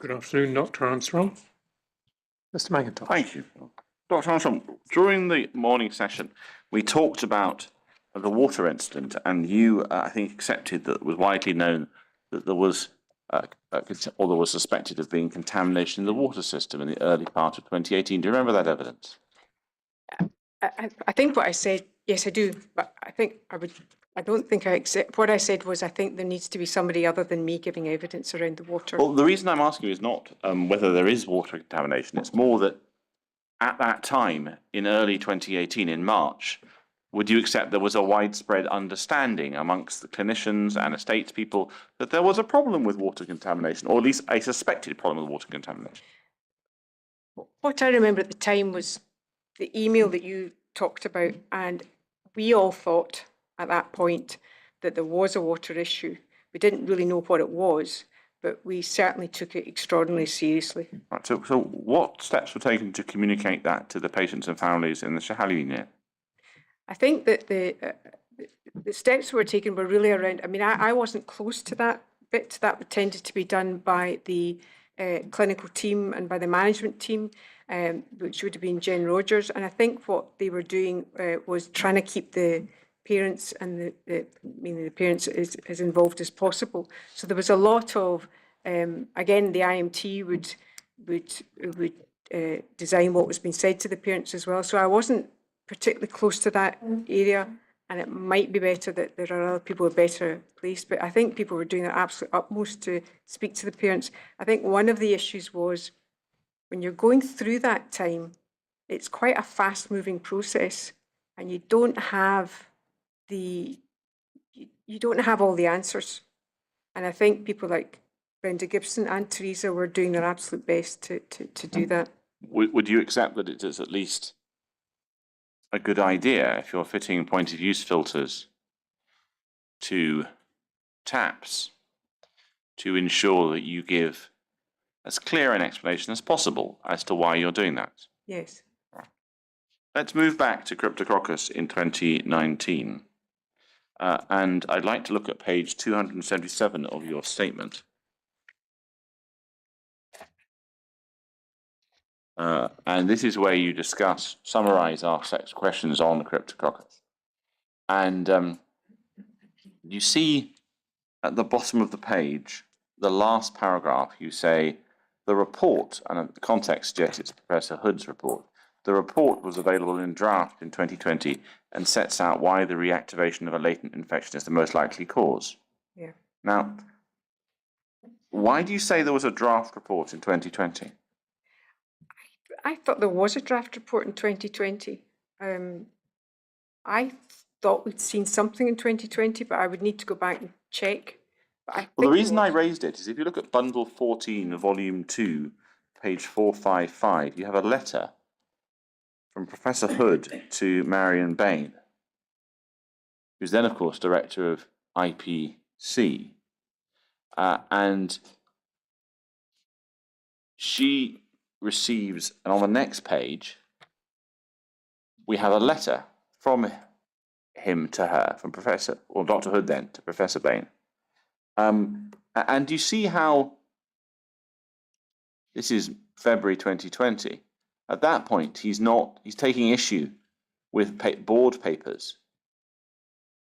Good afternoon, Dr. Armstrong. Mr. McIntosh. Thank you. Dr. Armstrong, during the morning session, we talked about the water incident, and you, I think, accepted that it was widely known that there was, or there was suspected of being contamination in the water system in the early part of 2018. Do you remember that evidence? I think what I said, yes, I do, but I don't think I accept. What I said was I think there needs to be somebody other than me giving evidence around the water. Well, the reason I'm asking you is not whether there is water contamination. It's more that at that time, in early 2018, in March, would you accept there was a widespread understanding amongst the clinicians and estates people that there was a problem with water contamination, or at least a suspected problem with water contamination? What I remember at the time was the email that you talked about, and we all thought at that point that there was a water issue. We didn't really know what it was, but we certainly took it extraordinarily seriously. Right, so what steps were taken to communicate that to the patients and families in the Shahali unit? I think that the steps were taken were really around, I mean, I wasn't close to that bit. That tended to be done by the clinical team and by the management team, which would have been Jen Rogers. And I think what they were doing was trying to keep the parents and the parents as involved as possible. So there was a lot of, again, the IMT would design what was being said to the parents as well. So I wasn't particularly close to that area, and it might be better that there are other people who are better placed, but I think people were doing their absolute utmost to speak to the parents. I think one of the issues was when you're going through that time, it's quite a fast moving process, and you don't have all the answers. And I think people like Brenda Gibson and Teresa were doing their absolute best to do that. Would you accept that it is at least a good idea if you're fitting point of use filters to taps to ensure that you give as clear an explanation as possible as to why you're doing that? Yes. Let's move back to Cryptococcus in 2019. And I'd like to look at page 277 of your statement. And this is where you summarize our set of questions on Cryptococcus. And you see at the bottom of the page, the last paragraph, you say, the report, and the context suggests it's Professor Hood's report, the report was available in draft in 2020 and sets out why the reactivation of a latent infection is the most likely cause. Yeah. Now, why do you say there was a draft report in 2020? I thought there was a draft report in 2020. I thought we'd seen something in 2020, but I would need to go back and check. Well, the reason I raised it is if you look at Bundle 14, Volume 2, page 455, you have a letter from Professor Hood to Marion Bain, who's then, of course, director of IPC. And she receives, and on the next page, we have a letter from him to her, from Dr. Hood then, to Professor Bain. And you see how this is February 2020. At that point, he's taking issue with board papers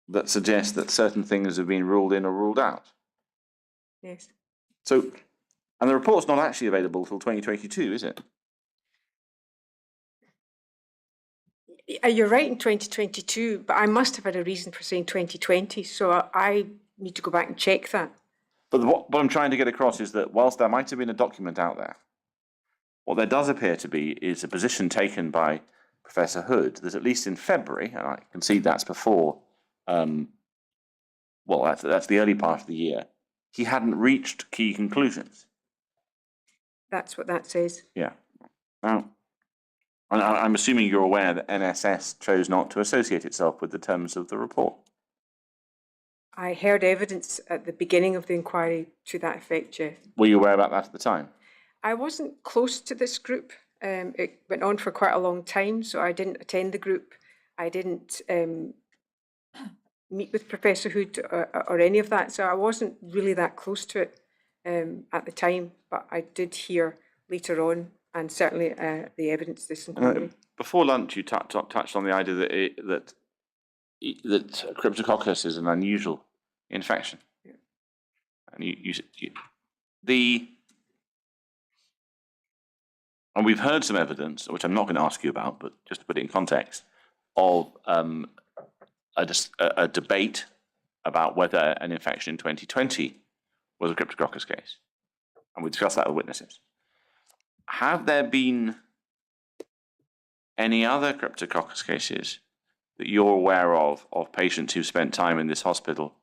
that suggest that certain things have been ruled in or ruled out. Yes. So, and the report's not actually available till 2022, is it? You're right in 2022, but I must have had a reason for saying 2020, so I need to go back and check that. But what I'm trying to get across is that whilst there might have been a document out there, what there does appear to be is a position taken by Professor Hood that at least in February, and I concede that's before, that's the early part of the year, he hadn't reached key conclusions. That's what that says. Yeah. Now, I'm assuming you're aware that NSS chose not to associate itself with the terms of the report. I heard evidence at the beginning of the inquiry to that effect, Jeff. Were you aware about that at the time? I wasn't close to this group. It went on for quite a long time, so I didn't attend the group. I didn't meet with Professor Hood or any of that, so I wasn't really that close to it. at the time, but I did hear later on, and certainly the evidence this inquiry. Before lunch, you touched on the idea that Cryptococcus is an unusual infection, and and we've heard some evidence, which I'm not going to ask you about, but just to put it in context, of a debate about whether an infection in 2020 was a Cryptococcus case, and we discussed that with witnesses. Have there been any other Cryptococcus cases that you're aware of patients who've spent time in this hospital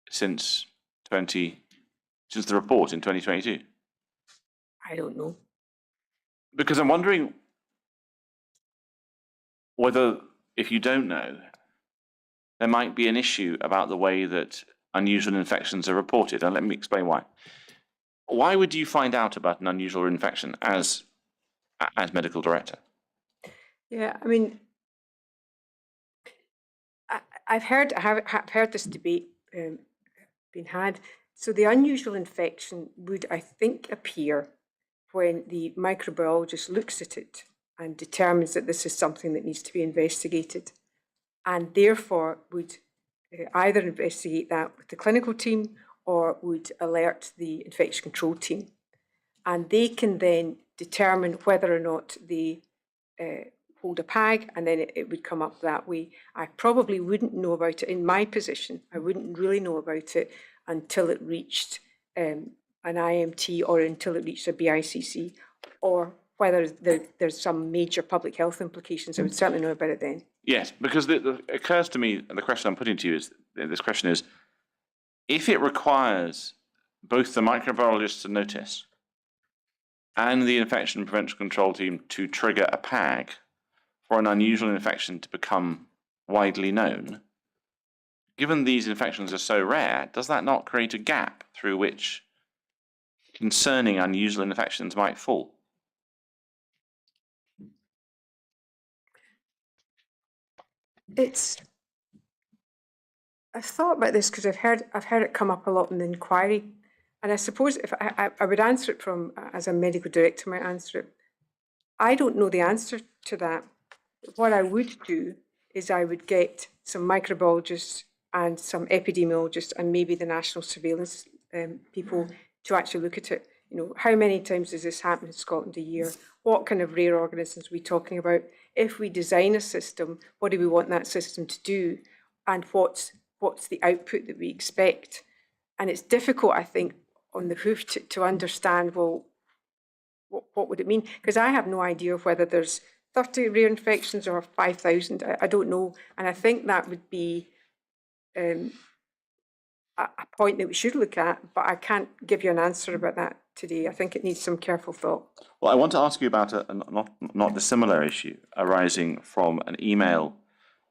since the report in 2022? I don't know. Because I'm wondering whether, if you don't know, there might be an issue about the way that unusual infections are reported. And let me explain why. Why would you find out about an unusual infection as medical director? Yeah, I mean, I've heard this debate being had. So the unusual infection would, I think, appear when the microbiologist looks at it and determines that this is something that needs to be investigated, and therefore would either investigate that with the clinical team or would alert the infection control team. And they can then determine whether or not they hold a PAG, and then it would come up that way. I probably wouldn't know about it in my position. I wouldn't really know about it until it reached an IMT or until it reached a BICC, or whether there's some major public health implications. I would certainly know about it then. Yes, because it occurs to me, and the question I'm putting to you is, this question is, if it requires both the microbiologist to notice and the infection prevention control team to trigger a PAG for an unusual infection to become widely known, given these infections are so rare, does that not create a gap through which concerning unusual infections might fall? I've thought about this because I've heard it come up a lot in the inquiry, and I suppose if I would answer it from, as a medical director might answer it, I don't know the answer to that. What I would do is I would get some microbiologists and some epidemiologists and maybe the national surveillance people to actually look at it. You know, how many times does this happen in Scotland a year? What kind of rare organisms are we talking about? If we design a system, what do we want that system to do? And what's the output that we expect? And it's difficult, I think, on the hoof to understand, well, what would it mean? Because I have no idea of whether there's 30 rare infections or 5,000. I don't know. And I think that would be a point that we should look at, but I can't give you an answer about that today. I think it needs some careful thought. Well, I want to ask you about a not dissimilar issue arising from an email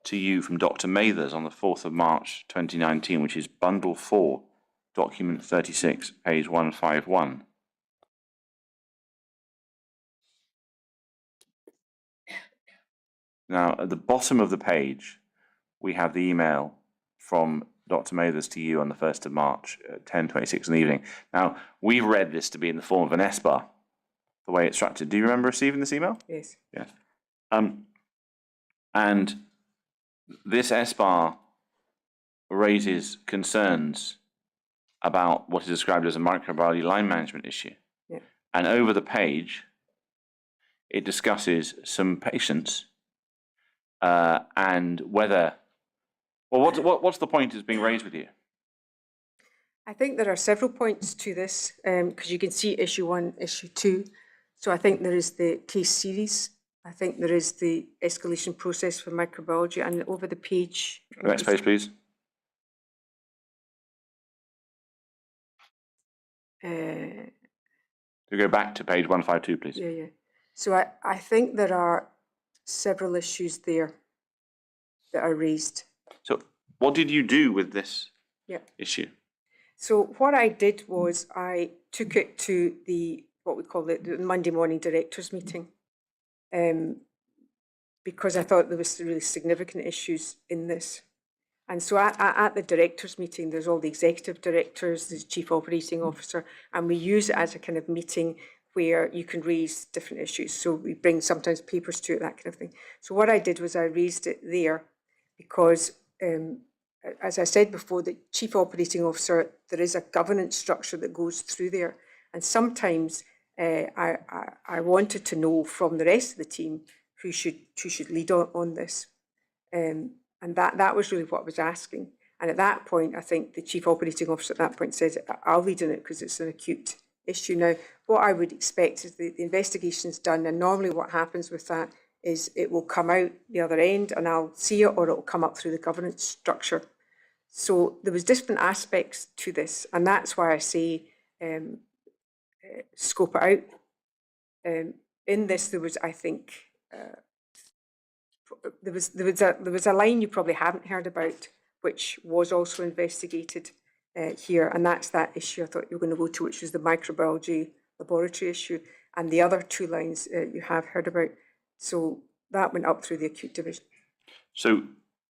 to you from Dr. Mathers on the 4th of March 2019, which is Bundle 4, Document 36, page 151. Now, at the bottom of the page, we have the email from Dr. Mathers to you on the 1st of March at 10:26 in the evening. Now, we've read this to be in the form of an S-bar, the way it's structured. Do you remember receiving this email? Yes. Yes. And this S-bar raises concerns about what is described as a microbiology line management issue. Yeah. And over the page, it discusses some patients and whether, well, what's the point that's being raised with you? I think there are several points to this, because you can see issue 1, issue 2. So I think there is the case series. I think there is the escalation process for microbiology, and over the page. Next page, please. To go back to page 152, please. Yeah. So I think there are several issues there that are raised. So what did you do with this issue? So what I did was I took it to what we call the Monday morning directors meeting, because I thought there was really significant issues in this. And so at the directors' meeting, there's all the executive directors, there's chief operating officer, and we use it as a kind of meeting where you can raise different issues. So we bring sometimes papers to it, that kind of thing. So what I did was I raised it there because, as I said before, the chief operating officer, there is a governance structure that goes through there. And sometimes I wanted to know from the rest of the team who should lead on this. And that was really what I was asking. And at that point, I think the chief operating officer at that point says, I'll lead in it because it's an acute issue. Now, what I would expect is the investigation's done, and normally what happens with that is it will come out the other end and I'll see it, or it will come up through the governance structure. So there was different aspects to this, and that's why I say scope it out. In this, there was, I think, there was a line you probably haven't heard about, which was also investigated here, and that's that issue I thought you were going to go to, which was the microbiology laboratory issue, and the other two lines you have heard about. So that went up through the acute division. So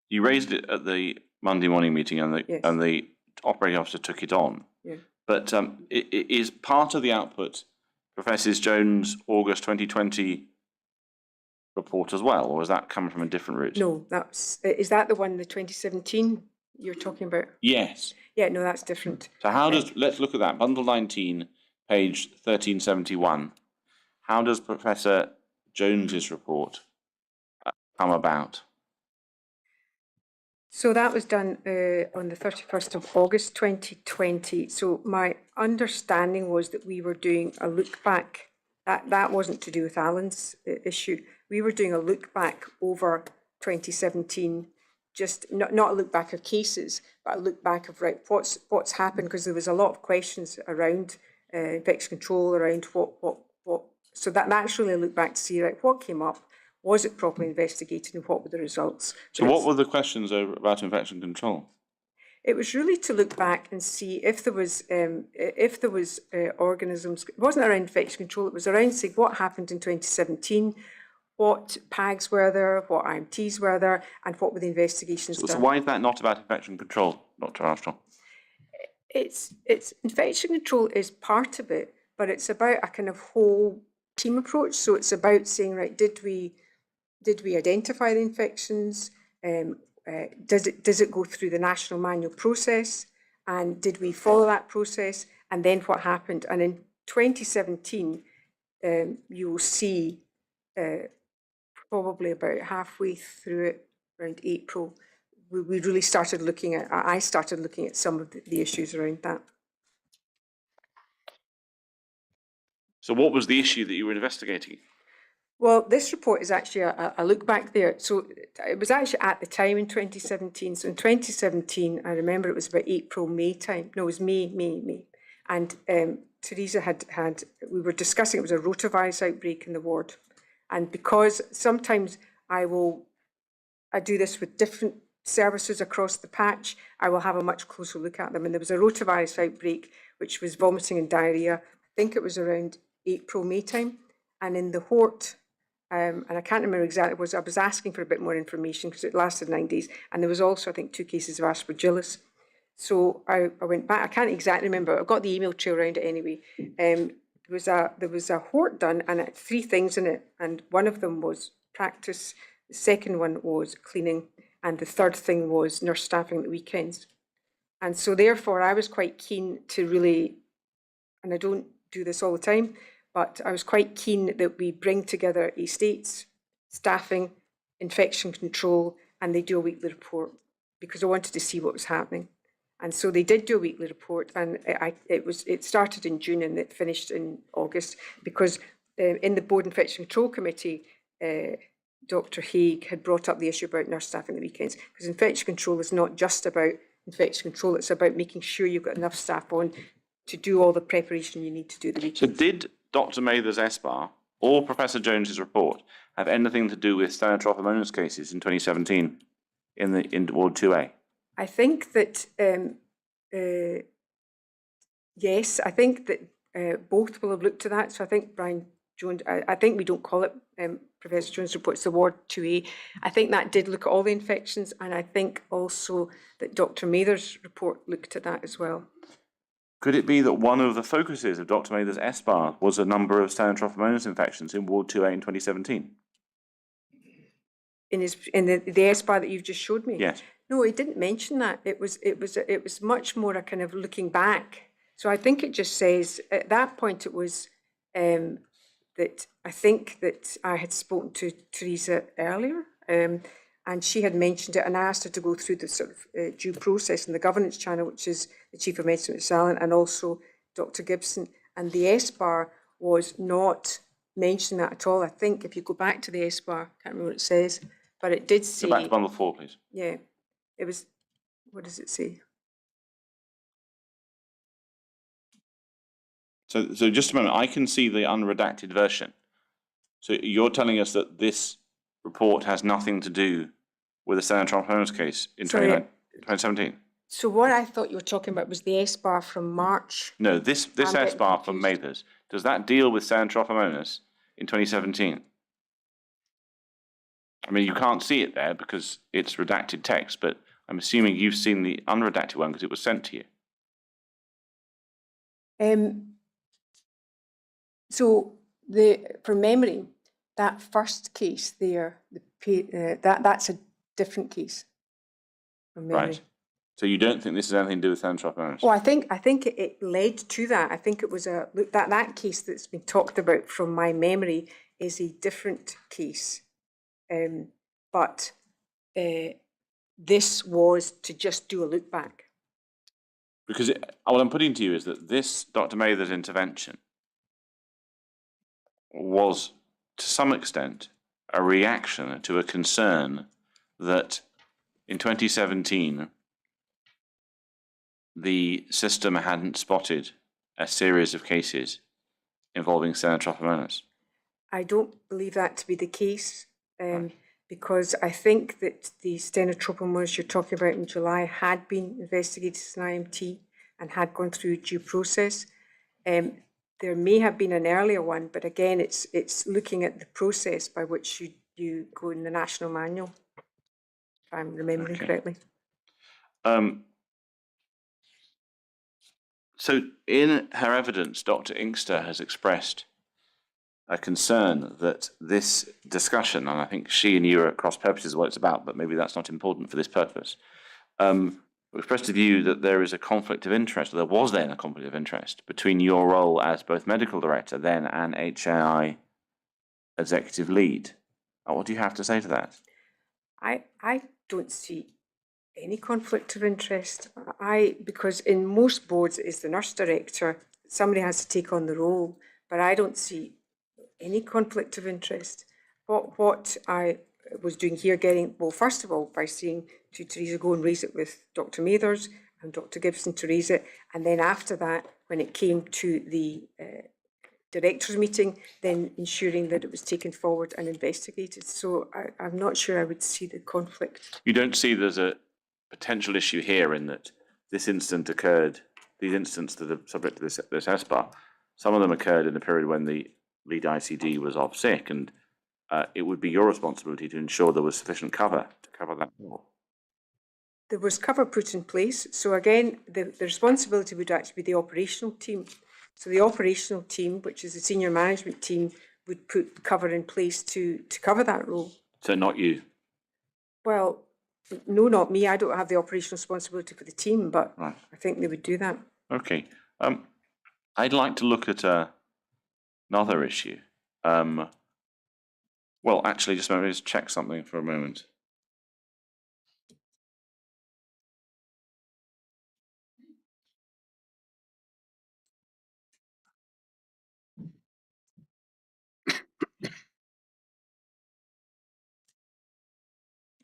you raised it at the Monday morning meeting, and the operating officer took it on. Yeah. But it is part of the output Professor Jones' August 2020 report as well, or is that coming from a different route? No, is that the one, the 2017 you're talking about? Yes. Yeah, no, that's different. So how does, let's look at that, bundle 19, page 1371. How does Professor Jones's report come about? So that was done on the 31st of August 2020. So my understanding was that we were doing a look back. That wasn't to do with Alan's issue. We were doing a look back over 2017, just not a look back of cases, but a look back of, right, what's happened, because there was a lot of questions around infection control, around what. So that's really a look back to see, right, what came up, was it properly investigated, and what were the results. So what were the questions about infection control? It was really to look back and see if there was organisms. It wasn't around infection control. It was around saying what happened in 2017, what PAGs were there, what IMTs were there, and what were the investigations done. So why is that not about infection control, Dr. Armstrong? It's infection control is part of it, but it's about a kind of whole team approach. So it's about saying, right, did we identify the infections? Does it go through the national manual process? And did we follow that process? And then what happened? And in 2017, you will see probably about halfway through it, around April, we really started looking at, I started looking at some of the issues around that. So what was the issue that you were investigating? Well, this report is actually a look back there. So it was actually at the time in 2017. So in 2017, I remember it was about April, May time. No, it was May. And Teresa we were discussing, it was a rotavirus outbreak in the ward. And because sometimes I do this with different services across the patch, I will have a much closer look at them. And there was a rotavirus outbreak, which was vomiting and diarrhea. I think it was around April, May time. And in the Hort, and I can't remember exactly, I was asking for a bit more information because it lasted 9 days. And there was also, I think, 2 cases of aspergillus. So I went back, I can't exactly remember, I've got the email trail around it anyway. There was a Hort done, and it had 3 things in it. And one of them was practice, the second one was cleaning, and the third thing was nurse staffing at the weekends. And so therefore I was quite keen to really, and I don't do this all the time, but I was quite keen that we bring together estates, staffing, infection control, and they do a weekly report, because I wanted to see what was happening. And so they did do a weekly report, and it started in June and it finished in August, because in the Board Infection Control Committee, Dr. Haig had brought up the issue about nurse staffing the weekends, because infection control is not just about infection control, it's about making sure you've got enough staff on to do all the preparation you need to do the weekends. So did Dr. Mather's SBAR or Professor Jones's report have anything to do with Stenotrophomonas cases in 2017 in Ward 2A? I think that, yes, I think that both will have looked to that. So I think Brian Jones, I think we don't call it Professor Jones' report, it's the Ward 2A. I think that did look at all the infections, and I think also that Dr. Mather's report looked at that as well. Could it be that one of the focuses of Dr. Mather's SBAR was a number of Stenotrophomonas infections in Ward 2A in 2017? In the SBAR that you've just showed me? Yes. No, he didn't mention that. It was much more a kind of looking back. So I think it just says, at that point it was that I think that I had spoken to Teresa earlier, and she had mentioned it, and I asked her to go through the sort of due process in the governance channel, which is the Chief of Medicine at Salon, and also Dr. Gibson, and the SBAR was not mentioning that at all. I think if you go back to the SBAR, I can't remember what it says, but it did say... Go back to bundle 4, please. Yeah, it was... What does it say? So just a moment, I can see the unredacted version. So you're telling us that this report has nothing to do with the Stenotrophomonas case in 2017? So what I thought you were talking about was the SBAR from March. No, this SBAR from Mather's, does that deal with Stenotrophomonas in 2017? I mean, you can't see it there because it's redacted text, but I'm assuming you've seen the unredacted one because it was sent to you. So from memory, that first case there, that's a different case. From memory. Right. So you don't think this has anything to do with Stenotrophomonas? Well, I think it led to that. I think it was that case that's been talked about from my memory is a different case, but this was to just do a look back. Because what I'm putting to you is that this Dr. Mather's intervention was, to some extent, a reaction to a concern that in 2017 the system hadn't spotted a series of cases involving Stenotrophomonas. I don't believe that to be the case, because I think that the Stenotrophomonas you're talking about in July had been investigated as an IMT and had gone through due process. There may have been an earlier one, but again, it's looking at the process by which you go in the national manual, if I'm remembering correctly. So in her evidence, Dr. Inkster has expressed a concern that this discussion, and I think she and you are at cross purposes what it's about, but maybe that's not important for this purpose, expressed a view that there is a conflict of interest, or there was then a conflict of interest, between your role as both medical director then and HAI executive lead. What do you have to say to that? I don't see any conflict of interest. Because in most boards it is the nurse director, somebody has to take on the role, but I don't see any conflict of interest. What I was doing here, first of all, by saying to Teresa, go and raise it with Dr. Mathers and Dr. Gibson to raise it, and then after that, when it came to the directors meeting, then ensuring that it was taken forward and investigated. So I'm not sure I would see the conflict. You don't see there's a potential issue here in that this incident occurred, these incidents that are subject to this SBAR, some of them occurred in a period when the lead ICD was off sick, and it would be your responsibility to ensure there was sufficient cover to cover that role. There was cover put in place. So again, the responsibility would actually be the operational team. So the operational team, which is the senior management team, would put cover in place to cover that role. So not you? Well, no, not me. I don't have the operational responsibility for the team, but right. I think they would do that. Okay. I'd like to look at another issue. Well, actually, just let me just check something for a moment.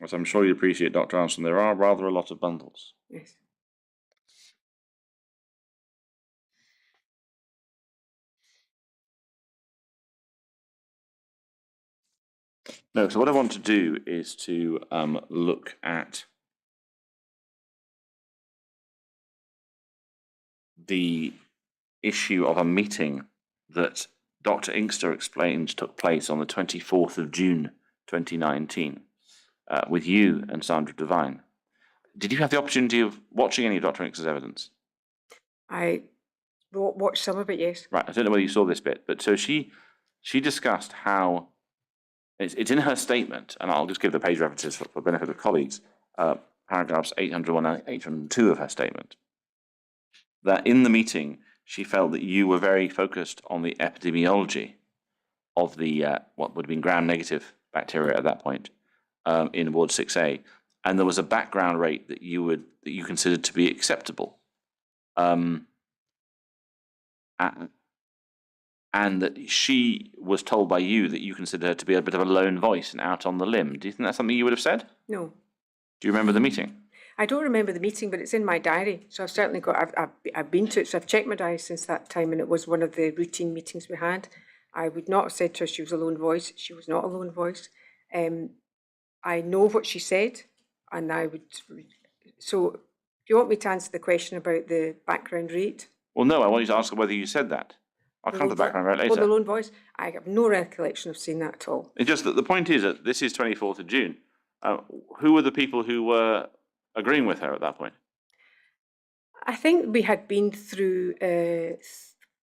As I'm sure you appreciate, Dr. Armstrong, there are rather a lot of bundles. Yes. No, so what I want to do is to look at the issue of a meeting that Dr. Inkster explained took place on the 24th of June 2019 with you and Sandra Devine. Did you have the opportunity of watching any of Dr. Inkster's evidence? I watched some of it, yes. Right, I don't know whether you saw this bit, but so she discussed how it's in her statement, and I'll just give the page references for benefit of colleagues, paragraphs 801 and 802 of her statement, that in the meeting she felt that you were very focused on the epidemiology of the what would have been gram-negative bacteria at that point in Ward 6A, and there was a background rate that you considered to be acceptable. And that she was told by you that you consider her to be a bit of a lone voice and out on the limb. Do you think that's something you would have said? No. Do you remember the meeting? I don't remember the meeting, but it's in my diary. So I've certainly I've been to it. So I've checked my diary since that time, and it was one of the routine meetings we had. I would not have said to her she was a lone voice. She was not a lone voice. I know what she said, and I would. So if you want me to answer the question about the background rate? Well, no, I want you to ask her whether you said that. I'll come to the background rate later. Oh, the lone voice? I have no recollection of saying that at all. It's just that the point is that this is 24th of June. Who were the people who were agreeing with her at that point? I think we had been through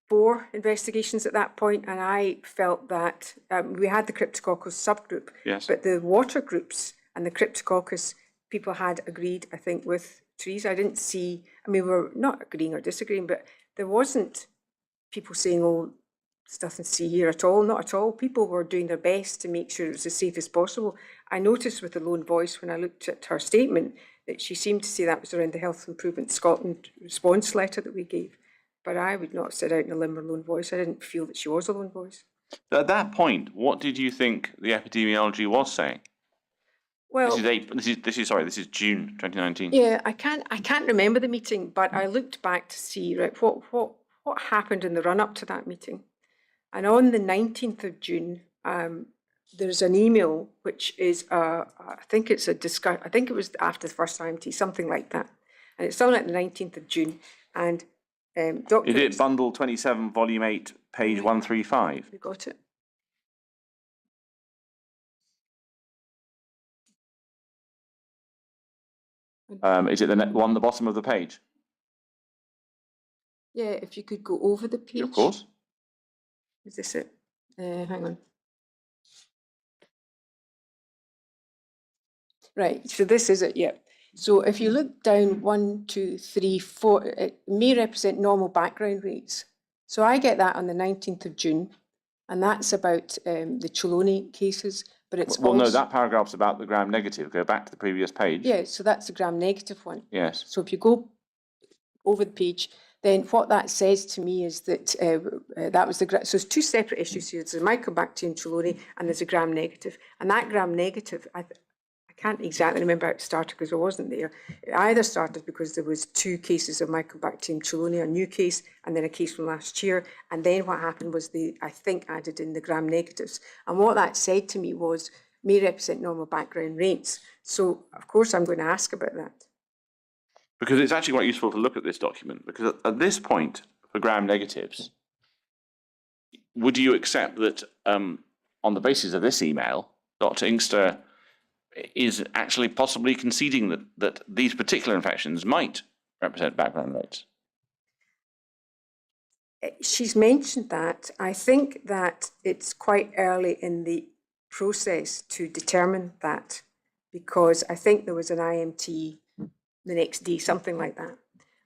4 investigations at that point, and I felt that we had the Cryptococcus subgroup, Yes. but the water groups and the Cryptococcus people had agreed, I think, with Therese. I didn't see, I mean, we were not agreeing or disagreeing, but there wasn't people saying, oh, there's nothing to see here at all. Not at all. People were doing their best to make sure it was as safe as possible. I noticed with the lone voice when I looked at her statement that she seemed to say that was around the Health Improvement Scotland response letter that we gave. But I would not sit out in a limb or lone voice. I didn't feel that she was a lone voice. At that point, what did you think the epidemiology was saying? Well, this is June 2019. yeah, I can't remember the meeting, but I looked back to see right what happened in the run up to that meeting. And on the 19th of June, there's an email which is I think it's a discuss. I think it was after the first IMT, something like that, and it's something like the 19th of June. And Dr. Is it bundle 27, volume 8, page 135? We got it. Is it the one at the bottom of the page? Yeah, if you could go over the page. Of course. Is this it? Hang on. Right, so this is it, yeah. So if you look down 1, 2, 3, 4, it may represent normal background rates. So I get that on the 19th of June, and that's about the Cheloni cases, but it's Well, also, no, that paragraph's about the gram-negative. Go back to the previous page. yeah, so that's the gram-negative one. Yes. So if you go over the page, then what that says to me is that that was so it's 2 separate issues here. There's a Mycobacterium cheloni and there's a gram-negative. And that gram-negative, I can't exactly remember how it started because I wasn't there. It either started because there was 2 cases of Mycobacterium cheloni, a new case, and then a case from last year. And then what happened was they, I think, added in the gram-negatives. And what that said to me was, may represent normal background rates. So, of course, I'm going to ask about that. Because it's actually quite useful to look at this document, because at this point, for gram-negatives, would you accept that on the basis of this email, Dr. Inkster is actually possibly conceding that these particular infections might represent background rates? She's mentioned that. I think that it's quite early in the process to determine that, because I think there was an IMT the next day, something like that.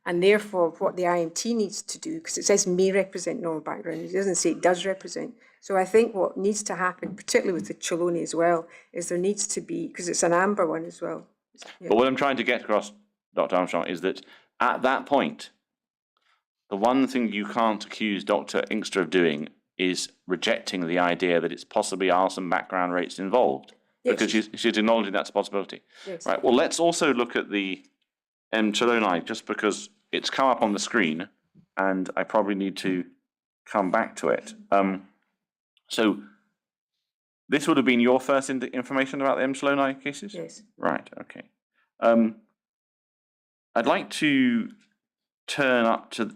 And therefore, what the IMT needs to do, because it says may represent normal background, it doesn't say it does represent. So I think what needs to happen, particularly with the Cheloni as well, is there needs to be, because it's an amber one as well. Yeah. But what I'm trying to get across, Dr. Armstrong, is that at that point, the one thing you can't accuse Dr. Inkster of doing is rejecting the idea that it's possibly are some background rates involved, Yes. because she's acknowledging that's a possibility. Yes. Right. Well, let's also look at the Cheloni, just because it's come up on the screen, and I probably need to come back to it. So this would have been your first information about the Cheloni cases? Yes. Right. Okay. I'd like to turn up to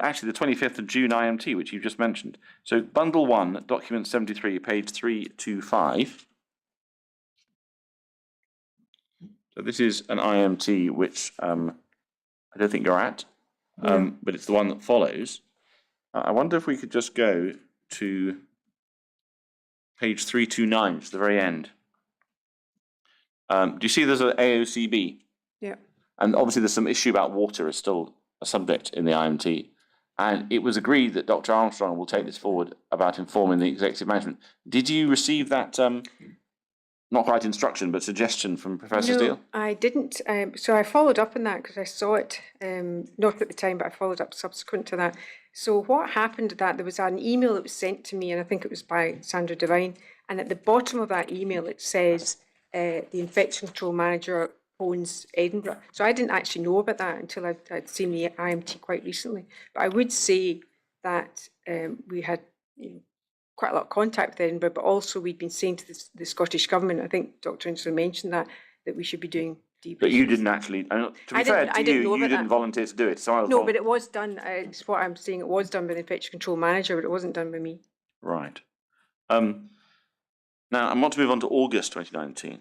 actually the 25th of June IMT, which you just mentioned. So bundle 1, document 73, page 325. So this is an IMT which I don't think you're at, but it's the one that follows. I wonder if we could just go to page 329, which is the very end. Do you see there's an AOCB? Yeah. And obviously there's some issue about water is still a subject in the IMT. And it was agreed that Dr. Armstrong will take this forward about informing the executive management. Did you receive that, not quite instruction, but suggestion from Professor Steele? No, I didn't. So I followed up on that because I saw it, not at the time, but I followed up subsequent to that. So what happened to that, there was an email that was sent to me, and I think it was by Sandra Devine, and at the bottom of that email it says the infection control manager owns Edinburgh. So I didn't actually know about that until I'd seen the IMT quite recently. But I would say that we had quite a lot of contact with Edinburgh, but also we'd been saying to the Scottish Government, I think Dr. Insler mentioned that we should be doing debriefings. But you didn't actually, to be fair to you, you didn't volunteer to do it. So no, but it was done, it's what I'm saying, it was done by the infection control manager, but it wasn't done by me. Right. Now, I want to move on to August 2019.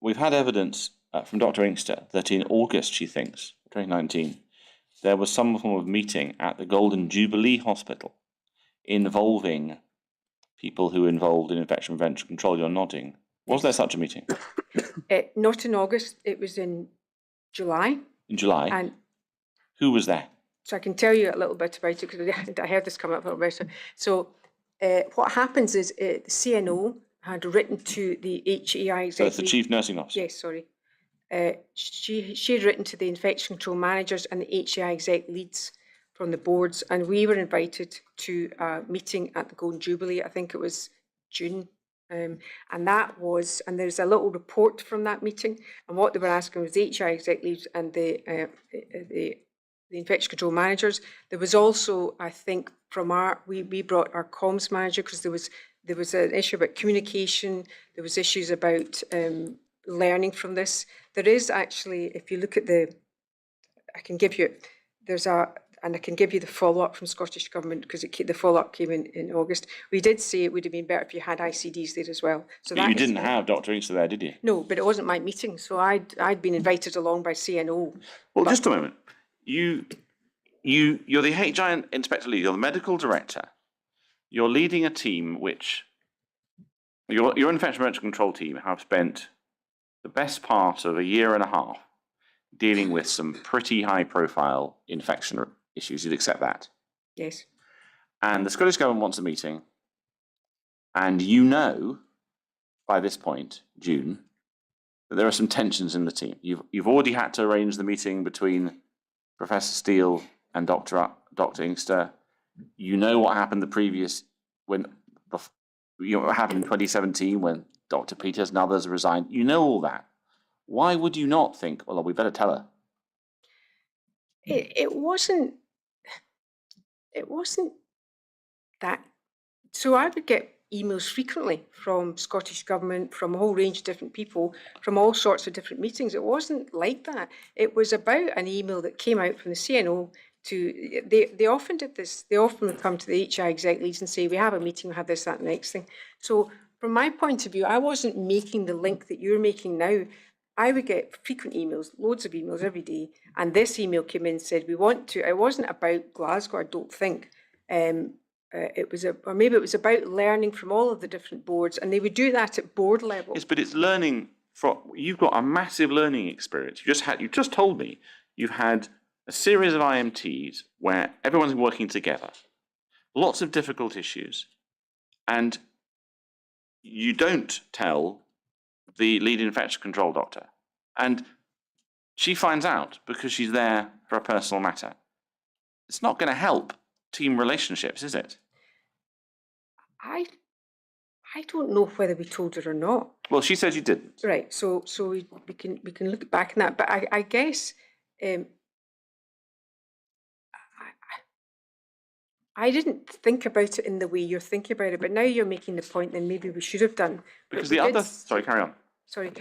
We've had evidence from Dr. Inkster that in August, she thinks, 2019, there was some form of meeting at the Golden Jubilee Hospital involving people who were involved in infection prevention control. You're nodding. Was there such a meeting? Not in August, it was in July. In July? And who was there? So I can tell you a little bit about it because I heard this come up a little bit. So what happens is the CNO had written to the HAI executive. So it's the Chief Nursing Officer? Yes, sorry. She had written to the infection control managers and the HAI exec leads from the boards, and we were invited to a meeting at the Golden Jubilee. I think it was June. And there's a little report from that meeting, and what they were asking was the HI exec leads and the infection control managers. There was also, I think, we brought our comms manager because there was an issue about communication. There was issues about learning from this. There is actually, if you look at I can give you the follow-up from Scottish Government because the follow-up came in August. We did say it would have been better if you had ICDs there as well. So but you didn't have Dr. Inkster there, did you? No, but it wasn't my meeting, so I'd been invited along by CNO. Well, just a moment. You're the HI inspector lead. You're the medical director. You're leading a team which your infection prevention control team have spent the best part of a year and a half dealing with some pretty high-profile infection issues. You'd accept that? Yes. And the Scottish Government wants a meeting, and you know, by this point, June, that there are some tensions in the team. You've already had to arrange the meeting between Professor Steele and Dr. Inkster. You know what happened what happened in 2017 when Dr. Peters and others resigned. You know all that. Why would you not think, well, we better tell her? It wasn't that. So I would get emails frequently from Scottish Government, from a whole range of different people, from all sorts of different meetings. It wasn't like that. It was about an email that came out from the CNO they often did this. They often would come to the HI exec leads and say, we have a meeting, we have this, that, and the next thing. So from my point of view, I wasn't making the link that you're making now. I would get frequent emails, loads of emails every day. And this email came in and said, we want to, it wasn't about Glasgow, I don't think. Or maybe it was about learning from all of the different boards, and they would do that at board level. Yes, but it's learning from, you've got a massive learning experience. You just told me you've had a series of IMTs where everyone's working together, lots of difficult issues, and you don't tell the lead infection control doctor, and she finds out because she's there for a personal matter. It's not going to help team relationships, is it? I don't know whether we told her or not. Well, she says you didn't. Right. So we can look back on that. But I guess I didn't think about it in the way you're thinking about it. But now you're making the point. Then maybe we should have done. Because sorry, carry on. Sorry,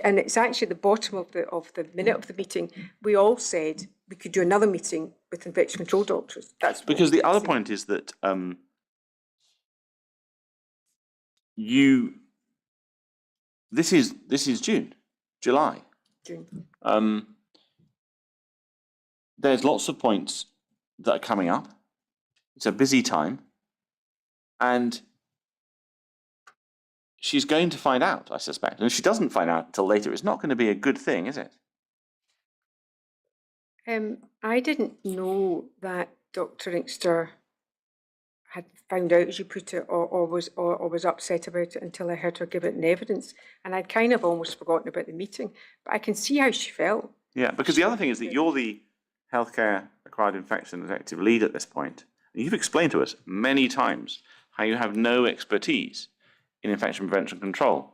and it's actually at the bottom of the minute of the meeting, we all said we could do another meeting with infection control doctors. That's what Because we the other said. point is that this is July. June. There's lots of points that are coming up. It's a busy time, and she's going to find out, I suspect. And if she doesn't find out until later, it's not going to be a good thing, is it? I didn't know that Dr. Inkster had found out, as you put it, or was upset about it until I heard her give it in evidence. And I'd kind of almost forgotten about the meeting. But I can see how she felt. Yeah, because the other thing is that you're the healthcare acquired infection executive lead at this point. And you've explained to us many times how you have no expertise in infection prevention control.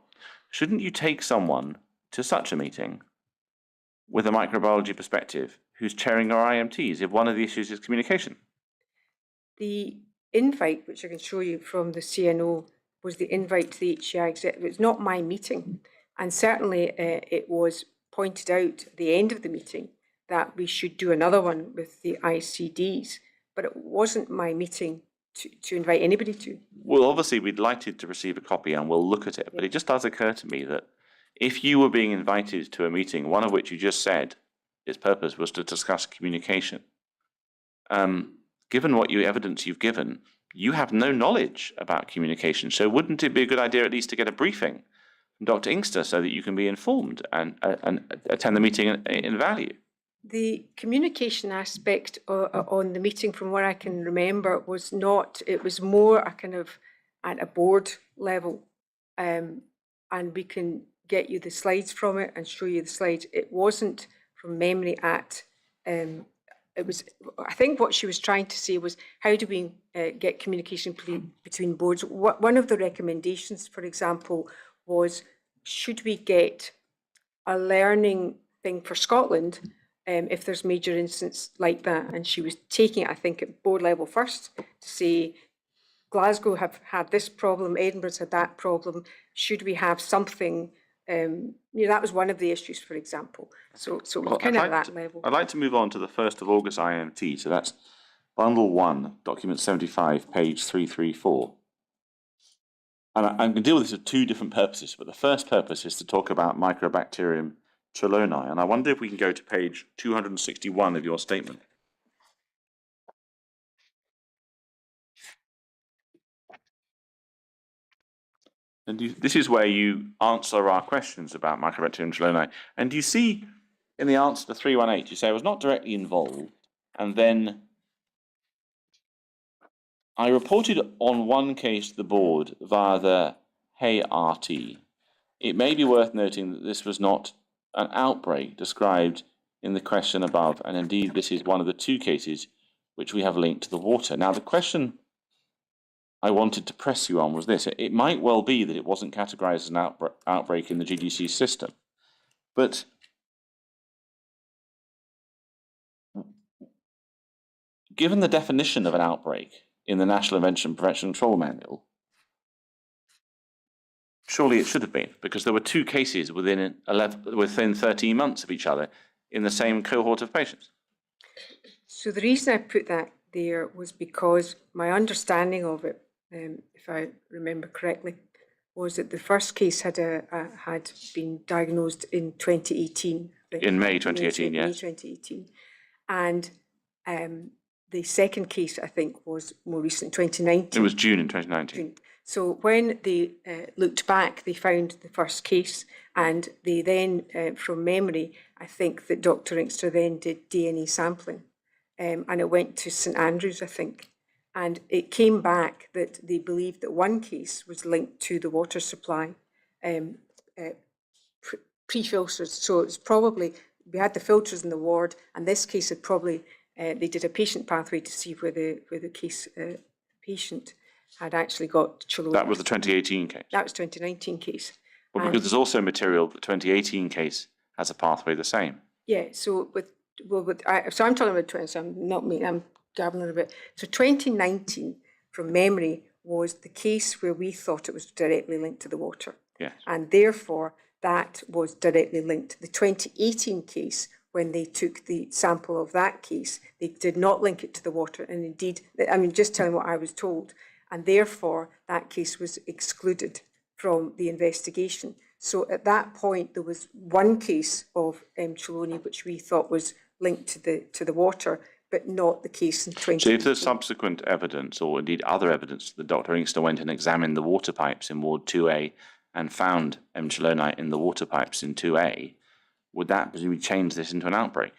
Shouldn't you take someone to such a meeting with a microbiology perspective who's chairing our IMTs if one of the issues is communication? The invite, which I can show you from the CNO, was the invite to the HCI executive. It's not my meeting. And certainly it was pointed out at the end of the meeting that we should do another one with the ICDs. But it wasn't my meeting to invite anybody to. Well, obviously, we'd delighted to receive a copy and we'll look at it. But it just does occur to me that if you were being invited to a meeting, one of which you just said its purpose was to discuss communication, given what evidence you've given, you have no knowledge about communication. So wouldn't it be a good idea at least to get a briefing from Dr. Inkster so that you can be informed and attend the meeting in value? The communication aspect on the meeting, from what I can remember, was not, it was more a kind of at a board level. And we can get you the slides from it and show you the slides. It wasn't from memory at, it was, I think what she was trying to say was, how do we get communication between boards? One of the recommendations, for example, was, should we get a learning thing for Scotland if there's major incidents like that? And she was taking it, I think, at board level first to say, Glasgow have had this problem, Edinburgh's had that problem. Should we have something? That was one of the issues, for example. So well, kind of at that level. I'd like to move on to the 1st of August IMT. So that's Bundle 1, Document 75, page 334. And I'm going to deal with this for two different purposes, but the first purpose is to talk about Microbacterium chelonae. And I wonder if we can go to page 261 of your statement. And this is where you answer our questions about Microbacterium chelonae. And you see in the answer to 318, you say I was not directly involved, and then I reported on one case to the board via the Hey RT. It may be worth noting that this was not an outbreak described in the question above, and indeed this is one of the two cases which we have linked to the water. Now, the question I wanted to press you on was this. It might well be that it wasn't categorized as an outbreak in the GDC system, but given the definition of an outbreak in the National Infection Prevention Control Manual, surely it should have been, because there were two cases within 13 months of each other in the same cohort of patients. So the reason I put that there was because my understanding of it, if I remember correctly, was that the first case had been diagnosed in 2018. In May 2018, yes. May 2018. And the second case, I think, was more recent, 2019. It was June in 2019. June. So when they looked back, they found the first case, and they then, from memory, I think that Dr. Inkster then did DNA sampling, and it went to St Andrews, I think. And it came back that they believed that one case was linked to the water supply, pre-filters. So it's probably, we had the filters in the ward, and this case had probably, they did a patient pathway to see where the patient had actually got chelonae. That was the 2018 case? That was 2019 case. Well, because there's also material that the 2018 case has a pathway the same. Yeah, so so I'm talking about 20, so I'm gabbling a bit. So 2019, from memory, was the case where we thought it was directly linked to the water. Yes. And therefore, that was directly linked. The 2018 case, when they took the sample of that case, they did not link it to the water. And indeed, I mean, just telling what I was told, and therefore that case was excluded from the investigation. So at that point, there was one case of Trelawney which we thought was linked to the water, but not the case in 2018. So if there's subsequent evidence, or indeed other evidence, that Dr. Inkster went and examined the water pipes in Ward 2A and found M. chelonae in the water pipes in 2A, would that presumably change this into an outbreak?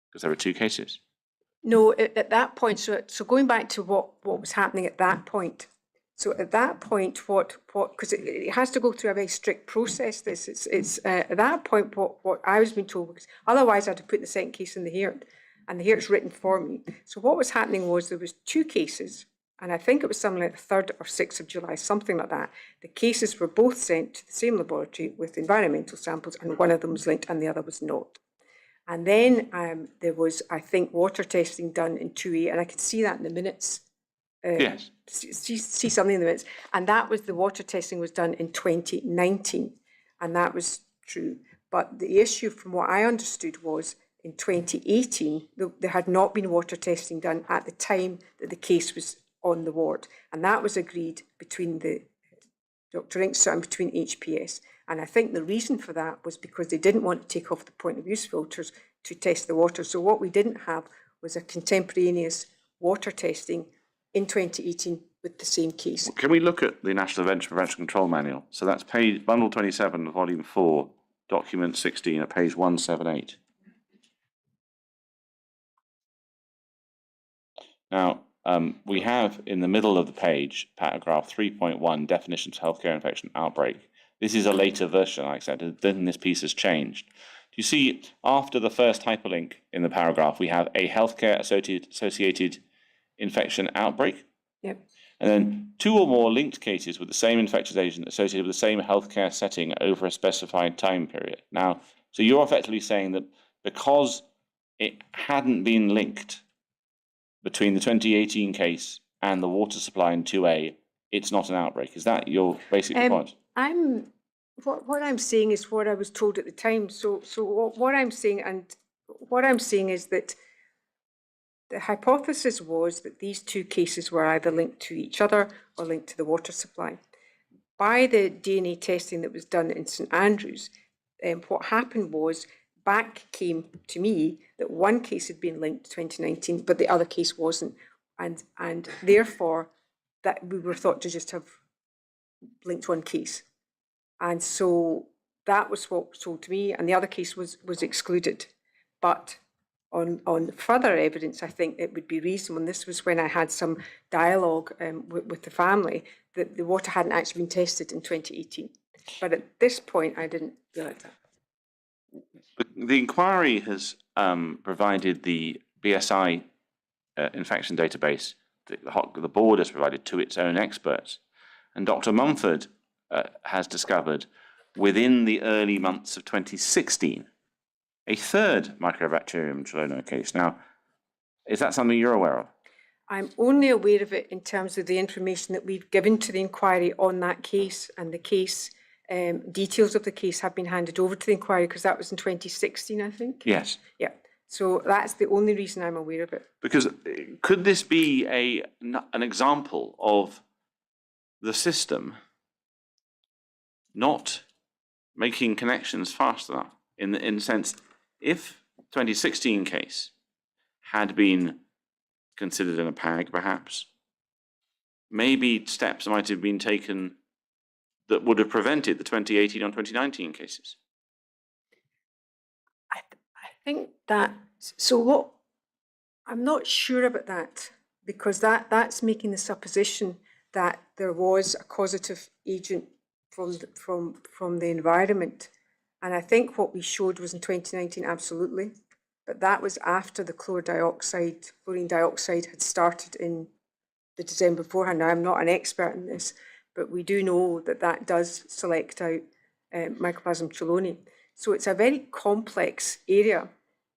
Because there were two cases. No, at that point, so going back to what was happening at that point. So at that point, because it has to go through a very strict process. It's at that point what I was being told, because otherwise I'd have put the second case in the hearing, and the hearing's written for me. So what was happening was there was two cases, and I think it was something like the 3rd or 6th of July, something like that. The cases were both sent to the same laboratory with environmental samples, and one of them was linked and the other was not. And then there was, I think, water testing done in 2A, and I can see that in the minutes. Yes. See something in the minutes. And that was, the water testing was done in 2019, and that was true. But the issue, from what I understood, was in 2018, there had not been water testing done at the time that the case was on the ward. And that was agreed between Dr. Inkster and between HPS. And I think the reason for that was because they didn't want to take off the point of use filters to test the water. So what we didn't have was a contemporaneous water testing in 2018 with the same case. Can we look at the National Prevention Control Manual? So that's page bundle 27, volume 4, document 16 at page 178. Now, we have in the middle of the page, paragraph 3.1, definitions of healthcare infection outbreak. This is a later version, like I said, then this piece has changed. Do you see, after the first hyperlink in the paragraph, we have a healthcare associated infection outbreak? Yep. And then 2 or more linked cases with the same infectious agent associated with the same healthcare setting over a specified time period. Now, so you're effectively saying that because it hadn't been linked between the 2018 case and the water supply in 2A, it's not an outbreak. Is that your basic point? What I'm saying is what I was told at the time. So what I'm saying is that the hypothesis was that these two cases were either linked to each other or linked to the water supply. By the DNA testing that was done in St Andrews, what happened was back came to me that one case had been linked to 2019, but the other case wasn't, and therefore that we were thought to just have linked one case, and so that was what was told to me, and the other case was excluded. But on further evidence, I think it would be reasonable, and this was when I had some dialogue with the family, that the water hadn't actually been tested in 2018. But at this point, I didn't realise that. The inquiry has provided the BSI infection database that the board has provided to its own experts. And Dr. Mumford has discovered within the early months of 2016 a third Mycobacterium chelonae case. Now, is that something you're aware of? I'm only aware of it in terms of the information that we've given to the inquiry on that case, and the case details of the case have been handed over to the inquiry, because that was in 2016, I think. Yes. Yeah. So that's the only reason I'm aware of it. Because could this be an example of the system not making connections fast enough? In the sense, if 2016 case had been considered in a PAG, perhaps, maybe steps might have been taken that would have prevented the 2018 or 2019 cases. I think that, so what, I'm not sure about that, because that's making the supposition that there was a causative agent from the environment. And I think what we showed was in 2019, absolutely. But that was after the chlorine dioxide had started in the December beforehand. Now, I'm not an expert in this, but we do know that that does select out Mycoplasma chelonae. So it's a very complex area.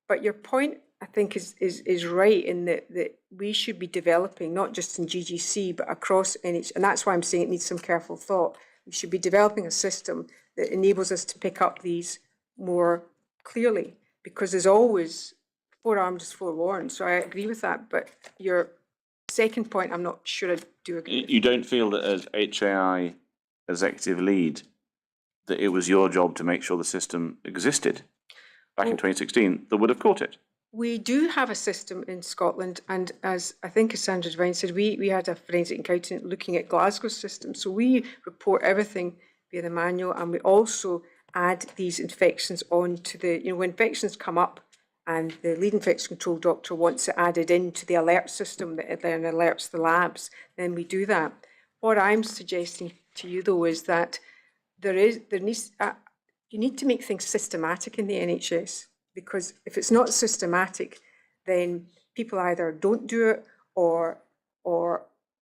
But your point, I think, is right in that we should be developing, not just in GGC, but across NH, and that's why I'm saying it needs some careful thought. We should be developing a system that enables us to pick up these more clearly, because there's always forearmed is forewarned. So I agree with that. But your second point, I'm not sure I do agree with. You don't feel that as HAI executive lead, that it was your job to make sure the system existed back in 2016 that would have caught it? We do have a system in Scotland, and as I think as Sandra Devine said, we had a forensic accountant looking at Glasgow's system. So we report everything via the manual, and we also add these infections on to the, when infections come up and the lead infection control doctor wants it added into the alert system that then alerts the labs, then we do that. What I'm suggesting to you though is that you need to make things systematic in the NHS. Because if it's not systematic, then people either don't do it or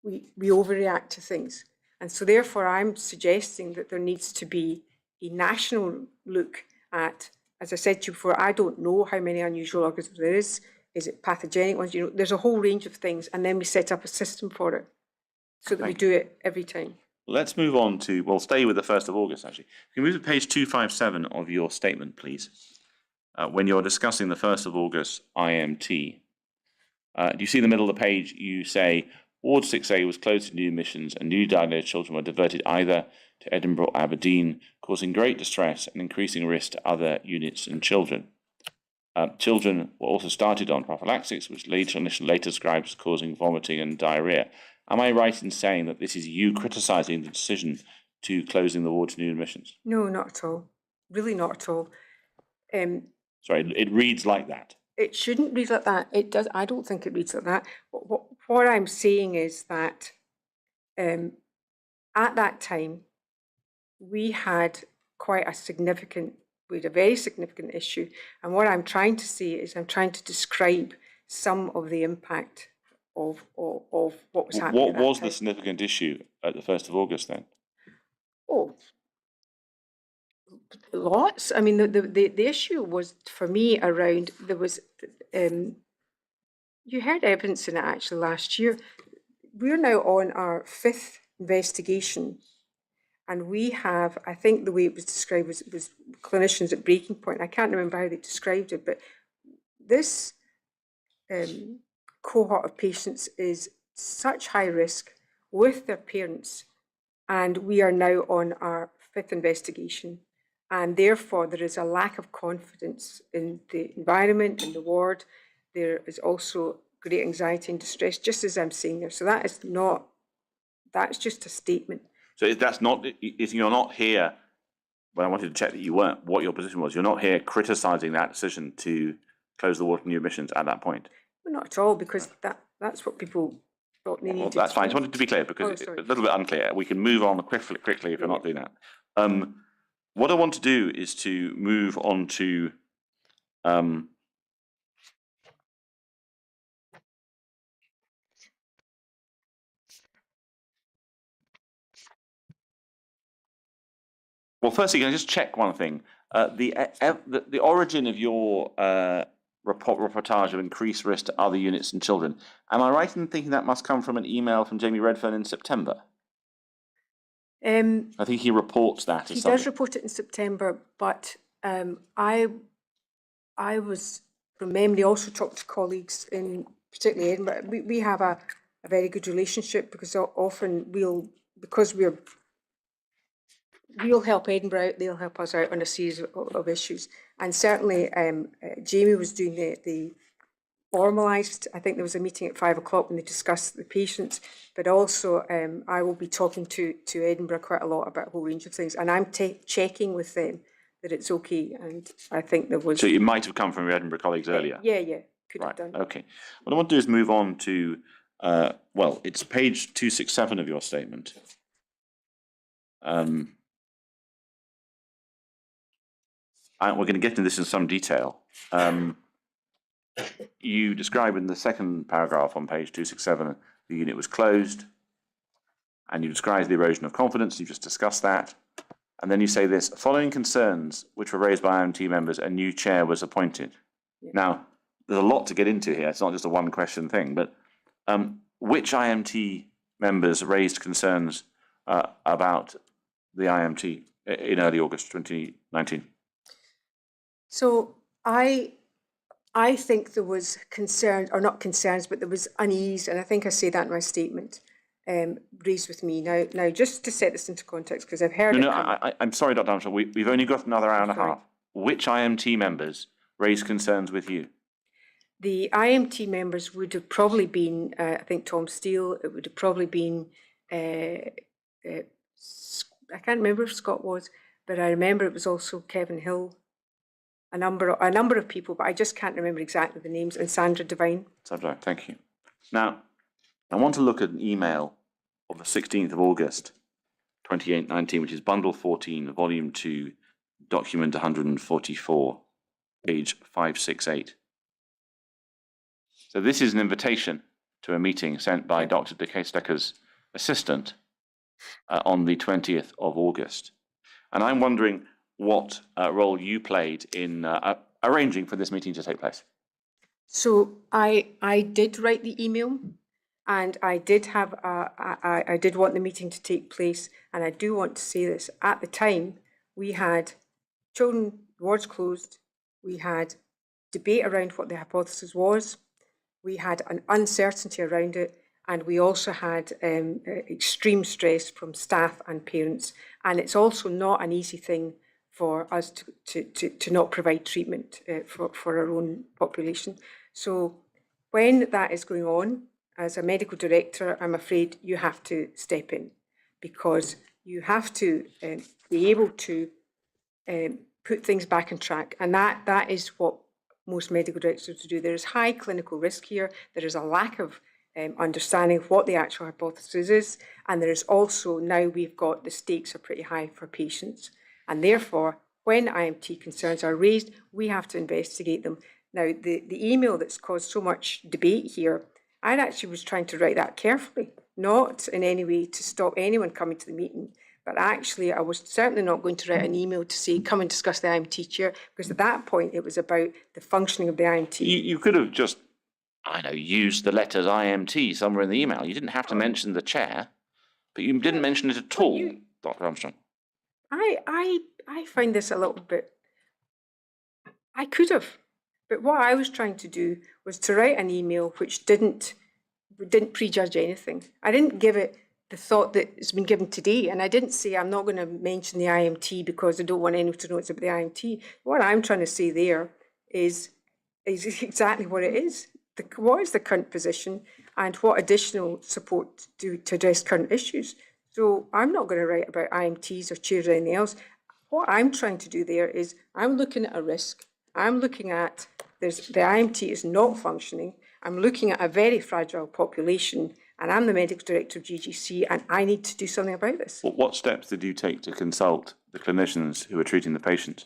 we overreact to things. And so therefore I'm suggesting that there needs to be a national look at, as I said to you before, I don't know how many unusual organisms there is. Is it pathogenic ones? There's a whole range of things, and then we set up a system for it so that we do it every time. Let's move on to, we'll stay with the 1st of August actually. Can you move to page 257 of your statement, please? When you're discussing the 1st of August IMT, do you see in the middle of the page, you say, Ward 6A was closed to new admissions and new diagnosed children were diverted either to Edinburgh or Aberdeen, causing great distress and increasing risk to other units and children. Children were also started on prophylaxis, which later described as causing vomiting and diarrhea. Am I right in saying that this is you criticising the decision to closing the ward to new admissions? No, not at all. Really not at all. Sorry, it reads like that. It shouldn't read like that. It does. I don't think it reads like that. What I'm saying is that at that time, we had we had a very significant issue. And what I'm trying to say is I'm trying to describe some of the impact of what was happening. What was the significant issue at the 1st of August then? Oh, lots. I mean, the issue was for me around there was. You heard evidence in it actually last year. We're now on our 5th investigation, and we have, I think the way it was described was clinicians at breaking point. I can't remember how they described it, but this cohort of patients is such high risk with their parents, and we are now on our 5th investigation. And therefore, there is a lack of confidence in the environment, in the ward. There is also great anxiety and distress, just as I'm saying there. So that's just a statement. So that's not, if you're not here, well, I wanted to check that you weren't, what your position was. You're not here criticising that decision to close the ward to new admissions at that point? Well, not at all, because that's what people thought they needed. Well, that's fine. I just wanted to be clear because it's a little bit unclear. We can move on quickly if you're not doing that. What I want to do is to move on to well, firstly, can I just check one thing? The origin of your reportage of increased risk to other units and children, am I right in thinking that must come from an email from Jamie Redfern in September? I think he reports that as he something. does report it in September, but I was, from memory, also talked to colleagues in particularly Edinburgh. We have a very good relationship because often we'll help Edinburgh out, they'll help us out on a series of issues. And certainly Jamie was doing the formalised, I think there was a meeting at 5 o'clock when they discussed the patients, but also I will be talking to Edinburgh quite a lot about a whole range of things, and I'm checking with them that it's okay, and I think there was... So it might have come from your Edinburgh colleagues earlier? Yeah, could right. have done. Okay. What I want to do is move on to, well, it's page 267 of your statement. We're going to get into this in some detail. You describe in the second paragraph on page 267 the unit was closed, and you describe the erosion of confidence. You just discussed that. And then you say this: following concerns which were raised by IMT members, a new chair was appointed. Yeah. Now, there's a lot to get into here. It's not just a one question thing, but which IMT members raised concerns about the IMT in early August 2019? So I think there was concern, or not concerns, but there was unease, and I think I say that in my statement, raised with me. Now, just to set this into context, because I've heard No, it come. I'm sorry, Dr. Armstrong. We've only got another hour and a Sorry. half. Which IMT members raised concerns with you? The IMT members would have probably been, I think, Tom Steele. It would have probably been, I can't remember if Scott was, but I remember it was also Kevin Hill. A number of people, but I just can't remember exactly the names, and Sandra Devine. Sandra, thank you. Now, I want to look at an email of the 16th of August, 2019, which is Bundle 14, Volume 2, Document 144, page 568. So this is an invitation to a meeting sent by Dr. de Keestekker's assistant on the 20th of August. And I'm wondering what role you played in arranging for this meeting to take place. So I did write the email, and I did have I did want the meeting to take place, and I do want to say this. At the time, we had children wards closed, we had debate around what the hypothesis was, we had an uncertainty around it, and we also had extreme stress from staff and parents. And it's also not an easy thing for us to not provide treatment for our own population. So when that is going on, as a medical director, I'm afraid you have to step in, because you have to be able to put things back on track. And that is what most medical directors do. There is high clinical risk here. There is a lack of understanding of what the actual hypothesis is. And there is also, now we've got, the stakes are pretty high for patients. And therefore, when IMT concerns are raised, we have to investigate them. Now, the email that's caused so much debate here, I actually was trying to write that carefully, not in any way to stop anyone coming to the meeting, but actually I was certainly not going to write an email to say, come and discuss the IMT chair, because at that point it was about the functioning of the IMT. You could have just, I know, used the letters IMT somewhere in the email. You didn't have to mention the chair, but you didn't mention it at all, Dr. Armstrong. I find this a little bit, I could have, but what I was trying to do was to write an email which didn't prejudge anything. I didn't give it the thought that it's been given today, and I didn't say I'm not going to mention the IMT because I don't want anyone to know it's about the IMT. What I'm trying to say there is exactly what it is. What is the current position, and what additional support to address current issues? So I'm not going to write about IMTs or chairs or anything else. What I'm trying to do there is I'm looking at a risk. I'm looking at the IMT is not functioning. I'm looking at a very fragile population, and I'm the medical director of GGC, and I need to do something about this. What steps did you take to consult the clinicians who were treating the patient?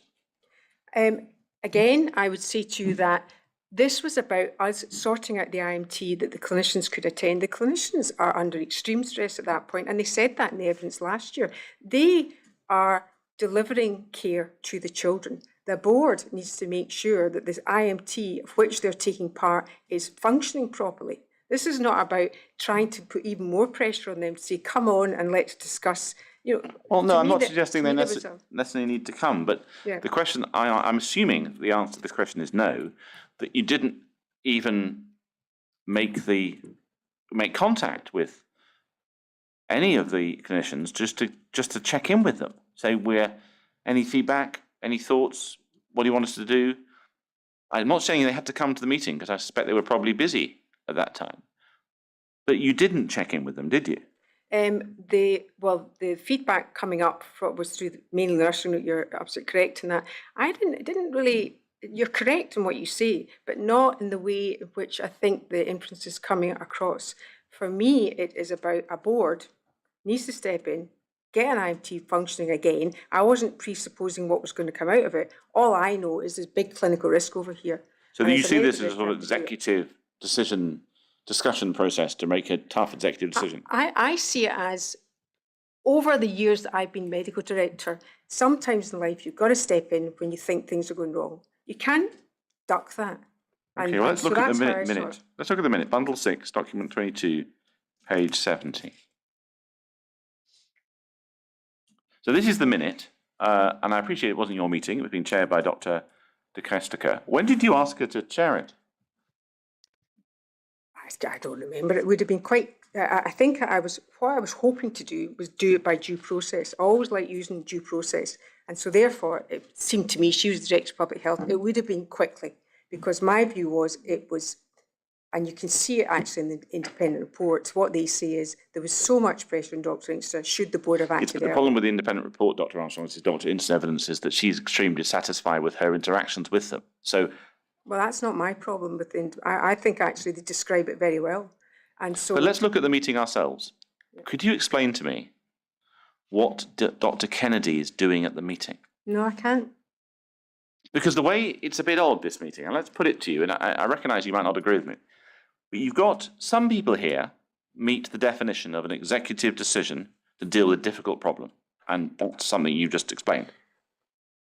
Again, I would say to you that this was about us sorting out the IMT that the clinicians could attend. The clinicians are under extreme stress at that point, and they said that in the evidence last year. They are delivering care to the children. The board needs to make sure that this IMT of which they're taking part is functioning properly. This is not about trying to put even more pressure on them to say, come on and let's discuss. Well, no, I'm not suggesting they necessarily need to come, but the question, I'm assuming the answer to this question is no, that you didn't even make contact with any of the clinicians just to check in with them, say, any feedback, any thoughts, what do you want us to do? I'm not saying they had to come to the meeting, because I suspect they were probably busy at that time, but you didn't check in with them, did you? The feedback coming up was through mainly the nursing note. You're absolutely correct in that. I didn't really. You're correct in what you say, but not in the way in which I think the inference is coming across. For me, it is about a board needs to step in, get an IMT functioning again. I wasn't presupposing what was going to come out of it. All I know is there's big clinical risk over here. So do you see this as a sort of executive discussion process to make a tough executive decision? I see it as, over the years that I've been medical director, sometimes in life you've got to step in when you think things are going wrong. You can't duck that. Okay, well, let's look at the minute. Let's look at the minute. Bundle 6, document 22, page 70. So this is the minute and I appreciate it wasn't your meeting, it was being chaired by Dr. de Kestiker. When did you ask her to chair it? I don't remember. It would have been quite. I think what I was hoping to do was do it by due process. I always like using due process, and so therefore it seemed to me she was the Director of Public Health. It would have been quickly, because my view was it was, and you can see it actually in the independent reports. What they say is there was so much pressure on Dr. Inkster. Should the board have acted The earlier? problem with the independent report, Dr. Armstrong, is Dr. Inkster's evidence is that she's extremely dissatisfied with her interactions with them. So, well, that's not my problem with I think actually they describe it very well, and so. but let's look at the meeting ourselves. Could you explain to me what Dr. Kennedy is doing at the meeting? No, I can't. Because the way it's a bit odd, this meeting, and let's put it to you, and I recognise you might not agree with me, but you've got some people here meet the definition of an executive decision to deal with a difficult problem, and that's something you just explained.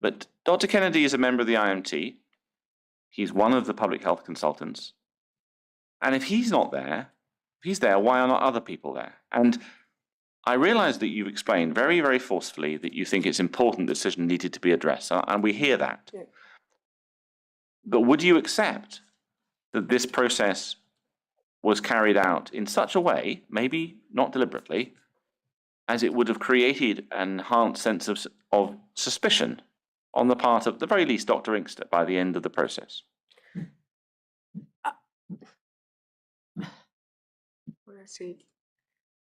But Dr. Kennedy is a member of the IMT. He's one of the public health consultants. And if he's not there, if he's there, why are not other people there? And I realise that you've explained very, very forcefully that you think it's important the decision needed to be addressed, and we hear that. Yeah. But would you accept that this process was carried out in such a way, maybe not deliberately, as it would have created an enhanced sense of suspicion on the part of, at the very least, Dr. Inkster by the end of the process? Let's see.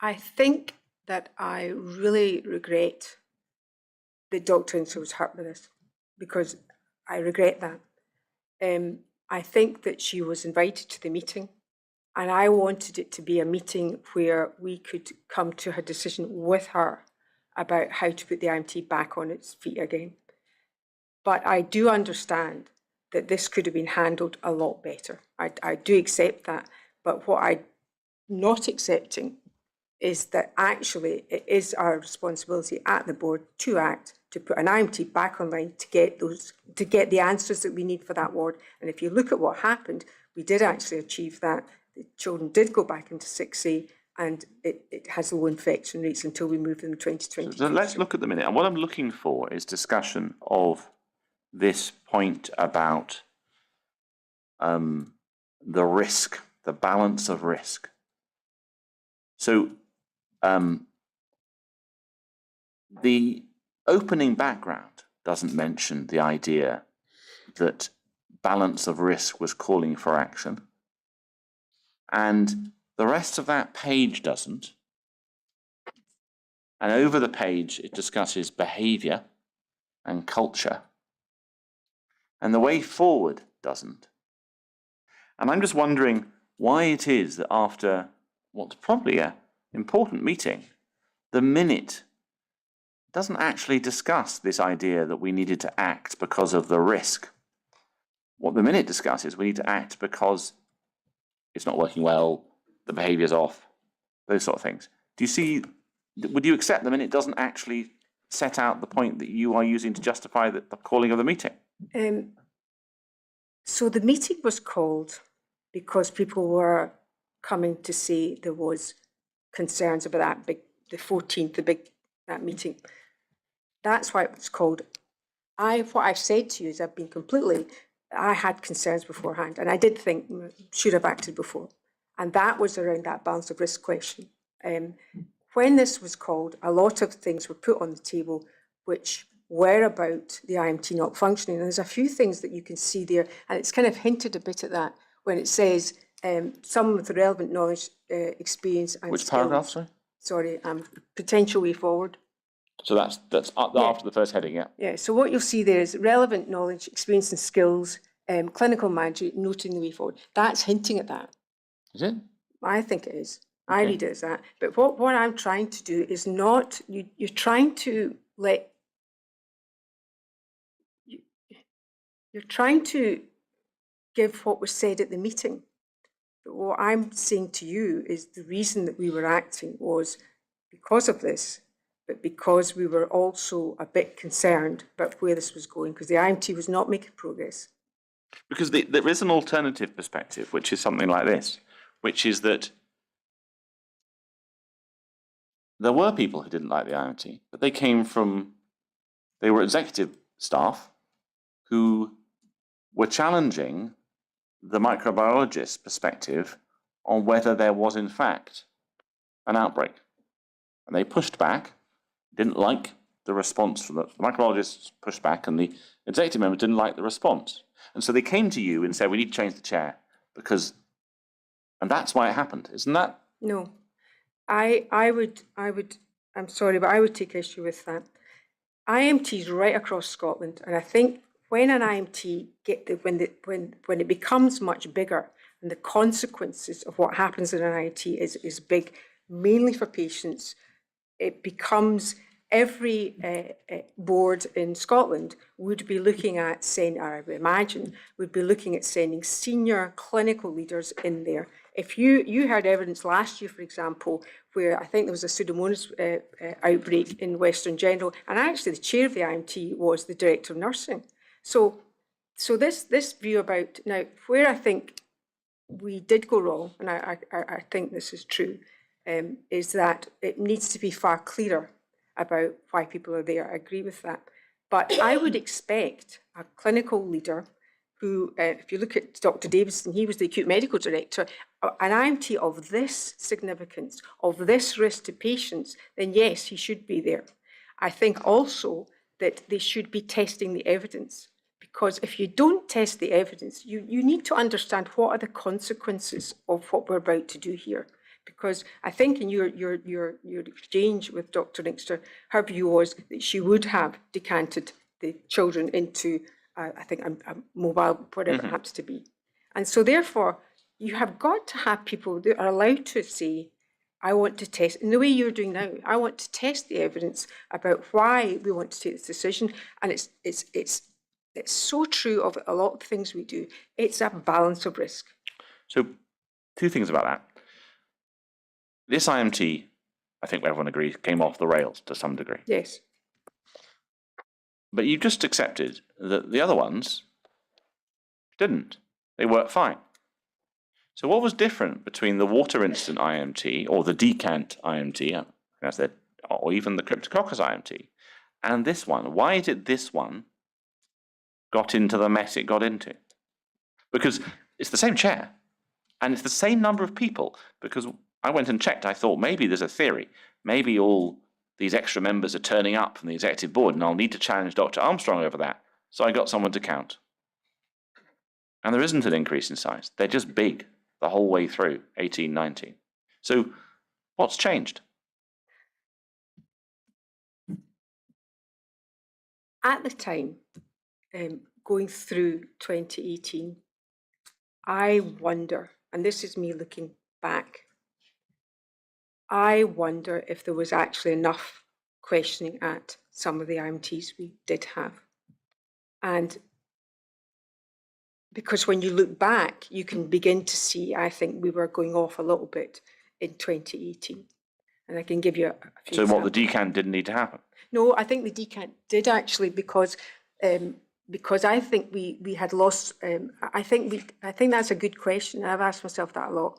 I think that I really regret that Dr. Inkster was hurt by this, because I regret that. I think that she was invited to the meeting, and I wanted it to be a meeting where we could come to her decision with her about how to put the IMT back on its feet again. But I do understand that this could have been handled a lot better. I do accept that. But what I'm not accepting is that actually it is our responsibility at the board to act, to put an IMT back online to get the answers that we need for that ward. And if you look at what happened, we did actually achieve that. The children did go back into 6A, and it has low infection rates until we move them in 2020. So let's look at the minute. And what I'm looking for is discussion of this point about the risk, the balance of risk. So the opening background doesn't mention the idea that balance of risk was calling for action. And the rest of that page doesn't. And over the page, it discusses behaviour and culture. And the way forward doesn't. And I'm just wondering why it is that after what's probably an important meeting, the minute doesn't actually discuss this idea that we needed to act because of the risk. What the minute discusses, we need to act because it's not working well, the behaviour's off, those sort of things. Do you see, would you accept the minute doesn't actually set out the point that you are using to justify the calling of the meeting? So the meeting was called because people were coming to say there was concerns about the 14th, that meeting. That's why it was called. What I've said to you is I had concerns beforehand, and I did think should have acted before. And that was around that balance of risk question. When this was called, a lot of things were put on the table which were about the IMT not functioning. And there's a few things that you can see there, and it's kind of hinted a bit at that when it says some with the relevant knowledge, experience and Which skills. paragraph, sorry? Sorry, potential way forward. So that's after the first heading, yeah. Yeah, so what you'll see there is relevant knowledge, experience and skills, clinical management, noting the way forward. That's hinting at that. Is it? I think it is. I read it as that. But what I'm trying to do is not, you're trying to you're trying to give what was said at the meeting. But what I'm saying to you is the reason that we were acting was because of this, but because we were also a bit concerned about where this was going, because the IMT was not making progress. Because there is an alternative perspective, which is something like this, which is that there were people who didn't like the IMT, but they came from They were executive staff who were challenging the microbiologist's perspective on whether there was in fact an outbreak. And they pushed back, didn't like the response from the microbiologists pushed back, and the executive members didn't like the response. And so they came to you and said, we need to change the chair because, and that's why it happened, isn't that? No, I would, I'm sorry, but I would take issue with that. IMTs right across Scotland, and I think when an IMT when it becomes much bigger, and the consequences of what happens in an IMT is big, mainly for patients, it becomes every board in Scotland would be looking at saying, or I would imagine, would be looking at sending senior clinical leaders in there. If you heard evidence last year, for example, where I think there was a Pseudomonas outbreak in Western General, and actually the chair of the IMT was the director of nursing. So this view about, now where I think we did go wrong, and I think this is true, is that it needs to be far clearer about why people are there. I agree with that. But I would expect a clinical leader who, if you look at Dr. Davison, he was the acute medical director, an IMT of this significance, of this risk to patients, then yes, he should be there. I think also that they should be testing the evidence, because if you don't test the evidence, you need to understand what are the consequences of what we're about to do here. Because I think in your exchange with Dr. Inkster, her view was that she would have decanted the children into, I think, a mobile, whatever it happens to be. And so therefore, you have got to have people that are allowed to say, I want to test, in the way you're doing now, I want to test the evidence about why we want to take this decision. And it's so true of a lot of things we do. It's a balance of risk. So, two things about that. This IMT, I think everyone agrees, came off the rails to some degree. Yes. But you just accepted that the other ones didn't. They worked fine. So what was different between the water incident IMT, or the decant IMT, or even the Cryptococcus IMT, and this one? Why is it this one got into the mess it got into? Because it's the same chair, and it's the same number of people, because I went and checked. I thought maybe there's a theory. Maybe all these extra members are turning up from the executive board, and I'll need to challenge Dr. Armstrong over that. So I got someone to count. And there isn't an increase in size. They're just big the whole way through, 18, 19. So what's changed? At the time, going through 2018, I wonder, and this is me looking back, I wonder if there was actually enough questioning at some of the IMTs we did have. And because when you look back, you can begin to see, I think we were going off a little bit in 2018. And I can give you a few So examples. what, the decant didn't need to happen? No, I think the decant did actually, because I think we had lost. I think that's a good question. I've asked myself that a lot.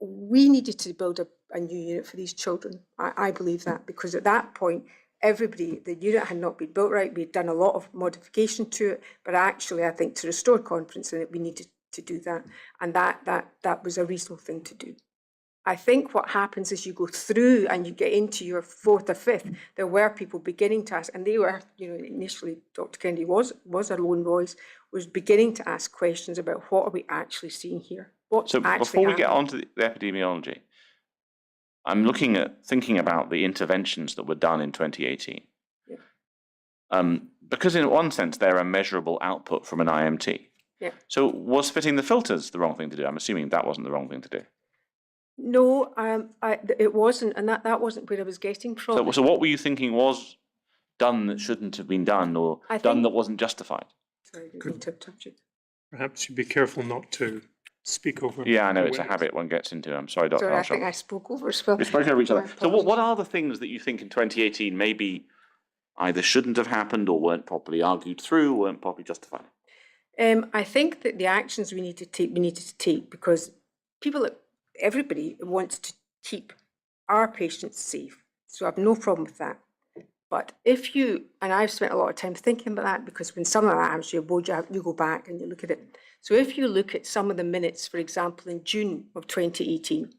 We needed to build a new unit for these children. I believe that, because at that point, the unit had not been built right. We'd done a lot of modification to it, but actually, I think to restore confidence in it, we needed to do that, and that was a reasonable thing to do. I think what happens as you go through and you get into your fourth or fifth, there were people beginning to ask, and they were, initially Dr. Kennedy was a lone voice, was beginning to ask questions about what are we actually seeing here? What's actually before we get happening? on to the epidemiology, I'm thinking about the interventions that were done in 2018. Yeah. Because in one sense, they're a measurable output from an IMT. Yeah. So was fitting the filters the wrong thing to do? I'm assuming that wasn't the wrong thing to do. No, it wasn't, and that wasn't where I was getting from. So what were you thinking was done that shouldn't have been done, or done that wasn't justified? Sorry, I didn't mean to touch it. Perhaps you'd be careful not to speak over. Yeah, I know, the it's a witness. habit one gets into. I'm sorry, Dr. Sorry, I Armstrong. think I spoke over as well. We've spoken over each other. My So what apologies. are the things that you think in 2018 maybe either shouldn't have happened, or weren't properly argued through, weren't properly justified? I think that the actions we needed to take, because everybody wants to keep our patients safe. So I have no problem with that. But if you, and I've spent a lot of time thinking about that, because when something like that happens to your board, you go back and you look at it. So if you look at some of the minutes, for example, in June of 2018,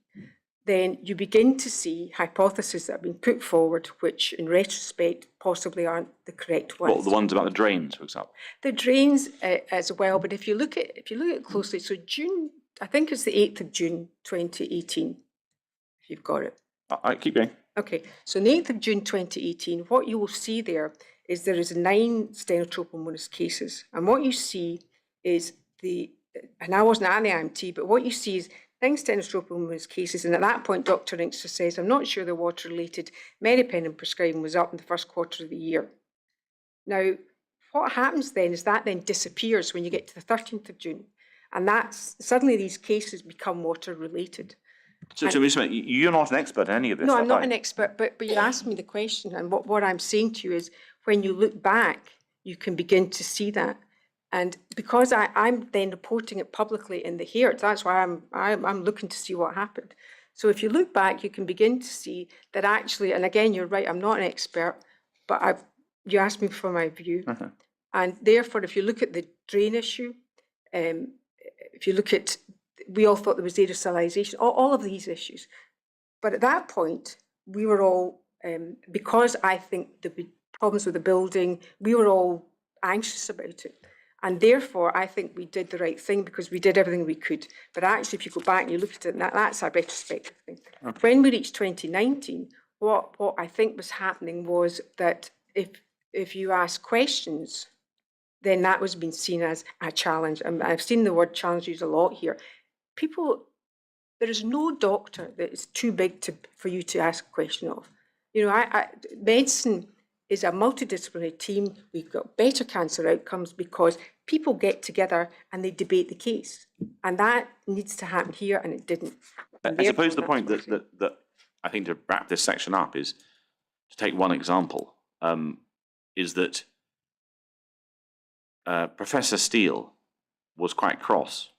then you begin to see hypotheses that have been put forward, which in retrospect possibly aren't the correct ones. Well, the ones about the drains, for example. The drains as well, but if you look at it closely, so June, I think it's the 8th of June 2018, if you've got it. I keep going. Okay, so on the 8th of June 2018, what you will see there is 9 stenotrophomonas cases. And what you see is and I wasn't at the IMT, but what you see is 9 stenotrophomonas cases. And at that point, Dr. Inkster says, I'm not sure they're water-related. Meropenem prescribing was up in the first quarter of the year. Now, what happens then is that then disappears when you get to the 13th of June. And that's suddenly these cases become water-related. So, you're not an expert in any of this. No, I'm not an expert, but you asked me the question, and what I'm saying to you is, when you look back, you can begin to see that. And because I'm then reporting it publicly in the Herald, that's why I'm looking to see what happened. So if you look back, you can begin to see that actually, and again, you're right, I'm not an expert, but you asked me for my view. And therefore, if you look at the drain issue, if you look at, we all thought there was aerosolization, all of these issues. But at that point, we were all, because I think the problems with the building, we were all anxious about it. And therefore, I think we did the right thing because we did everything we could. But actually, if you go back and you look at it, that's a retrospective thing. Okay. When we reached 2019, what I think was happening was that if you ask questions, then that was being seen as a challenge. And I've seen the word challenge used a lot here. There is no doctor that is too big for you to ask a question of. You know, medicine is a multidisciplinary team. We've got better cancer outcomes because people get together and they debate the case. And that needs to happen here, and it didn't. And I suppose the point that I think to wrap this section up is, to take one example, is that Professor Steele was quite cross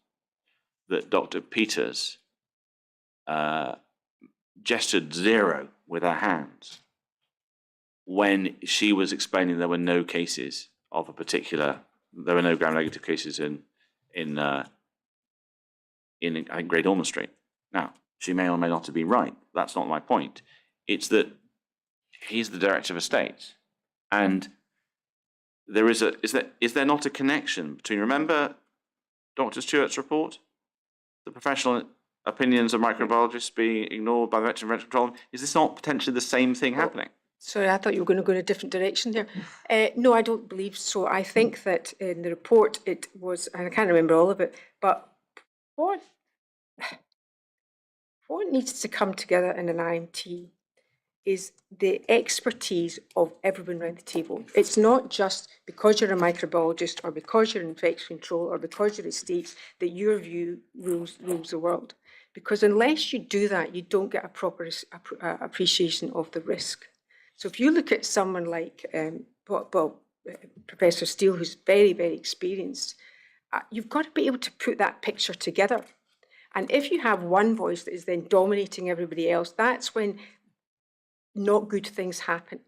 that Dr. Peters gestured 0 with her hands when she was explaining there were no cases of a particular, there were no gram-negative cases in I think Great Ormond Street. Now, she may or may not have been right. That's not my point. It's that he's the director of estates, and there is there not a connection between, remember Dr. Stewart's report, the professional opinions of microbiologists being ignored by the Director of Environmental Control? Is this not potentially the same thing happening? Sorry, I thought you were going to go in a different direction there. No, I don't believe so. I think that in the report it was, and I can't remember all of it, but what needs to come together in an IMT is the expertise of everyone around the table. It's not just because you're a microbiologist or because you're in infection control or because you're estates that your view rules the world. Because unless you do that, you don't get a proper appreciation of the risk. So if you look at someone like Professor Steele, who's very, very experienced, you've got to be able to put that picture together. And if you have one voice that is then dominating everybody else, that's when not good things happen.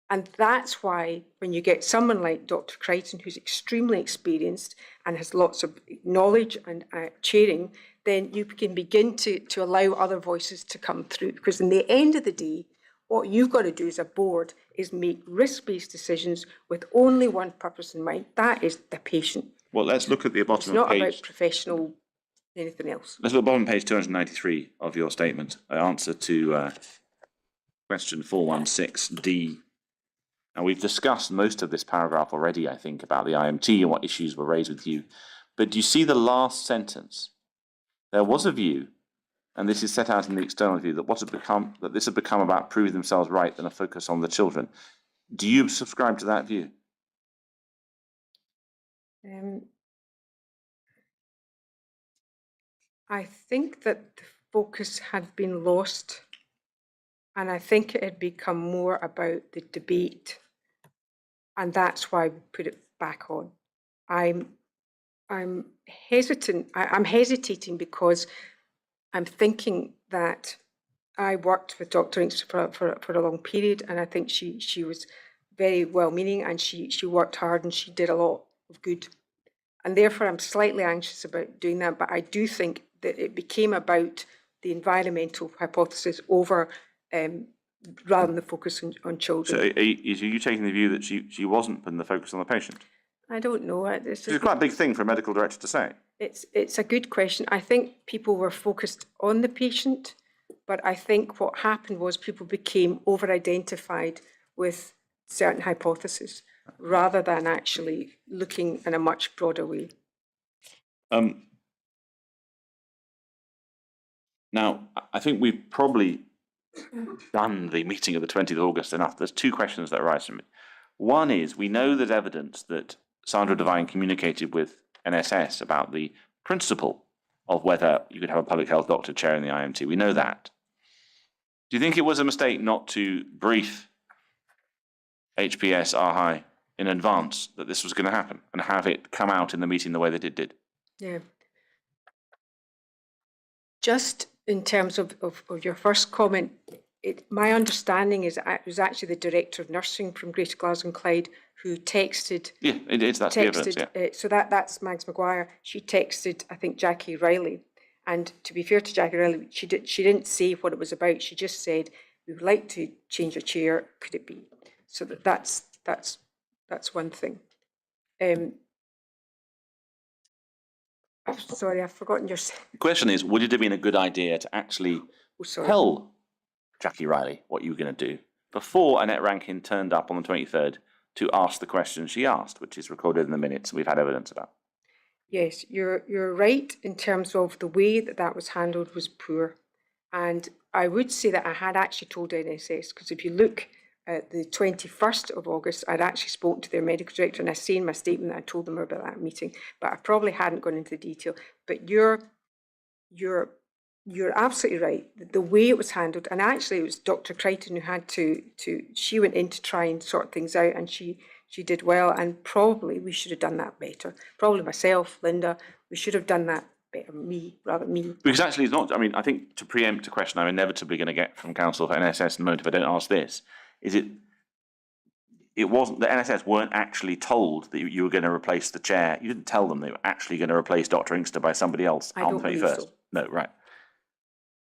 And that's why when you get someone like Dr. Crichton, who's extremely experienced and has lots of knowledge and chairing, then you can begin to allow other voices to come through. Because in the end of the day, what you've got to do as a board is make risk-based decisions with only one purpose in mind. That is the patient. Well, let's look at the bottom of page. It's not about professional anything else. Let's look at the bottom of page 293 of your statement. Answer to question 416D. Now, we've discussed most of this paragraph already, I think, about the IMT and what issues were raised with you. But do you see the last sentence? There was a view, and this is set out in the external view, that this had become about proving themselves right than a focus on the children. Do you subscribe to that view? I think that the focus had been lost, and I think it had become more about the debate, and that's why we put it back on. I'm hesitant. I'm hesitating because I'm thinking that I worked with Dr. Inkster for a long period, and I think she was very well-meaning, and she worked hard and she did a lot of good. And therefore, I'm slightly anxious about doing that, but I do think that it became about the environmental hypothesis over rather than the focus on children. So are you taking the view that she wasn't putting the focus on the patient? I don't know. It's quite a big thing for a medical director to say. It's a good question. I think people were focused on the patient, but I think what happened was people became over-identified with certain hypotheses rather than actually looking in a much broader way. Now, I think we've probably done the meeting of the 20th of August enough. There's two questions that arise from it. One is, we know there's evidence that Sandra Devine communicated with NSS about the principle of whether you could have a public health doctor chairing the IMT. We know that. Do you think it was a mistake not to brief HPS RHI in advance that this was going to happen and have it come out in the meeting the way that it did? Yeah. Just in terms of your first comment, my understanding is it was actually the Director of Nursing from Greater Glasgow and Clyde who texted. Yeah, it is. That's the evidence, yeah. So that's Mags Maguire. She texted, I think, Jackie Riley. And to be fair to Jackie Riley, she didn't say what it was about. She just said, we would like to change a chair. Could it be? So that's one thing. I'm sorry, I've forgotten your. The question is, would it have been a good idea to actually tell Jackie Riley what you were going to do before Annette Rankin turned up on the 23rd to ask the question she asked, which is recorded in the minutes and we've had evidence about? Yes, you're right in terms of the way that was handled was poor. And I would say that I had actually told NSS, because if you look at the 21st of August, I'd actually spoken to their medical director, and I say in my statement that I told them about that meeting, but I probably hadn't gone into the detail. But you're absolutely right. The way it was handled, and actually it was Dr. Crichton who had she went in to try and sort things out, and she did well, and probably we should have done that better. Probably myself, Linda, we should have done that better, me. Because actually it's not, I mean, I think to preempt a question I'm inevitably going to get from counsel for NSS in a moment if I don't ask this, is it wasn't, the NSS weren't actually told that you were going to replace the chair. You didn't tell them they were actually going to replace Dr. Inkster by somebody else on the 21st. So. No, right.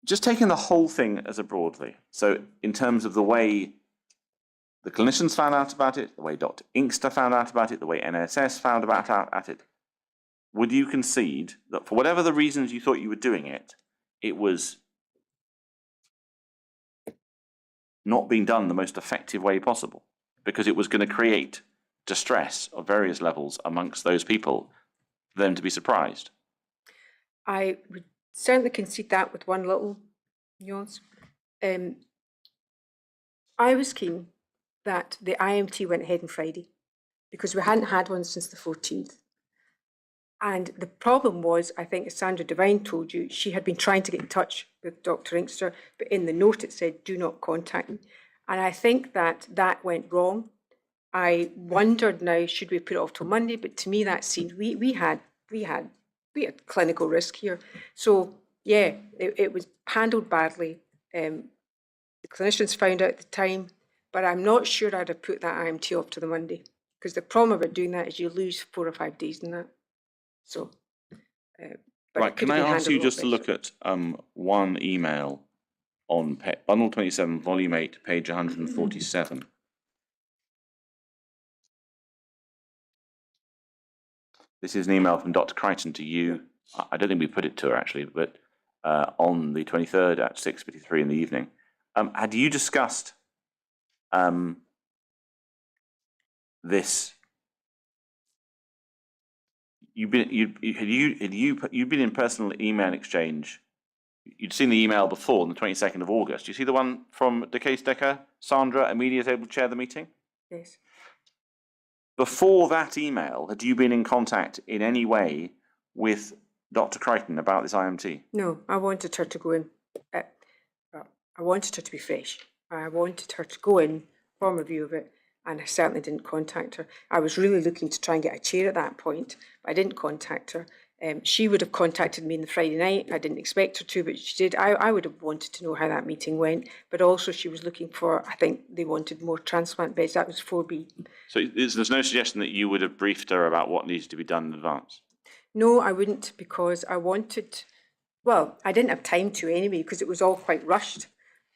Just taking the whole thing as a broadly, so in terms of the way the clinicians found out about it, the way Dr. Inkster found out about it, the way NSS found out at it, would you concede that for whatever the reasons you thought you were doing it, it was not being done the most effective way possible? Because it was going to create distress of various levels amongst those people for them to be surprised. I would certainly concede that with one little nuance. I was keen that the IMT went ahead on Friday because we hadn't had one since the 14th. And the problem was, I think, as Sandra Devine told you, she had been trying to get in touch with Dr. Inkster, but in the note it said, do not contact me. And I think that went wrong. I wondered now, should we put it off till Monday? But to me, that seemed, we had clinical risk here. So yeah, it was handled badly. The clinicians found out at the time, but I'm not sure I'd have put that IMT off to the Monday, because the problem about doing that is you lose 4 or 5 days in that. So, right, can I ask you just to look at one email on bundle 27, volume 8, page 147. This is an email from Dr. Crichton to you. I don't think we put it to her actually, but on the 23rd at 6:53 in the evening. Had you discussed this? You'd been in personal email exchange. You'd seen the email before on the 22nd of August. You see the one from De Case Decker? Sandra immediately able to chair the meeting? Yes. Before that email, had you been in contact in any way with Dr. Crichton about this IMT? No, I wanted her to go in. I wanted her to be fresh. I wanted her to go in, form a view of it, and I certainly didn't contact her. I was really looking to try and get a chair at that point, but I didn't contact her. She would have contacted me on the Friday night. I didn't expect her to, but she did. I would have wanted to know how that meeting went. But also she was looking for, I think they wanted more transplant beds. That was 4B. So there's no suggestion that you would have briefed her about what needs to be done in advance? No, I wouldn't, because I wanted, well, I didn't have time to anyway, because it was all quite rushed.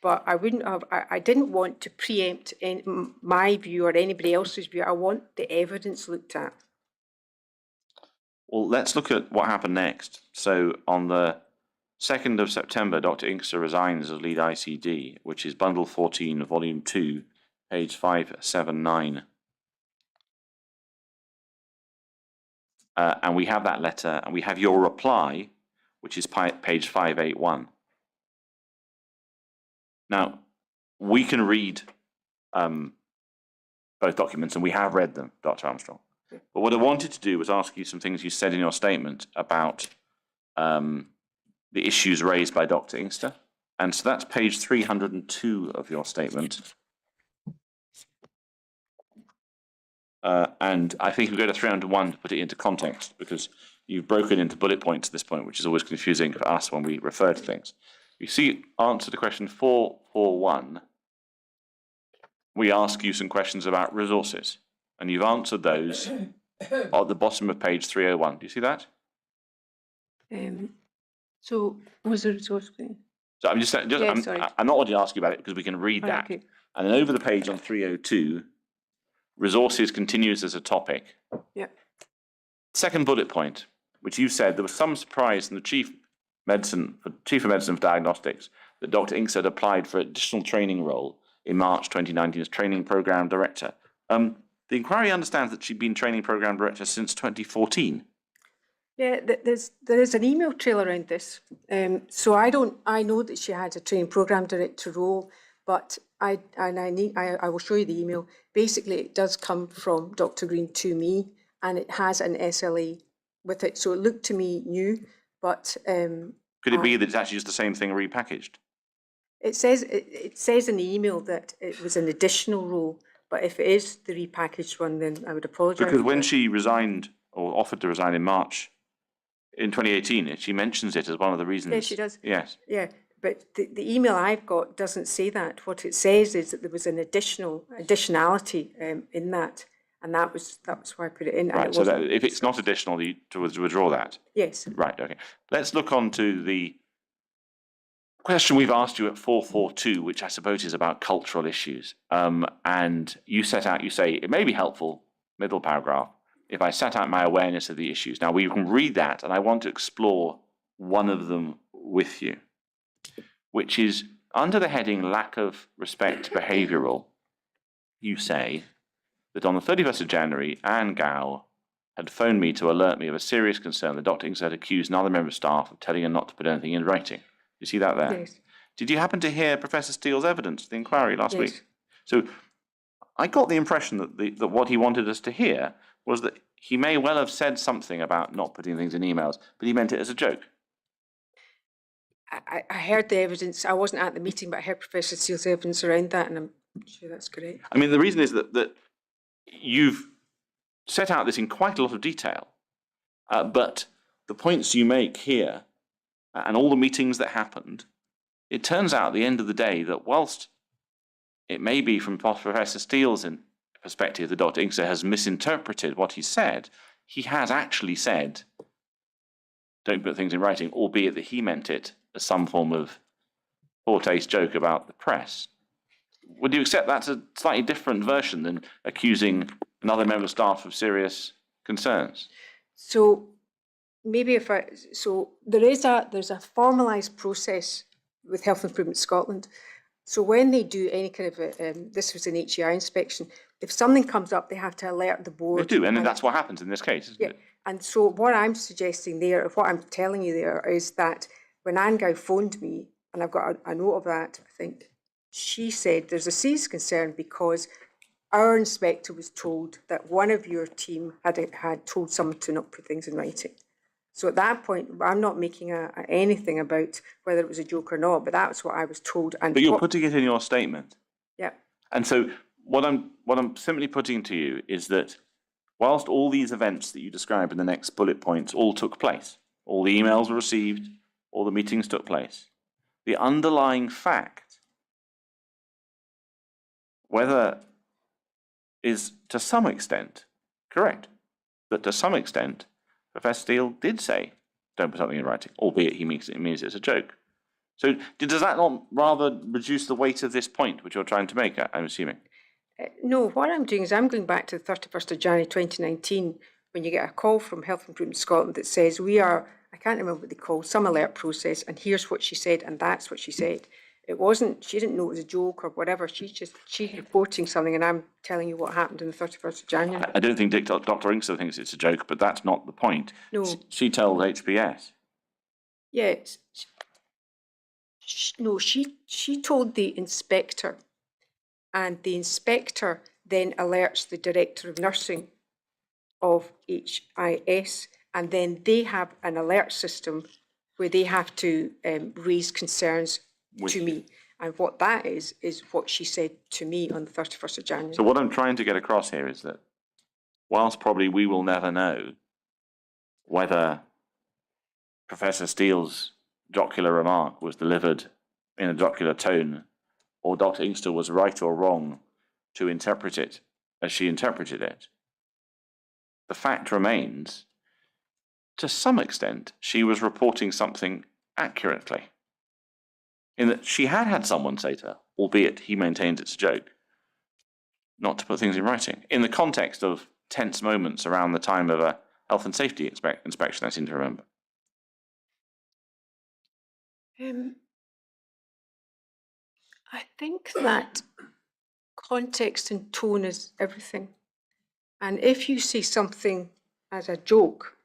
But I wouldn't have, I didn't want to preempt my view or anybody else's view. I want the evidence looked at. Well, let's look at what happened next. So on the 2nd of September, Dr. Inkster resigns as lead ICD, which is bundle 14, volume 2, page 579. And we have that letter, and we have your reply, which is page 581. Now, we can read both documents, and we have read them, Dr. Armstrong. But what I wanted to do was ask you some things you said in your statement about the issues raised by Dr. Inkster. And so that's page 302 of your statement. And I think we go to 301 to put it into context, because you've broken into bullet points at this point, which is always confusing for us when we refer to things. You see, answer to question 441, we ask you some questions about resources, and you've answered those at the bottom of page 301. Do you see that? So was the resource plan? So I'm I'm not wanting to ask you about it because we can read that. Okay. And then over the page on 302, resources continues as a topic. Yeah. Second bullet point, which you said there was some surprise from the Chief of Medicine for Diagnostics that Dr. Inkster had applied for additional training role in March 2019 as training program director. The inquiry understands that she'd been training program director since 2014. Yeah, there is an email trail around this. So I know that she had a training program director role, but I will show you the email. Basically, it does come from Dr. Green to me, and it has an SLA with it. So it looked to me new, but could it be that it's actually just the same thing repackaged? It says in the email that it was an additional role, but if it is the repackaged one, then I would apologise. Because when she resigned or offered to resign in March in 2018, she mentions it as one of the reasons. Yeah, she does. Yes. Yeah, but the email I've got doesn't say that. What it says is that there was an additionality in that, and that was why I put it in. Right. So that if it's not additional, you to withdraw that. Yes. Right. Okay. Let's look on to the question we've asked you at 442, which I suppose is about cultural issues. And you set out, you say, it may be helpful, middle paragraph, if I set out my awareness of the issues. Now, we can read that, and I want to explore one of them with you, which is under the heading lack of respect behavioural. You say that on the 31st of January, Anne Gow had phoned me to alert me of a serious concern that Dr. Inkster had accused another member of staff of telling her not to put anything in writing. You see that there? Yes. Did you happen to hear Professor Steele's evidence at the inquiry last Yes. week? So I got the impression that what he wanted us to hear was that he may well have said something about not putting things in emails, but he meant it as a joke. I heard the evidence. I wasn't at the meeting, but I heard Professor Steele's evidence around that, and I'm sure that's correct. I mean, the reason is that you've set out this in quite a lot of detail, but the points you make here and all the meetings that happened, it turns out at the end of the day that whilst it may be from Professor Steele's perspective that Dr. Inkster has misinterpreted what he said, he has actually said, don't put things in writing, albeit that he meant it as some form of poor taste joke about the press. Would you accept that's a slightly different version than accusing another member of staff of serious concerns? So maybe there's a formalised process with Health Improvement Scotland. So when they do any kind of this was an HEI inspection, if something comes up, they have to alert the board. They do, and that's what happens in this case, isn't it? And so what I'm suggesting there, or what I'm telling you there, is that when Anne Gow phoned me, and I've got a note of that, I think, she said there's a serious concern because our inspector was told that one of your team had told someone to not put things in writing. So at that point, I'm not making anything about whether it was a joke or not, but that's what I was told. And but you're putting it in your statement. Yeah. And so what I'm simply putting to you is that whilst all these events that you describe in the next bullet points all took place, all the emails were received, all the meetings took place, the underlying fact, whether is to some extent correct, that to some extent Professor Steele did say, don't put something in writing, albeit he means it's a joke. So does that not rather reduce the weight of this point which you're trying to make, I'm assuming? No, what I'm doing is I'm going back to the 31st of January 2019 when you get a call from Health Improvement Scotland that says we are, I can't remember what they call, some alert process, and here's what she said, and that's what she said. It wasn't, she didn't know it was a joke or whatever, she's reporting something and I'm telling you what happened on the 31st of January. I don't think Dr. Inkster thinks it's a joke, but that's not the point. No. She told HPS. Yes. No, she told the inspector, and the inspector then alerts the Director of Nursing of HIS, and then they have an alert system where they have to raise concerns to me. And what that is what she said to me on the 31st of January. So what I'm trying to get across here is that whilst probably we will never know whether Professor Steele's jocular remark was delivered in a jocular tone, or Dr. Inkster was right or wrong to interpret it as she interpreted it, the fact remains, to some extent, she was reporting something accurately. In that she had someone say to her, albeit he maintains it's a joke, not to put things in writing. In the context of tense moments around the time of a health and safety inspection, I seem to remember. I think that context and tone is everything. And if you say something as a joke,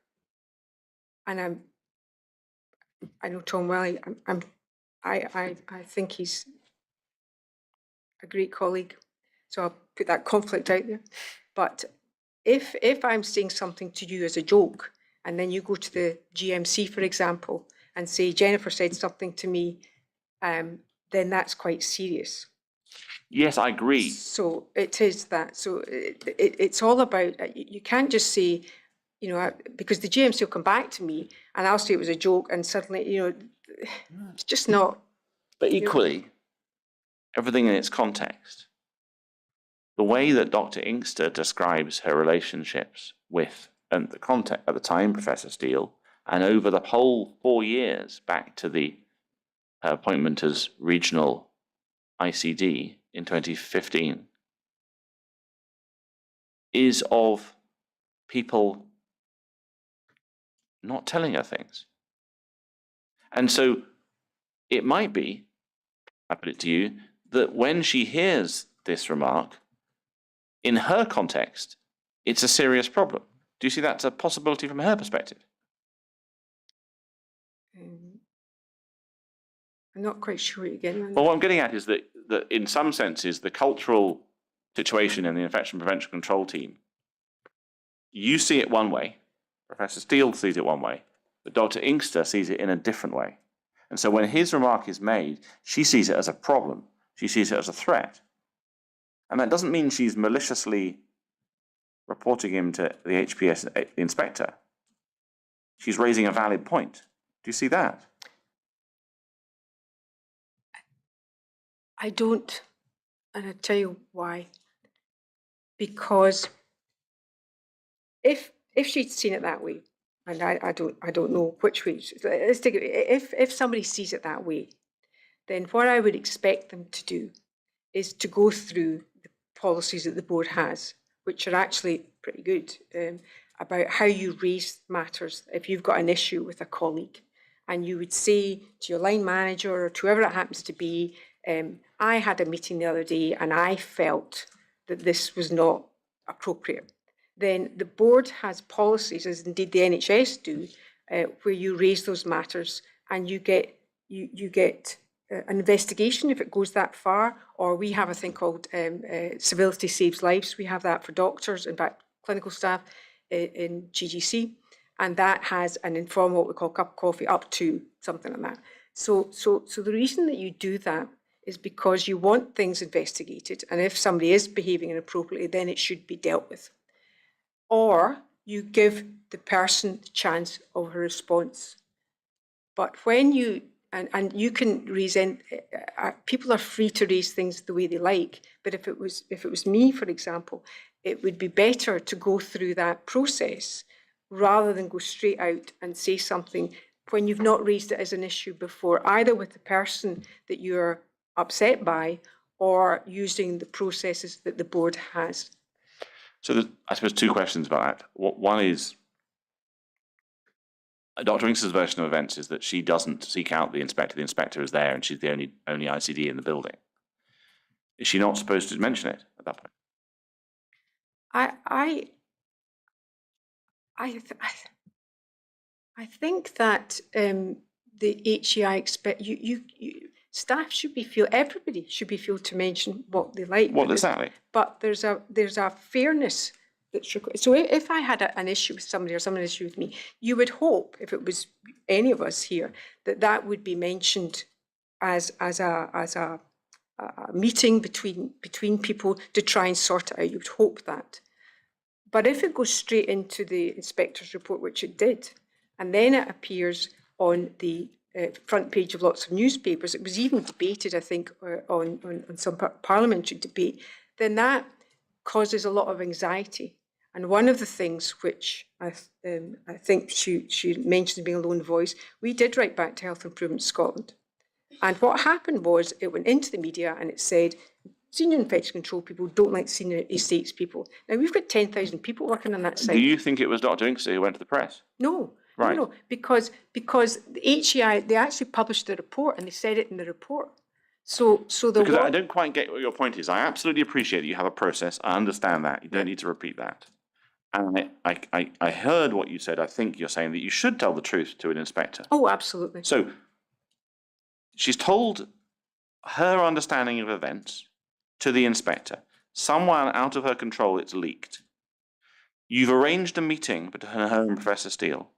and I know Tom well, I think he's a great colleague, so I'll put that conflict out there. But if I'm saying something to you as a joke, and then you go to the GMC, for example, and say, Jennifer said something to me, then that's quite serious. Yes, I agree. So it is that. So it's all about, you can't just say, you know, because the GMC will come back to me and I'll say it was a joke and suddenly, you know, it's just not. But equally, everything in its context. The way that Dr. Inkster describes her relationships with, and the context at the time, Professor Steele, and over the whole 4 years back to the appointment as regional ICD in 2015, is of people not telling her things. And so it might be, I put it to you, that when she hears this remark, in her context, it's a serious problem. Do you see that's a possibility from her perspective? I'm not quite sure what you're getting at. Well, what I'm getting at is that in some senses, the cultural situation in the infection prevention control team, you see it one way, Professor Steele sees it one way, but Dr. Inkster sees it in a different way. And so when his remark is made, she sees it as a problem. She sees it as a threat. And that doesn't mean she's maliciously reporting him to the HPS inspector. She's raising a valid point. Do you see that? I don't, and I'll tell you why. Because if she'd seen it that way, and I don't know which way. Let's take it. If somebody sees it that way, then what I would expect them to do is to go through the policies that the board has, which are actually pretty good, about how you raise matters if you've got an issue with a colleague. And you would say to your line manager or to whoever it happens to be, I had a meeting the other day and I felt that this was not appropriate. Then the board has policies, as indeed the NHS do, where you raise those matters and you get an investigation if it goes that far, or we have a thing called Civility Saves Lives. We have that for doctors, in fact, clinical staff in GGC, and that has an informal, what we call cup of coffee, up to something like that. So the reason that you do that is because you want things investigated, and if somebody is behaving inappropriately, then it should be dealt with. or you give the person the chance of a response. But when you, and you can raise, people are free to raise things the way they like, but if it was me, for example, it would be better to go through that process rather than go straight out and say something when you've not raised it as an issue before, either with the person that you're upset by or using the processes that the board has. So there's, I suppose, two questions about that. One is, Dr. Inks's version of events is that she doesn't seek out the inspector. The inspector is there, and she's the only ICD in the building. Is she not supposed to mention it at that point? I think that the HEI expect staff should be everybody should be feel to mention what they like. What exactly? But there's a fairness that's required. So if I had an issue with somebody or someone an issue with me, you would hope, if it was any of us here, that would be mentioned as a meeting between people to try and sort it out. You'd hope that. But if it goes straight into the inspector's report, which it did, and then it appears on the front page of lots of newspapers, it was even debated, I think, on some parliamentary debate, then that causes a lot of anxiety. And one of the things which I think she mentioned being a lone voice, we did write back to Health Improvement Scotland. And what happened was it went into the media and it said, senior infection control people don't like senior estates people. Now, we've got 10,000 people working on that site. Do you think it was Dr. Inks who went to the press? No. Right. No, because the HEI, they actually published the report and they said it in the report. So because I don't quite get what your point is. I absolutely appreciate that you have a process. I understand that. You don't need to repeat that. And I heard what you said. I think you're saying that you should tell the truth to an inspector. Oh, absolutely. So she's told her understanding of events to the inspector. Someone out of her control, it's leaked. You've arranged a meeting between her and Professor Steele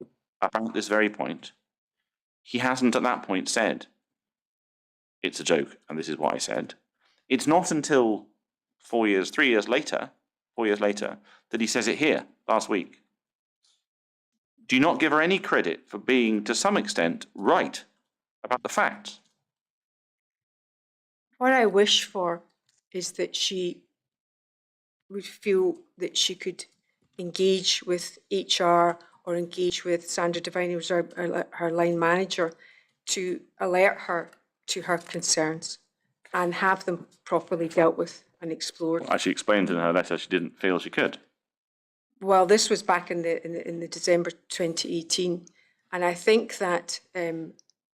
about this very point. He hasn't at that point said, it's a joke, and this is what I said. It's not until 3 years later, that he says it here, last week. Do you not give her any credit for being, to some extent, right about the facts? What I wish for is that she would feel that she could engage with HR or engage with Sandra Devine, who's her line manager, to alert her to her concerns and have them properly dealt with and explored. Well, as she explained in her letter, she didn't feel she could. Well, this was back in the December 2018, and I think that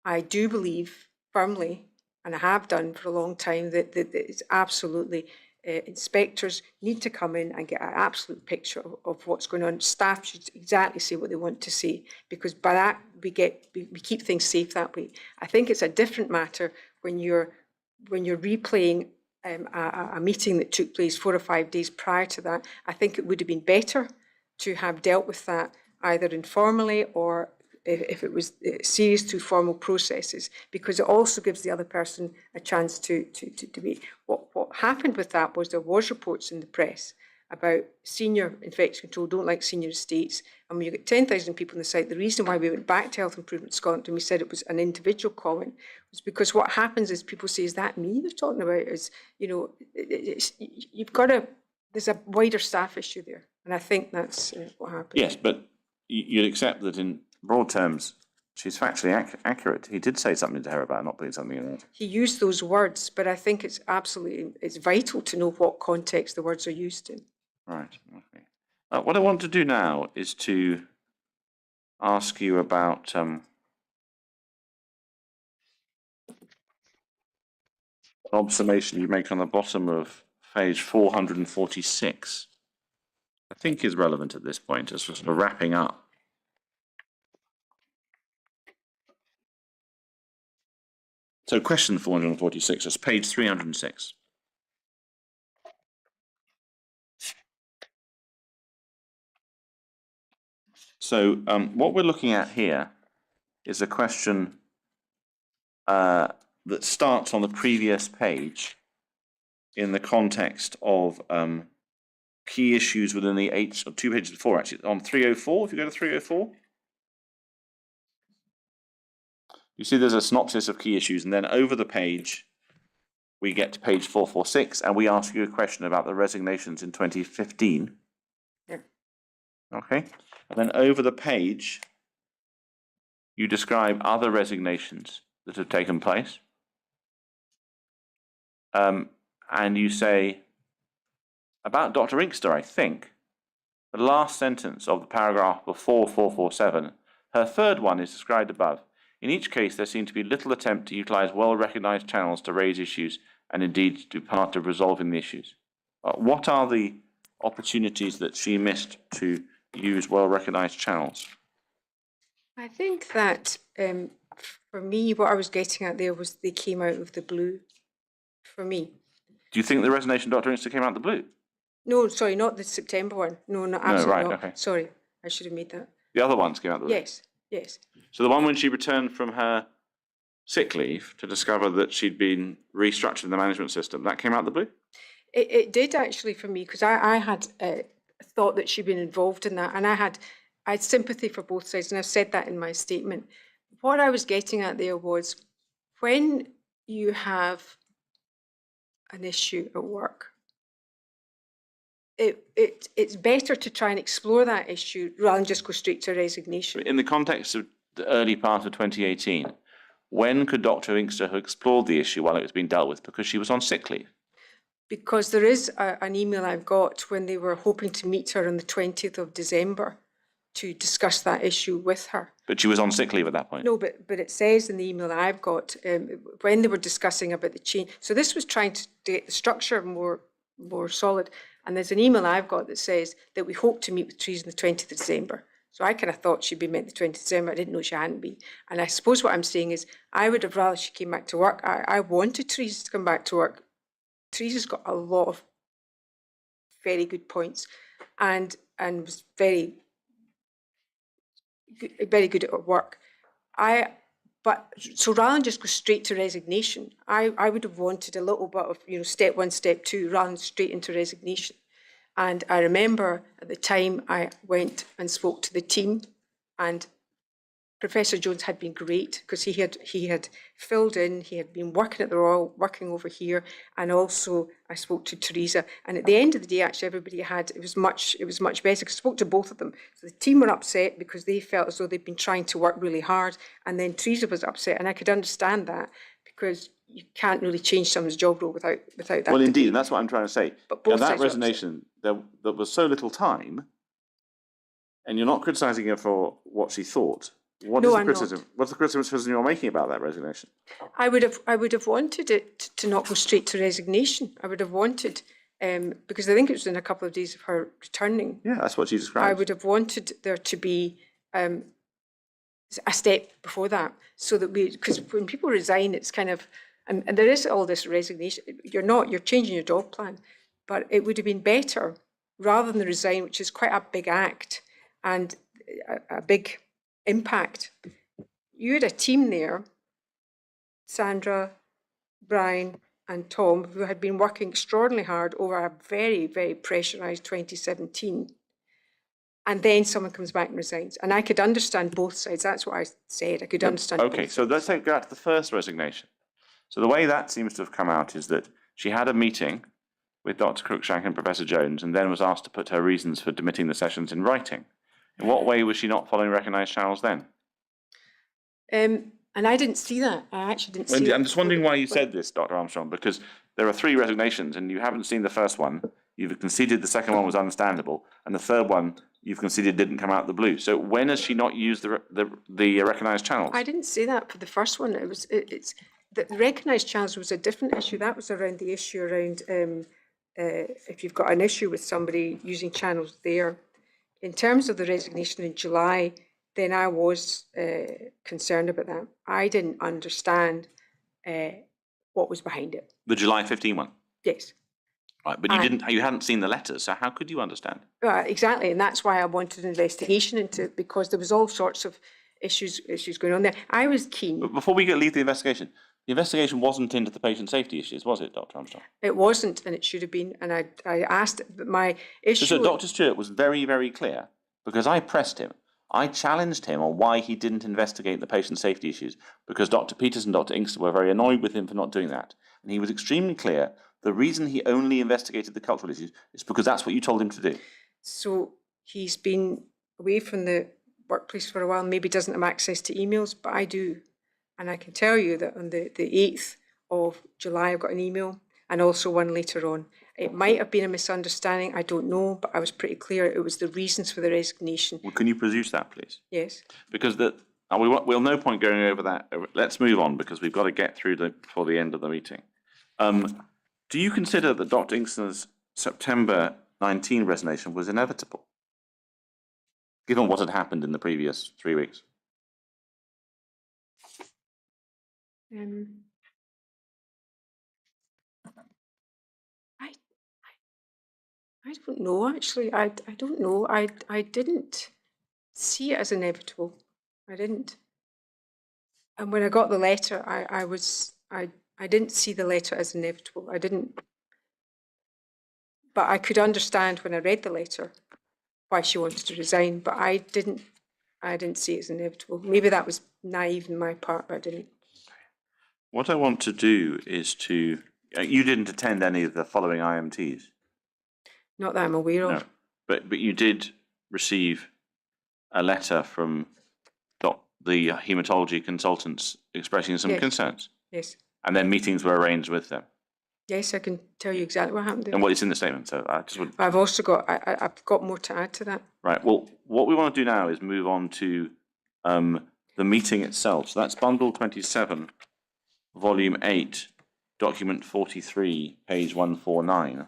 I do believe firmly, and I have done for a long time, that it's absolutely inspectors need to come in and get an absolute picture of what's going on. Staff should exactly say what they want to say, because by that we keep things safe that way. I think it's a different matter when you're replaying a meeting that took place 4 or 5 days prior to that. I think it would have been better to have dealt with that either informally or if it was serious, through formal processes, because it also gives the other person a chance to debate. What happened with that was there was reports in the press about senior infection control don't like senior estates, and when you get 10,000 people on the site, the reason why we went back to Health Improvement Scotland and we said it was an individual comment was because what happens is people say, is that me they're talking about? Is, you know, you've got to, there's a wider staff issue there, and I think that's what happened. Yes, but you'd accept that in broad terms, she's factually accurate. He did say something to her about not putting something in it. He used those words, but I think it's vital to know what context the words are used in. Right. Okay. What I want to do now is to ask you about an observation you make on the bottom of page 446. I think is relevant at this point as sort of wrapping up. So question 446 is page 306. So what we're looking at here is a question that starts on the previous page in the context of key issues within the 2 pages before, actually, on 304, if you go to 304. You see there's a synopsis of key issues, and then over the page, we get to page 446, and we ask you a question about the resignations in 2015. Yeah. Okay, and then over the page, you describe other resignations that have taken place. And you say, about Dr. Inkster, I think, the last sentence of the paragraph before 447, her third one is described above. In each case, there seemed to be little attempt to utilize well-recognized channels to raise issues and indeed to be part of resolving the issues. What are the opportunities that she missed to use well-recognized channels? I think that for me, what I was getting at there was they came out of the blue for me. Do you think the resignation of Dr. Inkster came out of the blue? No, sorry, not the September one. No, No, absolutely right, not. okay. Sorry, I should have made that. The other ones came out of the blue? Yes, yes. So the one when she returned from her sick leave to discover that she'd been restructured in the management system, that came out of the blue? It did actually for me, because I had thought that she'd been involved in that, and I had sympathy for both sides, and I've said that in my statement. What I was getting at there was when you have an issue at work, it's better to try and explore that issue rather than just go straight to resignation. In the context of the early part of 2018, when could Dr. Inkster have explored the issue while it was being dealt with? Because she was on sick leave. Because there is an email I've got when they were hoping to meet her on the 20th of December to discuss that issue with her. But she was on sick leave at that point? No, but it says in the email that I've got, when they were discussing about the change, so this was trying to get the structure more solid, and there's an email I've got that says that we hope to meet with Teresa on the 20th of December. So I kind of thought she'd be met the 20th of December. I didn't know she hadn't been. And I suppose what I'm saying is I would have rather she came back to work. I wanted Teresa to come back to work. Teresa's got a lot of very good points and was very good at work. So rather than just go straight to resignation, I would have wanted a little bit of, step one, step two, rather than straight into resignation. And I remember at the time I went and spoke to the team, and Professor Jones had been great because he had filled in, he had been working at the Royal, working over here, and also I spoke to Teresa. And at the end of the day, actually, everybody it was much better because I spoke to both of them. So the team were upset because they felt as though they'd been trying to work really hard, and then Teresa was upset, and I could understand that because you can't really change someone's job role without that. Well, indeed, and that's what I'm trying to say. But both that sides were resignation, there was so little time, and you're not criticising her for what she thought. What's the criticism you're making about that resignation? I would have wanted it to not go straight to resignation. I would have wanted, because I think it was in a couple of days of her returning. Yeah, that's what she described. I would have wanted there to be a step before that, so that because when people resign, it's kind of, and there is all this resignation. You're changing your job plan, but it would have been better rather than resign, which is quite a big act and a big impact. You had a team there, Sandra, Brian and Tom, who had been working extraordinarily hard over a very, very pressurised 2017. And then someone comes back and resigns. And I could understand both sides. That's what I said. I could understand both sides. So let's go back to the first resignation. So the way that seems to have come out is that she had a meeting with Dr. Cruikshank and Professor Jones, and then was asked to put her reasons for demitting the sessions in writing. In what way was she not following recognised channels then? And I didn't see that. I actually didn't see that. I'm just wondering why you said this, Dr. Armstrong, because there are 3 resignations and you haven't seen the first one. You've conceded the second one was understandable, and the third one you've conceded didn't come out of the blue. So when has she not used the recognised channels? I didn't say that for the first one. It's the recognised channels was a different issue. That was around the issue around if you've got an issue with somebody using channels there. In terms of the resignation in July, then I was concerned about that. I didn't understand what was behind it. The July 15 one? Yes. Right, but you hadn't seen the letters, so how could you understand? Exactly, and that's why I wanted an investigation into it, because there was all sorts of issues going on there. I was keen. But before we leave the investigation, The investigation wasn't into the patient safety issues, was it, Dr. Armstrong? It wasn't, and it should have been. And I asked, but my issue. So Dr. Stewart was very, very clear because I pressed him. I challenged him on why he didn't investigate the patient safety issues because Dr. Peters and Dr. Inkster were very annoyed with him for not doing that. And he was extremely clear. The reason he only investigated the cultural issues is because that's what you told him to do. So he's been away from the workplace for a while, maybe doesn't have access to emails, but I do. And I can tell you that on the 8th of July, I got an email and also one later on. It might have been a misunderstanding, I don't know, but I was pretty clear it was the reasons for the resignation. Well, can you produce that, please? Yes. Because we'll no point going over that. Let's move on because we've got to get through before the end of the meeting. Do you consider that Dr. Inkster's September 19 resignation was inevitable, given what had happened in the previous 3 weeks? I don't know, actually. I don't know. I didn't see it as inevitable. I didn't. And when I got the letter, I didn't see the letter as inevitable. I didn't. But I could understand when I read the letter why she wanted to resign, but I didn't see it as inevitable. Maybe that was naive on my part, but I didn't. What I want to do is you didn't attend any of the following IMTs? Not that I'm aware of. No, but you did receive a letter from the haematology consultants expressing some concerns? Yes. And then meetings were arranged with them? Yes, I can tell you exactly what happened there. And what is in the statement? So I just would. I've also got, I've got more to add to that. Right. Well, what we want to do now is move on to the meeting itself. So that's Bundle 27, Volume 8, Document 43, page 149.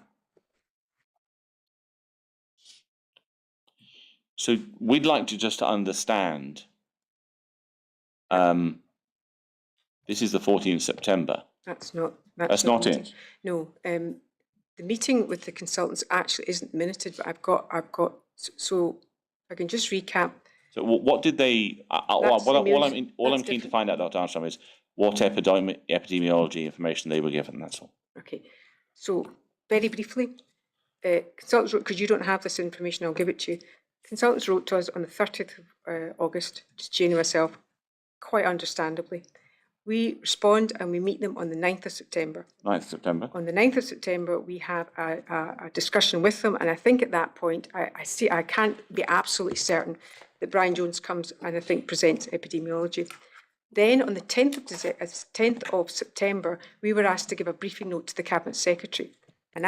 So we'd like to just understand. This is the 14th September. That's not it. No, the meeting with the consultants actually isn't minuted, but I've got. So I can just recap. So what did they? All I'm keen to find out, Dr. Armstrong, is what epidemiology information they were given. That's all. Okay, so very briefly, consultants wrote, because you don't have this information, I'll give it to you. Consultants wrote to us on the 30th of August, to Jane and myself, quite understandably. We respond and we meet them on the 9th of September. 9th of September. On the 9th of September, we have a discussion with them, and I think at that point, I can't be absolutely certain that Brian Jones comes and I think presents epidemiology. Then on the 10th of September, we were asked to give a briefing note to the Cabinet Secretary. And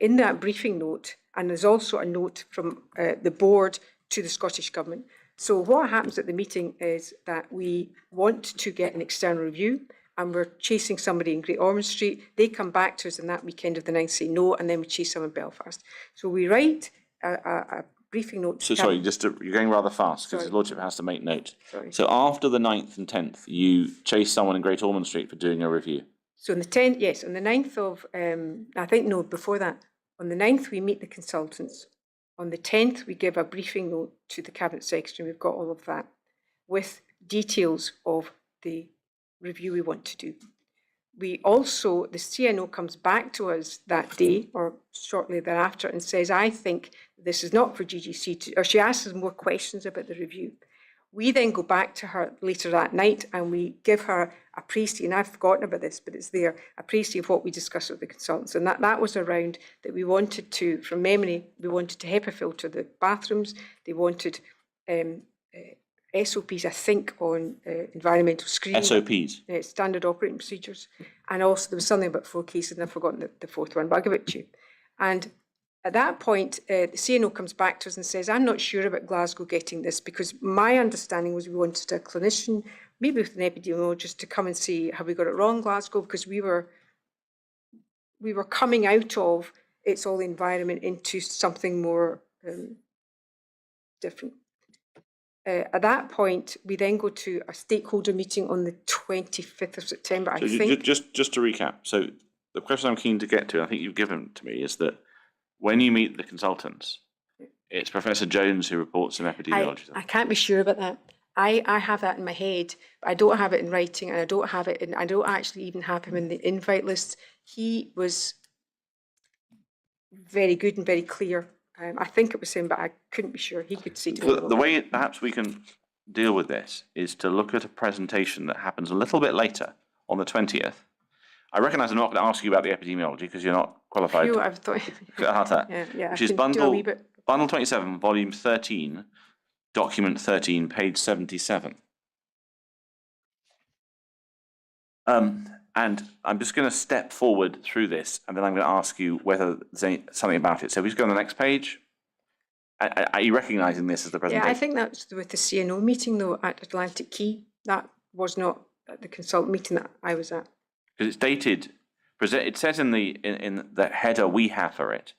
in that briefing note, and there's also a note from the board to the Scottish Government. So what happens at the meeting is that we want to get an external review, and we're chasing somebody in Great Ormond Street. They come back to us on that weekend of the 9th, say no, and then we chase them in Belfast. So we write a briefing note. So sorry, you're going rather fast because His Lordship has to make note. Sorry. So after the 9th and 10th, you chase someone in Great Ormond Street for doing a review. So on the 10th, yes, on the 9th of, I think, no, before that, on the 9th, we meet the consultants. On the 10th, we give a briefing note to the Cabinet Secretary. We've got all of that with details of the review we want to do. We also, the CNO comes back to us that day or shortly thereafter and says, I think this is not for GGC or she asks us more questions about the review. We then go back to her later that night and we give her a précis, and I've forgotten about this, but it's there, a précis of what we discussed with the consultants. And that was around that we wanted to, from memory, we wanted to HEPA filter the bathrooms. They wanted SOPs, I think, on environmental screening. SOPs? Standard operating procedures. And also there was something about 4 cases, and I've forgotten the fourth one, but I'll give it to you. And at that point, the CNO comes back to us and says, I'm not sure about Glasgow getting this, because my understanding was we wanted a clinician, maybe with an epidemiologist, to come and see, have we got it wrong, Glasgow? Because we were coming out of it's all environment into something more different. At that point, we then go to a stakeholder meeting on the 25th of September, So just to recap, so the question I'm keen to get to, I think you've given to me, is that when you meet the consultants, it's Professor Jones who reports in epidemiology. I can't be sure about that. I have that in my head, but I don't have it in writing, and I don't have it in, I don't actually even have him in the invite list. He was very good and very clear. I think it was him, but I couldn't be sure. He could see to me. The way perhaps we can deal with this is to look at a presentation that happens a little bit later on the 20th. I recognise I'm not going to ask you about the epidemiology because you're not qualified. Phew, I've thought. About that. Yeah, Which I is can do a wee bit. bundle 27, volume 13, document 13, page 77. And I'm just going to step forward through this, and then I'm going to ask you whether there's something about it. So we just go on the next page. Are you recognising this as the presentation? Yeah, I think that's with the CNO meeting though at Atlantic Quay. That was not at the consultant meeting that I was at. Because it's dated. It says in the header we have for it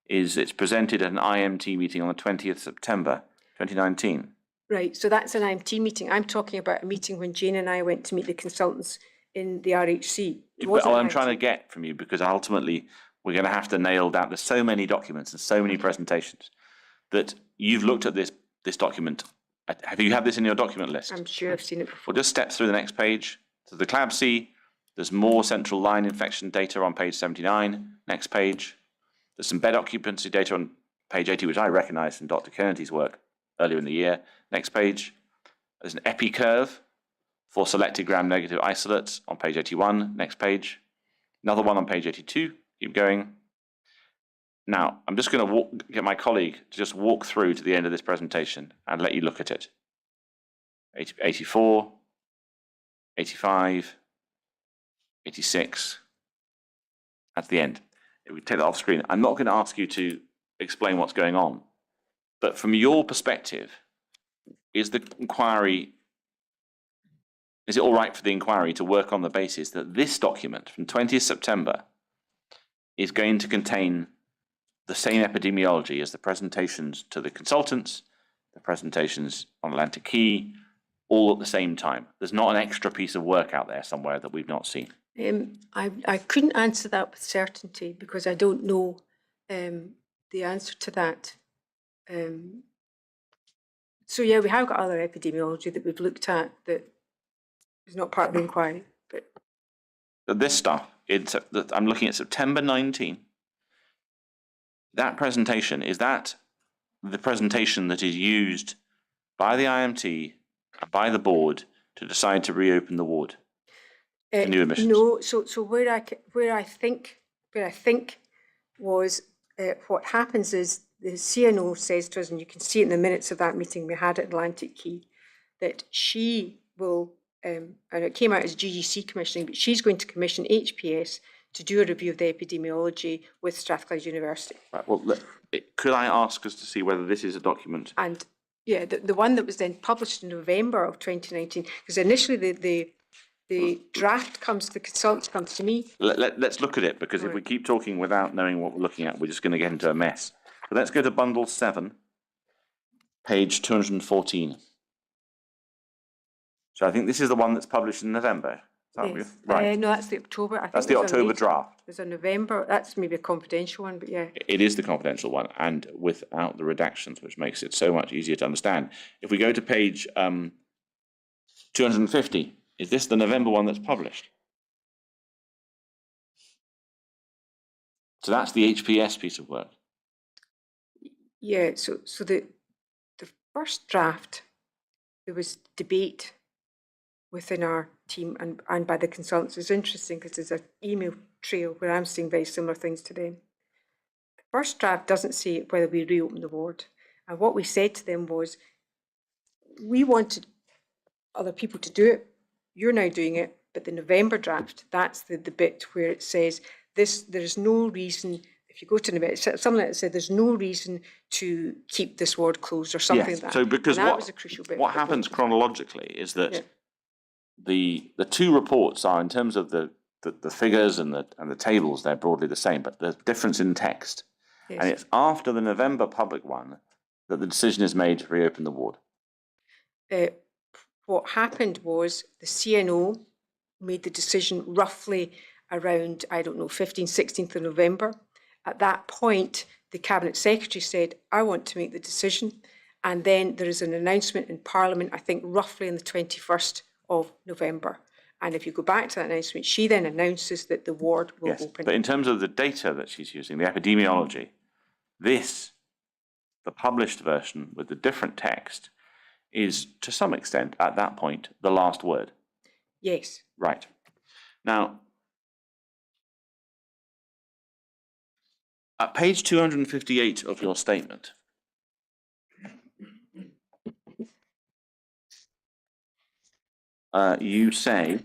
is it's presented at an IMT meeting on the 20th September 2019. Right, so that's an IMT meeting. I'm talking about a meeting when Jane and I went to meet the consultants in the RHC. But I'm trying to get from you, because ultimately we're going to have to nail down. There's so many documents and so many presentations that you've looked at this document. Have you had this in your document list? I'm sure I've seen it before. We'll just step through the next page. So the CLABSI, there's more central line infection data on page 79. Next page. There's some bed occupancy data on page 80, which I recognise from Dr. Kennedy's work earlier in the year. Next page. There's an epi curve for selected gram-negative isolates on page 81. Next page. Another one on page 82. Keep going. Now, I'm just going to get my colleague to just walk through to the end of this presentation and let you look at it. 84, 85, 86. That's the end. If we take that off screen, I'm not going to ask you to explain what's going on. But from your perspective, is the inquiry, is it all right for the inquiry to work on the basis that this document from 20th September is going to contain the same epidemiology as the presentations to the consultants, the presentations on Atlantic Quay, all at the same time? There's not an extra piece of work out there somewhere that we've not seen. I couldn't answer that with certainty because I don't know the answer to that. So yeah, we have got other epidemiology that we've looked at that is not part of the inquiry. But this stuff, I'm looking at September 19. That presentation, is that the presentation that is used by the IMT and by the board to decide to reopen the ward for new admissions? No, so where I think was what happens is the CNO says to us, and you can see it in the minutes of that meeting we had at Atlantic Quay, that she will, and it came out as GGC commissioning, but she's going to commission HPS to do a review of the epidemiology with Strathclyde University. Right, well, could I ask us to see whether this is a document? And yeah, the one that was then published in November of 2019, because initially the draft comes to the consultants, comes to me. Let's look at it, because if we keep talking without knowing what we're looking at, we're just going to get into a mess. So let's go to bundle 7, page 214. So I think this is the one that's published in November. Yes. Right. No, that's the October. I think that's the October draft. There's a November. That's maybe a confidential one, but yeah. It is the confidential one, and without the redactions, which makes it so much easier to understand. If we go to page 250, is this the November one that's published? So that's the HPS piece of work. Yeah. So the first draft, there was debate within our team and by the consultants. It's interesting because there's an email trail where I'm seeing very similar things to them. The first draft doesn't say whether we reopen the ward. And what we said to them was, we wanted other people to do it. You're now doing it. But the November draft, that's the bit where it says, there's no reason, if you go to November, something like that said, there's no reason to keep this ward closed or something like that. So because that was a crucial bit. What happens chronologically is that the two reports are, in terms of the figures and the tables, they're broadly the same, but there's difference in text. Yes. And it's after the November public one that the decision is made to reopen the ward. What happened was the CNO made the decision roughly around, 15th, 16th of November. At that point, the Cabinet Secretary said, I want to make the decision. And then there is an announcement in Parliament, I think roughly on the 21st of November. And if you go back to that announcement, she then announces that the ward will Yes, open. but in terms of the data that she's using, the epidemiology, this, the published version with the different text, is to some extent, at that point, the last word. Yes. Right. Now, at page 258 of your statement, you say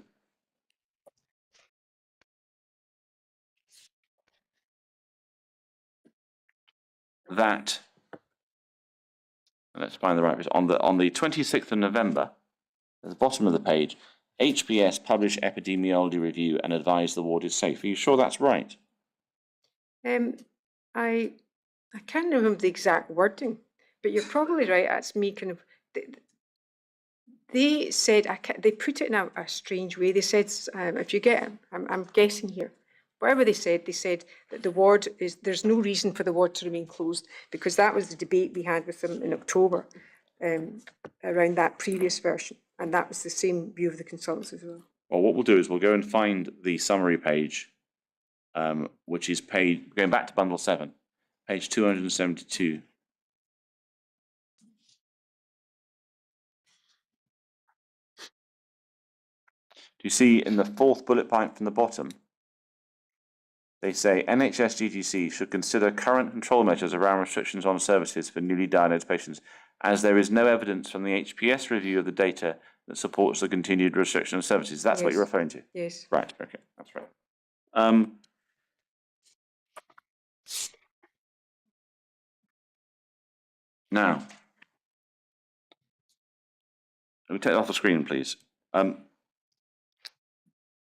that, let's find the right page, on the 26th of November, at the bottom of the page, HBS published epidemiology review and advised the ward is safe. Are you sure that's right? I can't remember the exact wording, but you're probably right. That's me kind of. They said they put it in a strange way. They said if you get, I'm guessing here, whatever they said that the ward there's no reason for the ward to remain closed, because that was the debate we had with them in October around that previous version, and that was the same view of the consultants as well. Well, what we'll do is we'll go and find the summary page, which is going back to bundle 7, page 272. Do you see in the fourth bullet point from the bottom, they say NHS GTC should consider current control measures around restrictions on services for newly diagnosed patients, as there is no evidence from the HPS review of the data that supports the continued restriction of services. That's what Yes. you're referring to? Yes. Right, okay, that's right. Now, let me take that off the screen, please.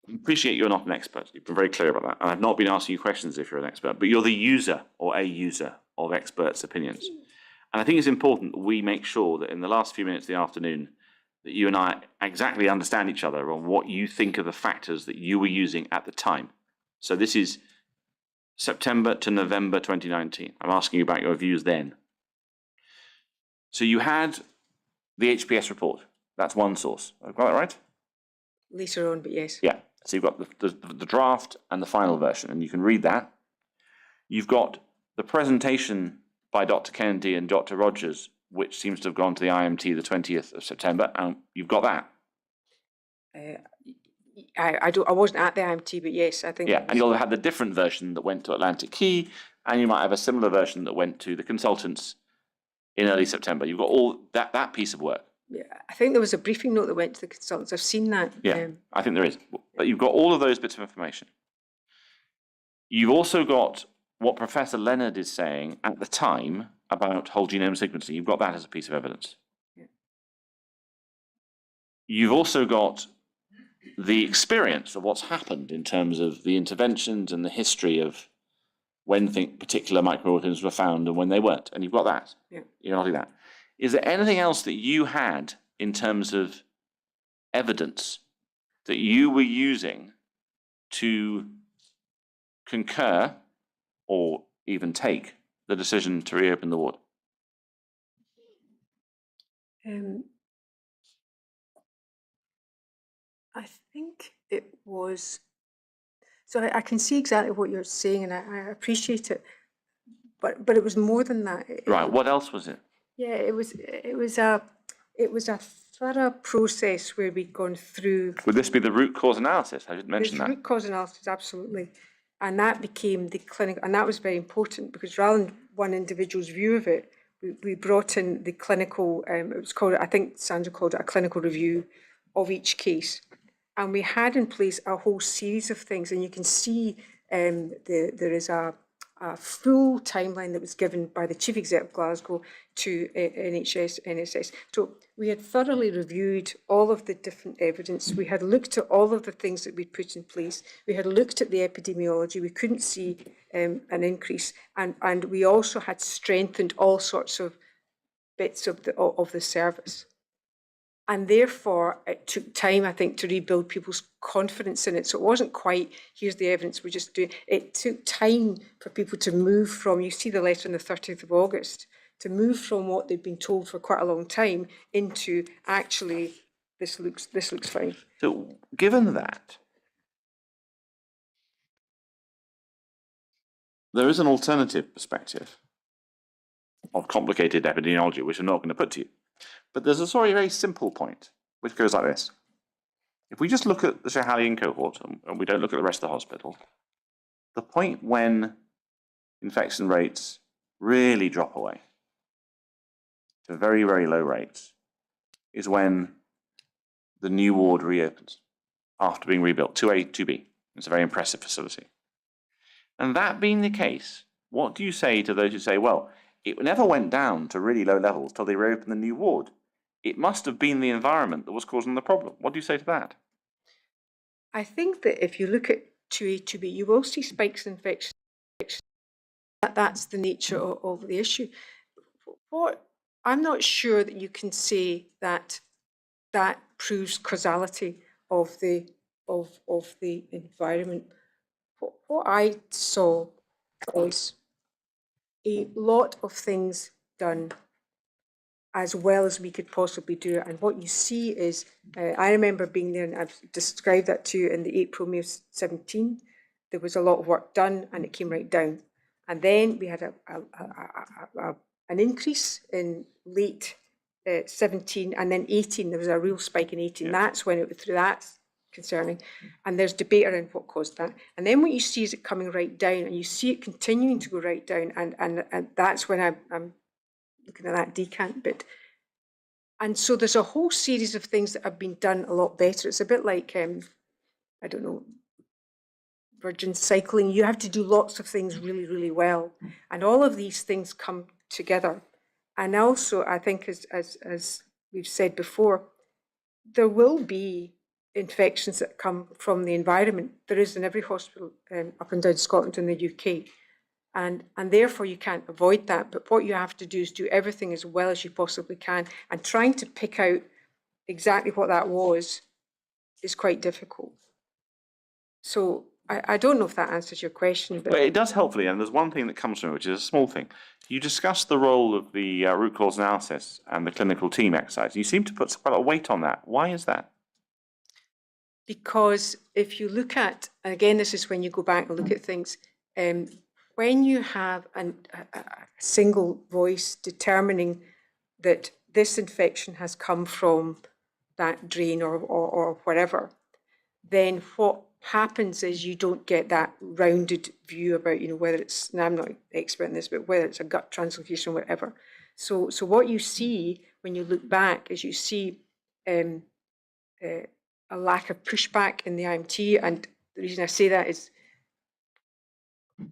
Appreciate you're not an expert. You've been very clear about that. And I've not been asking you questions if you're an expert, but you're the user or a user of experts' opinions. And I think it's important that we make sure that in the last few minutes of the afternoon, that you and I exactly understand each other on what you think are the factors that you were using at the time. So this is September to November 2019. I'm asking you about your views then. So you had the HPS report. That's one source. Have I got that right? Later on, but yes. Yeah. So you've got the draft and the final version, and you can read that. You've got the presentation by Dr. Kennedy and Dr. Rogers, which seems to have gone to the IMT the 20th of September, and you've got that. I wasn't at the IMT, but yes, I think. Yeah, and you'll have had the different version that went to Atlantic Key, and you might have a similar version that went to the consultants in early September. You've got all that piece of work. Yeah, I think there was a briefing note that went to the consultants. I've seen that. Yeah, I think there is. But you've got all of those bits of information. You've also got what Professor Leonard is saying at the time about whole genome sequencing. You've got that as a piece of evidence. Yeah. You've also got the experience of what's happened in terms of the interventions and the history of when particular microorganisms were found and when they weren't. And you've got that. Yeah. You're nodding that. Is there anything else that you had in terms of evidence that you were using to concur or even take the decision to reopen the ward? I think it was. So I can see exactly what you're saying, and I appreciate it. But it was more than that. Right. What else was it? Yeah, it was a thorough process where we'd gone through. Would this be the root cause analysis? I didn't mention that. Root cause analysis, absolutely. And that became the clinical, and that was very important because rather than one individual's view of it, we brought in the clinical, it was called, I think Sandra called it a clinical review of each case. And we had in place a whole series of things, and you can see there is a full timeline that was given by the Chief Executive of Glasgow to NSS. So we had thoroughly reviewed all of the different evidence. We had looked at all of the things that we'd put in place. We had looked at the epidemiology. We couldn't see an increase. And we also had strengthened all sorts of bits of the service. And therefore, it took time, I think, to rebuild people's confidence in it. So it wasn't quite, here's the evidence, we're just doing it. Took time for people to move from, you see the letter on the 30th of August, to move from what they'd been told for quite a long time into actually this looks fine. So, given that, there is an alternative perspective of complicated epidemiology, which I'm not going to put to you. But there's a very simple point, which goes like this. If we just look at the Schehallien cohort and we don't look at the rest of the hospital, the point when infection rates really drop away to very, very low rates is when the new ward reopens after being rebuilt, 2A, 2B. It's a very impressive facility. And that being the case, what do you say to those who say, well, it never went down to really low levels till they reopened the new ward? It must have been the environment that was causing the problem. What do you say to that? I think that if you look at 2A, 2B, you will see spikes in infection. That's the nature of the issue. I'm not sure that you can say that that proves causality of the environment. What I saw was a lot of things done as well as we could possibly do it. And what you see is, I remember being there, and I've described that to you in the April, May of 17. There was a lot of work done and it came right down. And then we had an increase in late 17, and then 18, there was a real spike in 18. Yeah. That's when it was through. That's concerning. And there's debate around what caused that. And then what you see is it coming right down, and you see it continuing to go right down. And that's when I'm looking at that decant bit. And so there's a whole series of things that have been done a lot better. It's a bit like, I don't know, virgin cycling. You have to do lots of things really, really well. And all of these things come together. And also, I think, as we've said before, there will be infections that come from the environment. There is in every hospital up and down Scotland and the UK. And therefore you can't avoid that. But what you have to do is do everything as well as you possibly can. And trying to pick out exactly what that was is quite difficult. So I don't know if that answers your question. But it does helpfully, and there's one thing that comes from it, which is a small thing. You discussed the role of the root cause analysis and the clinical team exercise. You seem to put quite a lot of weight on that. Why is that? Because if you look at, and again, this is when you go back and look at things, when you have a single voice determining that this infection has come from that drain or whatever, then what happens is you don't get that rounded view about, whether it's, and I'm not an expert in this, but whether it's a gut translocation or whatever. So what you see when you look back is you see a lack of pushback in the IMT. And the reason I say that is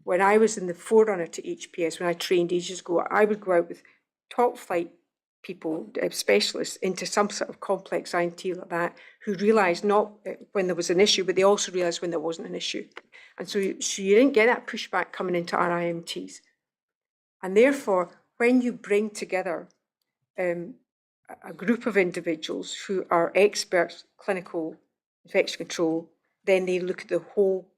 when I was in the forerunner to HPS, when I trained ages ago, I would go out with top flight people, specialists, into some sort of complex IMT like that, who realised not when there was an issue, but they also realised when there wasn't an issue. And so you didn't get that pushback coming into our IMTs. And therefore, when you bring together a group of individuals who are experts, clinical infection control, then they look at the whole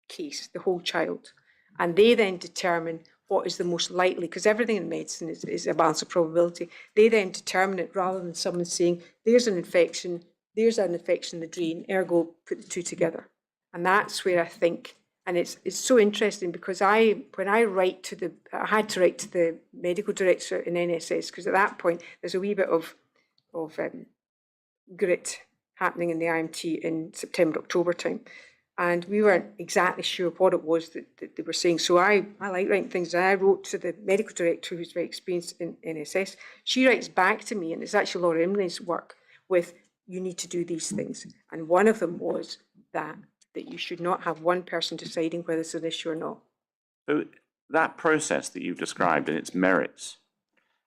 case, the whole child, and they then determine what is the most likely, because everything in medicine is a balance of probability. They then determine it rather than someone saying, there's an infection in the drain, ergo put the two together. And that's where I think, and it's so interesting because when I had to write to the medical director in NSS, because at that point there's a wee bit of grit happening in the IMT in September, October time. And we weren't exactly sure what it was that they were saying. So I like writing things. And I wrote to the medical director, who's very experienced in NSS. She writes back to me, and it's actually Laura Imley's work, with, you need to do these things. And one of them was that you should not have one person deciding whether it's an issue or not. So that process that you've described and its merits,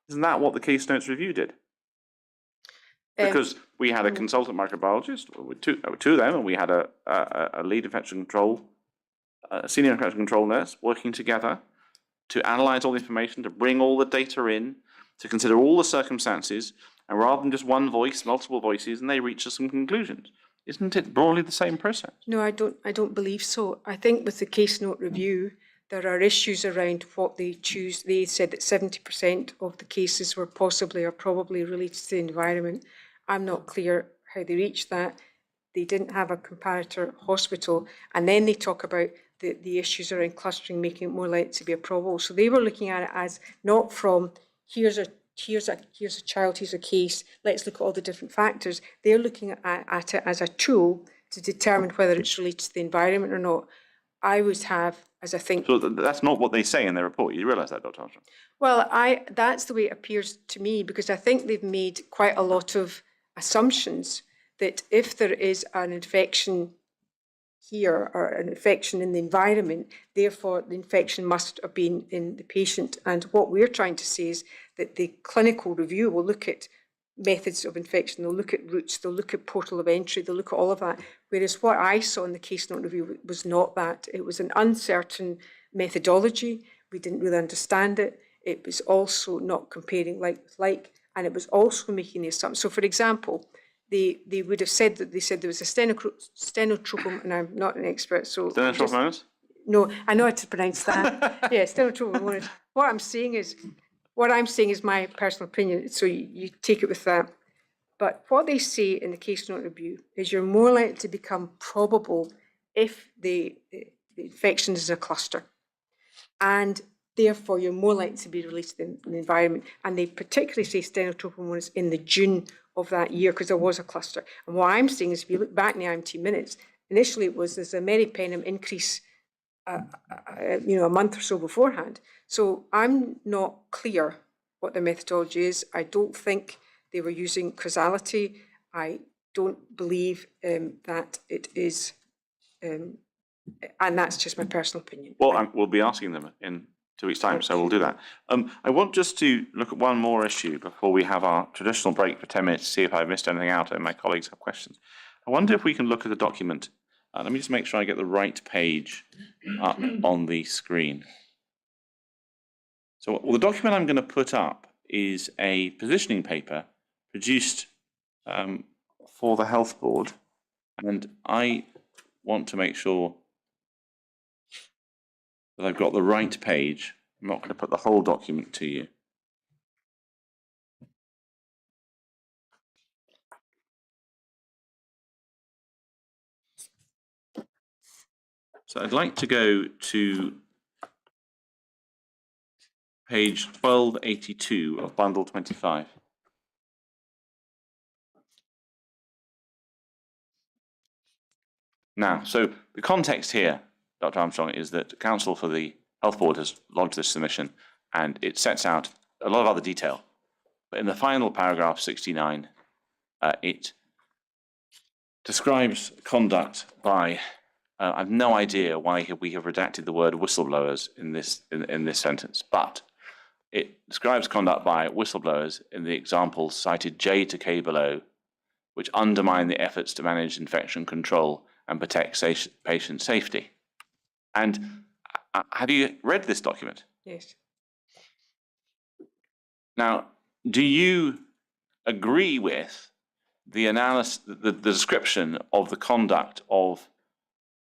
isn't that what the Case Notes review did? Because we had a consultant microbiologist, with two of them, and we had a lead infection control, a senior infection control nurse working together to analyse all the information, to bring all the data in, to consider all the circumstances, and rather than just one voice, multiple voices, and they reach some conclusions. Isn't it broadly the same process? No, I don't believe so. I think with the Case Note review, there are issues around what they choose. They said that 70% of the cases were possibly or probably related to the environment. I'm not clear how they reached that. They didn't have a comparator hospital. And then they talk about the issues around clustering, making it more likely to be a probable. So they were looking at it as not from here's a child, here's a case, let's look at all the different factors. They're looking at it as a tool to determine whether it's related to the environment or not. I would have, as I think... So that's not what they say in their report. You realise that, Dr. Armstrong? Well, that's the way it appears to me, because I think they've made quite a lot of assumptions that if there is an infection here or an infection in the environment, therefore the infection must have been in the patient. And what we're trying to say is that the clinical review will look at methods of infection, they'll look at routes, they'll look at portal of entry, they'll look at all of that. Whereas what I saw in the case note review was not that. It was an uncertain methodology. We didn't really understand it. It was also not comparing like with like, and it was also making the assumption. So for example, they would have said that they said there was a stenotropum, and I'm not an expert, so... Stenotrophomonas? No, I know how to pronounce that. Yeah, stenotropum. What I'm saying is my personal opinion, so you take it with that. But what they say in the case note review is you're more likely to become probable if the infection is a cluster. And therefore, you're more likely to be released in the environment. And they particularly say stenotropum was in the June of that year because there was a cluster. And what I'm saying is, if you look back in the IMT minutes, initially it was there's a meropenem increase a month or so beforehand. So I'm not clear what the methodology is. I don't think they were using causality. I don't believe that it is, and that's just my personal opinion. Well, we'll be asking them in 2 weeks' time, so we'll do that. I want just to look at one more issue before we have our traditional break for 10 minutes to see if I've missed anything out and my colleagues have questions. I wonder if we can look at the document. Let me just make sure I get the right page up on the screen. So the document I'm going to put up is a positioning paper produced for the Health Board, and I want to make sure that I've got the right page. I'm not going to put the whole document to you. So I'd like to go to page 1282 of bundle 25. Now, so the context here, Dr. Armstrong, is that Council for the Health Board has lodged this submission, and it sets out a lot of other detail. But in the final paragraph 69, it describes conduct by, I have no idea why we have redacted the word whistleblowers in this sentence, but it describes conduct by whistleblowers in the examples cited J to K below, which undermine the efforts to manage infection control and protect patient safety. And have you read this document? Yes. Now, do you agree with the analysis, the description of the conduct of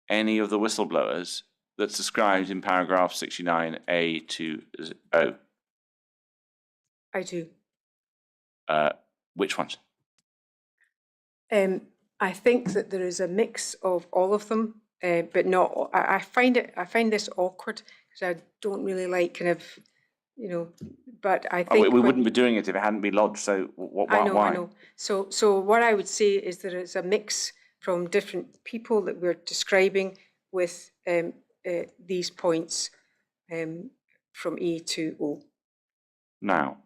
any of the whistleblowers that's described in paragraph 69A to O? I do. Which ones? I think that there is a mix of all of them, but not. I find this awkward because I don't really like kind of, But I think we wouldn't be doing it if it hadn't been lodged. So why? I know. So what I would say is that it's a mix from different people that we're describing with these points from E to O. Now,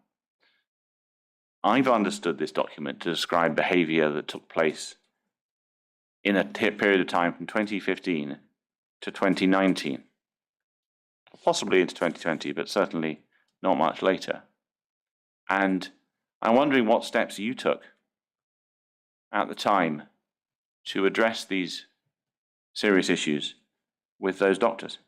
I've understood this document to describe behaviour that took place in a period of time from 2015 to 2019, possibly into 2020, but certainly not much later. And I'm wondering what steps you took at the time to address these serious issues with those doctors.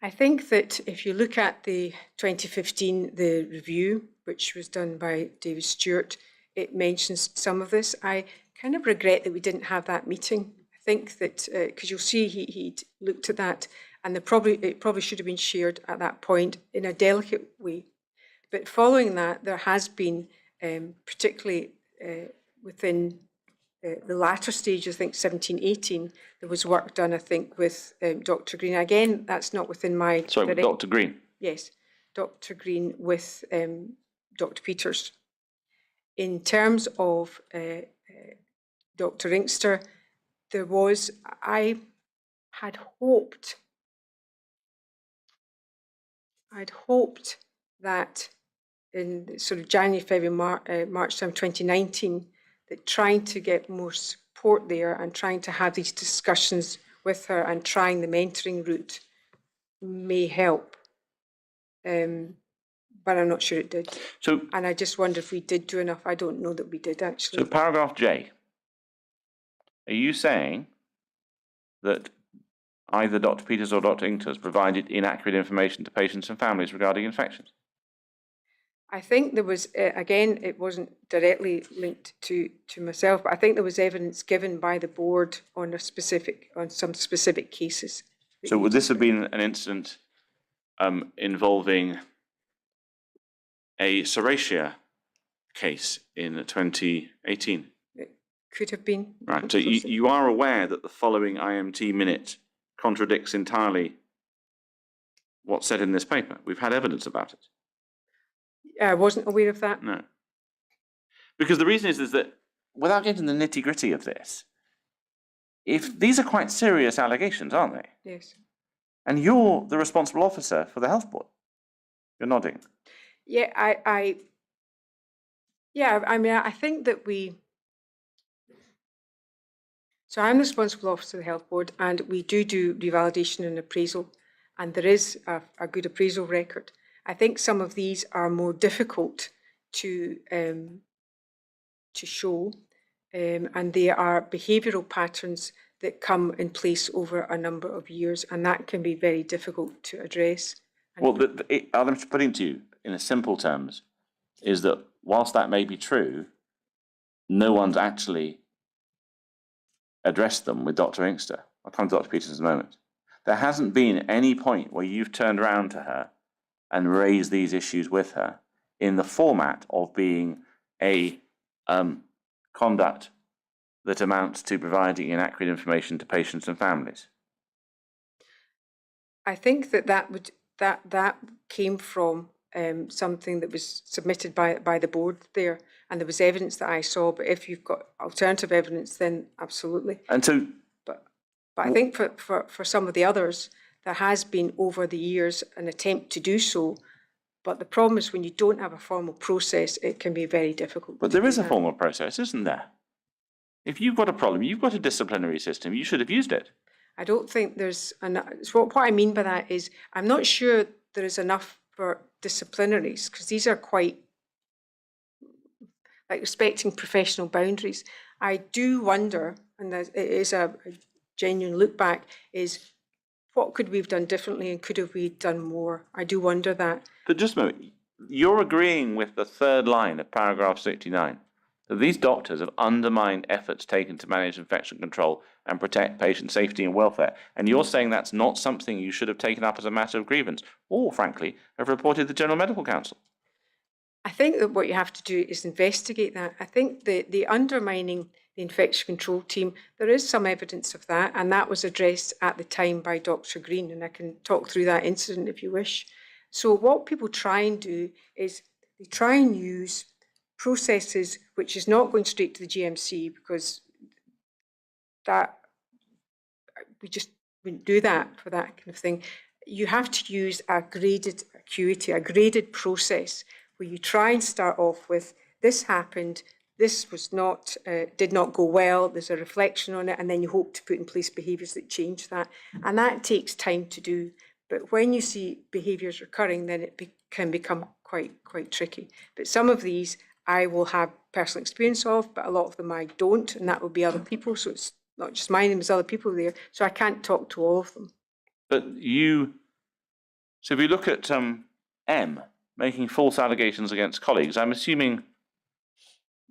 I think that if you look at the 2015, the review, which was done by David Stewart, it mentions some of this. I kind of regret that we didn't have that meeting. I think that, because you'll see he looked at that, and it probably should have been shared at that point in a delicate way. But following that, there has been, particularly within the latter stage, I think 17, 18, there was work done, I think, with Dr. Green. Again, that's not within my... Sorry, with Dr. Green? Yes, Dr. Green with Dr. Peters. In terms of Dr. Inkster, I'd hoped that in sort of January, February, March time 2019, that trying to get more support there and trying to have these discussions with her and trying the mentoring route may help. But I'm not sure it did. And I just wonder if we did do enough. I don't know that we did, actually. So paragraph J, are you saying that either Dr. Peters or Dr. Inkster has provided inaccurate information to patients and families regarding infections? I think there was, again, it wasn't directly linked to myself, but I think there was evidence given by the board on some specific cases. So would this have been an incident involving a Serratia case in 2018? It could have been. Right, so you are aware that the following IMT minute contradicts entirely what's said in this paper. We've had evidence about it. I wasn't aware of that. No. Because the reason is that, without getting the nitty-gritty of this, if these are quite serious allegations, aren't they? Yes. And you're the responsible officer for the health board. You're nodding. Yeah, I mean, I think that so I'm the responsible officer of the health board, and we do revalidation and appraisal, and there is a good appraisal record. I think some of these are more difficult to show, and they are behavioural patterns that come in place over a number of years, and that can be very difficult to address. Well, what I'm putting to you in simple terms is that whilst that may be true, no one's actually addressed them with Dr. Inkster. I'll come to Dr. Peters in a moment. There hasn't been any point where you've turned around to her and raised these issues with her in the format of being a conduct that amounts to providing inaccurate information to patients and families. I think that came from something that was submitted by the board there, and there was evidence that I saw. But if you've got alternative evidence, then absolutely. And so, but I think for some of the others, there has been over the years an attempt to do so. But the problem is when you don't have a formal process, it can be very difficult. But there is a formal process, isn't there? If you've got a problem, you've got a disciplinary system, you should have used it. I don't think there's enough. What I mean by that is I'm not sure there is enough for disciplinaries, because these are quite like respecting professional boundaries. I do wonder, and it is a genuine look back, is what could we have done differently and could have we done more? I do wonder that. But just a moment, you're agreeing with the third line of paragraph 69, that these doctors have undermined efforts taken to manage infection control and protect patient safety and welfare. And you're saying that's not something you should have taken up as a matter of grievance, or frankly, have reported to the General Medical Council. I think that what you have to do is investigate that. I think the undermining the infection control team, there is some evidence of that, and that was addressed at the time by Dr. Green, and I can talk through that incident if you wish. So what people try and do is they try and use processes which is not going straight to the GMC, because that we just wouldn't do that for that kind of thing. You have to use a graded acuity, a graded process, where you try and start off with, this happened, this was not, did not go well, there's a reflection on it, and then you hope to put in place behaviours that change that. And that takes time to do. But when you see behaviours recurring, then it can become quite tricky. But some of these I will have personal experience of, but a lot of them I don't, and that will be other people. So it's not just mine, there's other people there. So I can't talk to all of them. But so if you look at M, making false allegations against colleagues, I'm assuming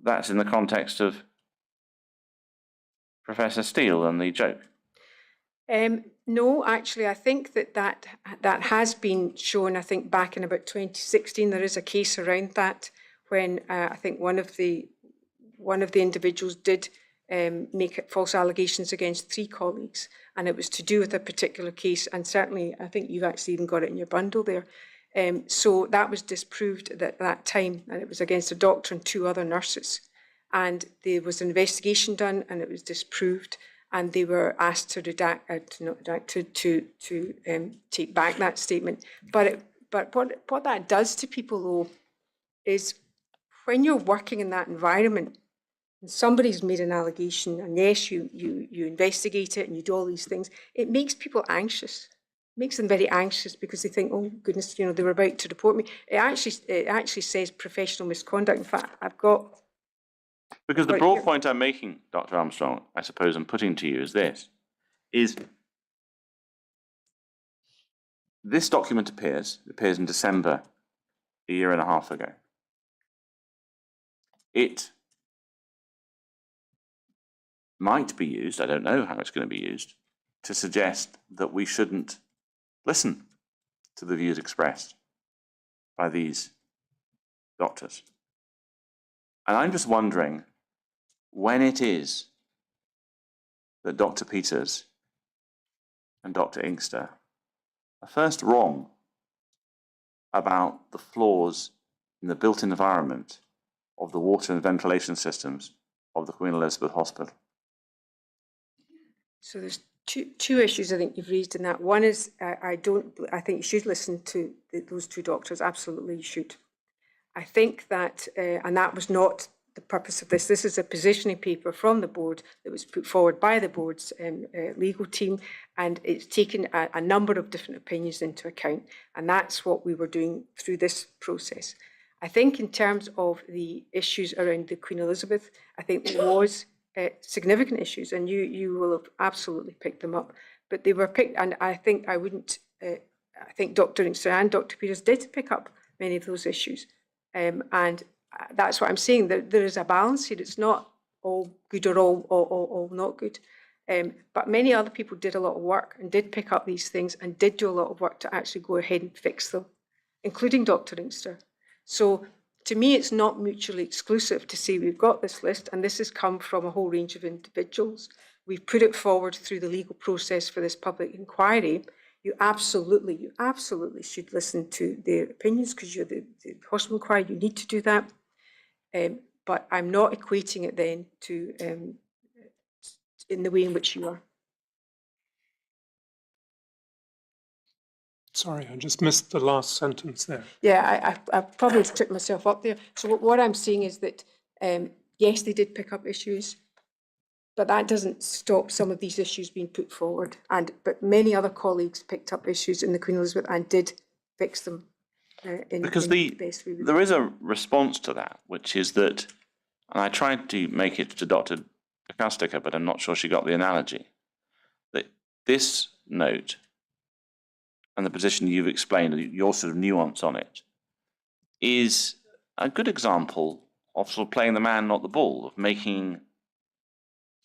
that's in the context of Professor Steele and the joke. No, actually, I think that has been shown. I think back in about 2016, there is a case around that when I think one of the individuals did make false allegations against 3 colleagues, and it was to do with a particular case. And certainly, I think you've actually even got it in your bundle there. So that was disproved at that time, and it was against a doctor and 2 other nurses. And there was an investigation done, and it was disproved. And they were asked to take back that statement. But what that does to people, though, is when you're working in that environment and somebody's made an allegation, and yes, you investigate it and you do all these things, it makes people anxious. It makes them very anxious because they think, oh goodness, they were about to report me. It actually says professional misconduct. In fact, I've got. Because the broad point I'm making, Dr. Armstrong, I suppose I'm putting to you is this document appears in December a year and a half ago. It might be used, I don't know how it's going to be used, to suggest that we shouldn't listen to the views expressed by these doctors. And I'm just wondering when it is that Dr. Peters and Dr. Inkster are first wrong about the flaws in the built environment of the water and ventilation systems of the Queen Elizabeth Hospital. So there's two issues I think you've raised in that. One is I think you should listen to those 2 doctors. Absolutely, you should. I think that, and that was not the purpose of this. This is a positioning paper from the board that was put forward by the board's legal team, and it's taken a number of different opinions into account, and that's what we were doing through this process. I think in terms of the issues around the Queen Elizabeth, I think there was significant issues, and you will have absolutely picked them up, but they were picked, and I think I think Dr. Inkster and Dr. Peters did pick up many of those issues, and that's what I'm saying. There is a balance here. It's not all good or all not good. But many other people did a lot of work and did pick up these things and did do a lot of work to actually go ahead and fix them, including Dr. Inkster. So to me, it's not mutually exclusive to say we've got this list and this has come from a whole range of individuals. We've put it forward through the legal process for this public inquiry. You absolutely should listen to their opinions because you're the hospital inquiry. You need to do that. But I'm not equating it then to in the way in which you are. Sorry, I just missed the last sentence there. Yeah, I probably tripped myself up there. So what I'm saying is that, yes, they did pick up issues, but that doesn't stop some of these issues being put forward. But many other colleagues picked up issues in the Queen Elizabeth and did fix them because the best way. There is a response to that, which is that, and I tried to make it to Dr. Kostika, but I'm not sure she got the analogy, that this note and the position you've explained, your sort of nuance on it, is a good example of sort of playing the man, not the bull,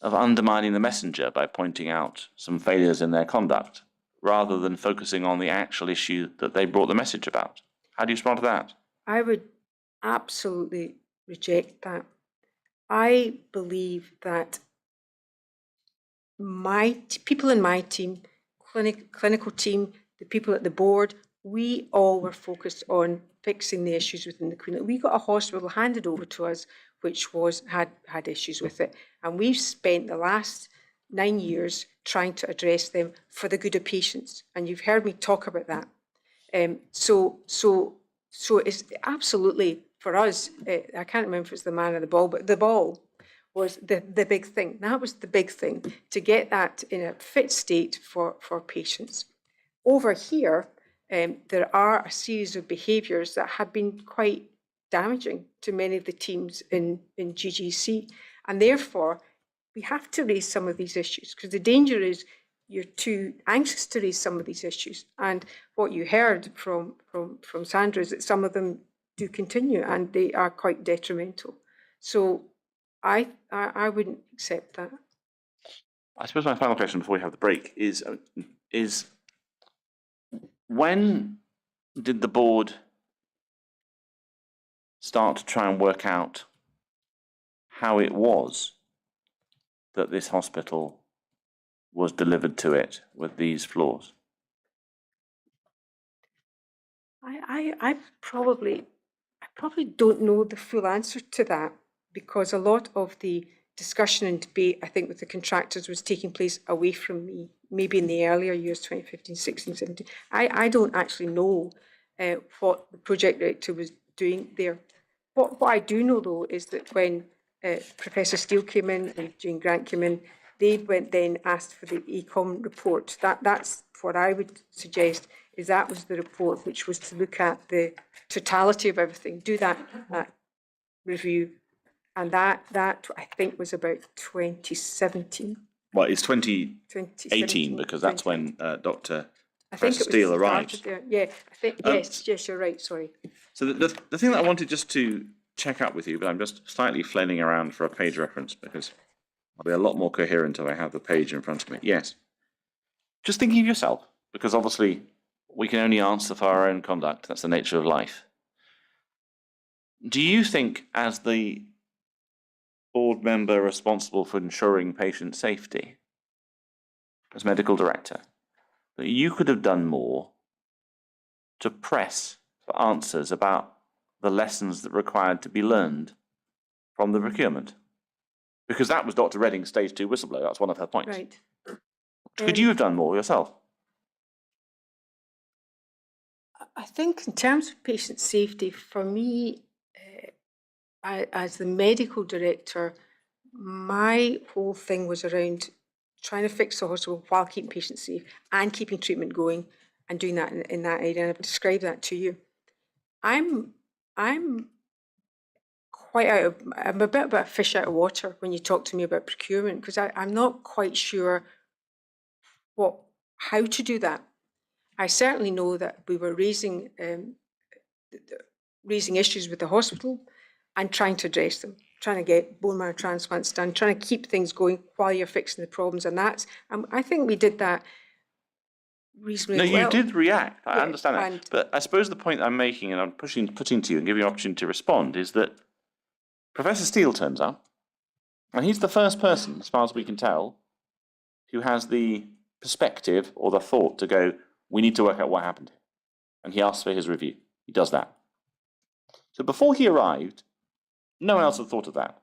of undermining the messenger by pointing out some failures in their conduct, rather than focusing on the actual issue that they brought the message about. How do you respond to that? I would absolutely reject that. I believe that people in my team, clinical team, the people at the board, we all were focused on fixing the issues within the Queen. We got a hospital handed over to us which had issues with it, and we've spent the last 9 years trying to address them for the good of patients. And you've heard me talk about that. So it's absolutely for us. I can't remember if it's the man or the ball, but the ball was the big thing. That was the big thing, to get that in a fit state for patients. Over here, there are a series of behaviours that have been quite damaging to many of the teams in GGC, and therefore we have to raise some of these issues, because the danger is you're too anxious to raise some of these issues. And what you heard from Sandra is that some of them do continue and they are quite detrimental. So I wouldn't accept that. I suppose my final question before we have the break is, is when did the board start to try and work out how it was that this hospital was delivered to it with these floors? I probably don't know the full answer to that, because a lot of the discussion and debate, I think, with the contractors was taking place away from me, maybe in the earlier years, 2015, 16, 17. I don't actually know what the project director was doing there. What I do know, though, is that when Professor Steele came in and Jane Grant came in, they went then asked for the ECOM report. That's what I would suggest, is that was the report which was to look at the totality of everything, do that review. And that I think was about 2017. Well, it's 2018 2017, because that's when Dr. I think Professor it was Steele started arrived. there. Yeah, I think, yes, you're right, sorry. So the thing that I wanted just to check up with you, but I'm just slightly flailing around for a page reference because I'll be a lot more coherent if I have the page in front of me. Yes. Just thinking of yourself, because obviously we can only answer for our own conduct. That's the nature of life. Do you think, as the board member responsible for ensuring patient safety, as medical director, that you could have done more to press for answers about the lessons that required to be learned from the procurement? Because that was Dr. Redding's stage 2 whistleblower. That's one of her points. Right. Could you have done more yourself? I think in terms of patient safety, for me, as the medical director, my whole thing was around trying to fix the hospital while keeping patients safe and keeping treatment going and doing that in that area. And I've described that to you. I'm I'm a bit of a fish out of water when you talk to me about procurement, because I'm not quite sure how to do that. I certainly know that we were raising issues with the hospital and trying to address them, trying to get bone marrow transplants done, trying to keep things going while you're fixing the problems. And I think we did that reasonably well. No, you did react. I Yeah, understand that. But I suppose the point I'm making, and I'm putting to you and giving you an opportunity to respond, is that Professor Steele turns up, and he's the first person, as far as we can tell, who has the perspective or the thought to go, we need to work out what happened. And he asks for his review. He does that. So before he arrived, no one else had thought of that.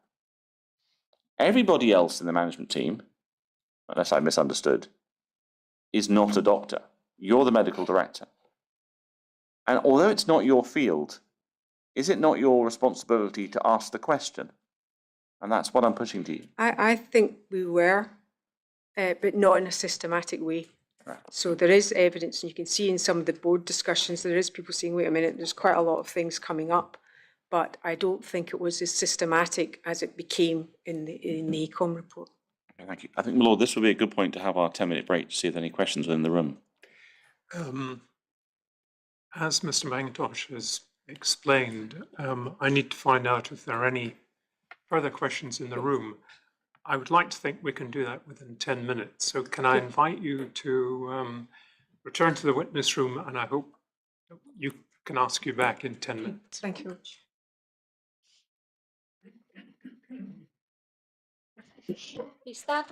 Everybody else in the management team, unless I misunderstood, is not a doctor. You're the medical director. And although it's not your field, is it not your responsibility to ask the question? And that's what I'm pushing to you. I think we were, but not in a systematic way. Right. So there is evidence, and you can see in some of the board discussions, there is people saying, wait a minute, there's quite a lot of things coming up. But I don't think it was as systematic as it became in the ECOM report. Okay, thank you. I think, my lord, this would be a good point to have our 10-minute break to see if there are any questions within the room. As Mr. McIntosh has explained, I need to find out if there are any further questions in the room. I would like to think we can do that within 10 minutes. So can I invite you to return to the witness room, and I hope you can ask you back in 10 minutes. Thank you very much. Is that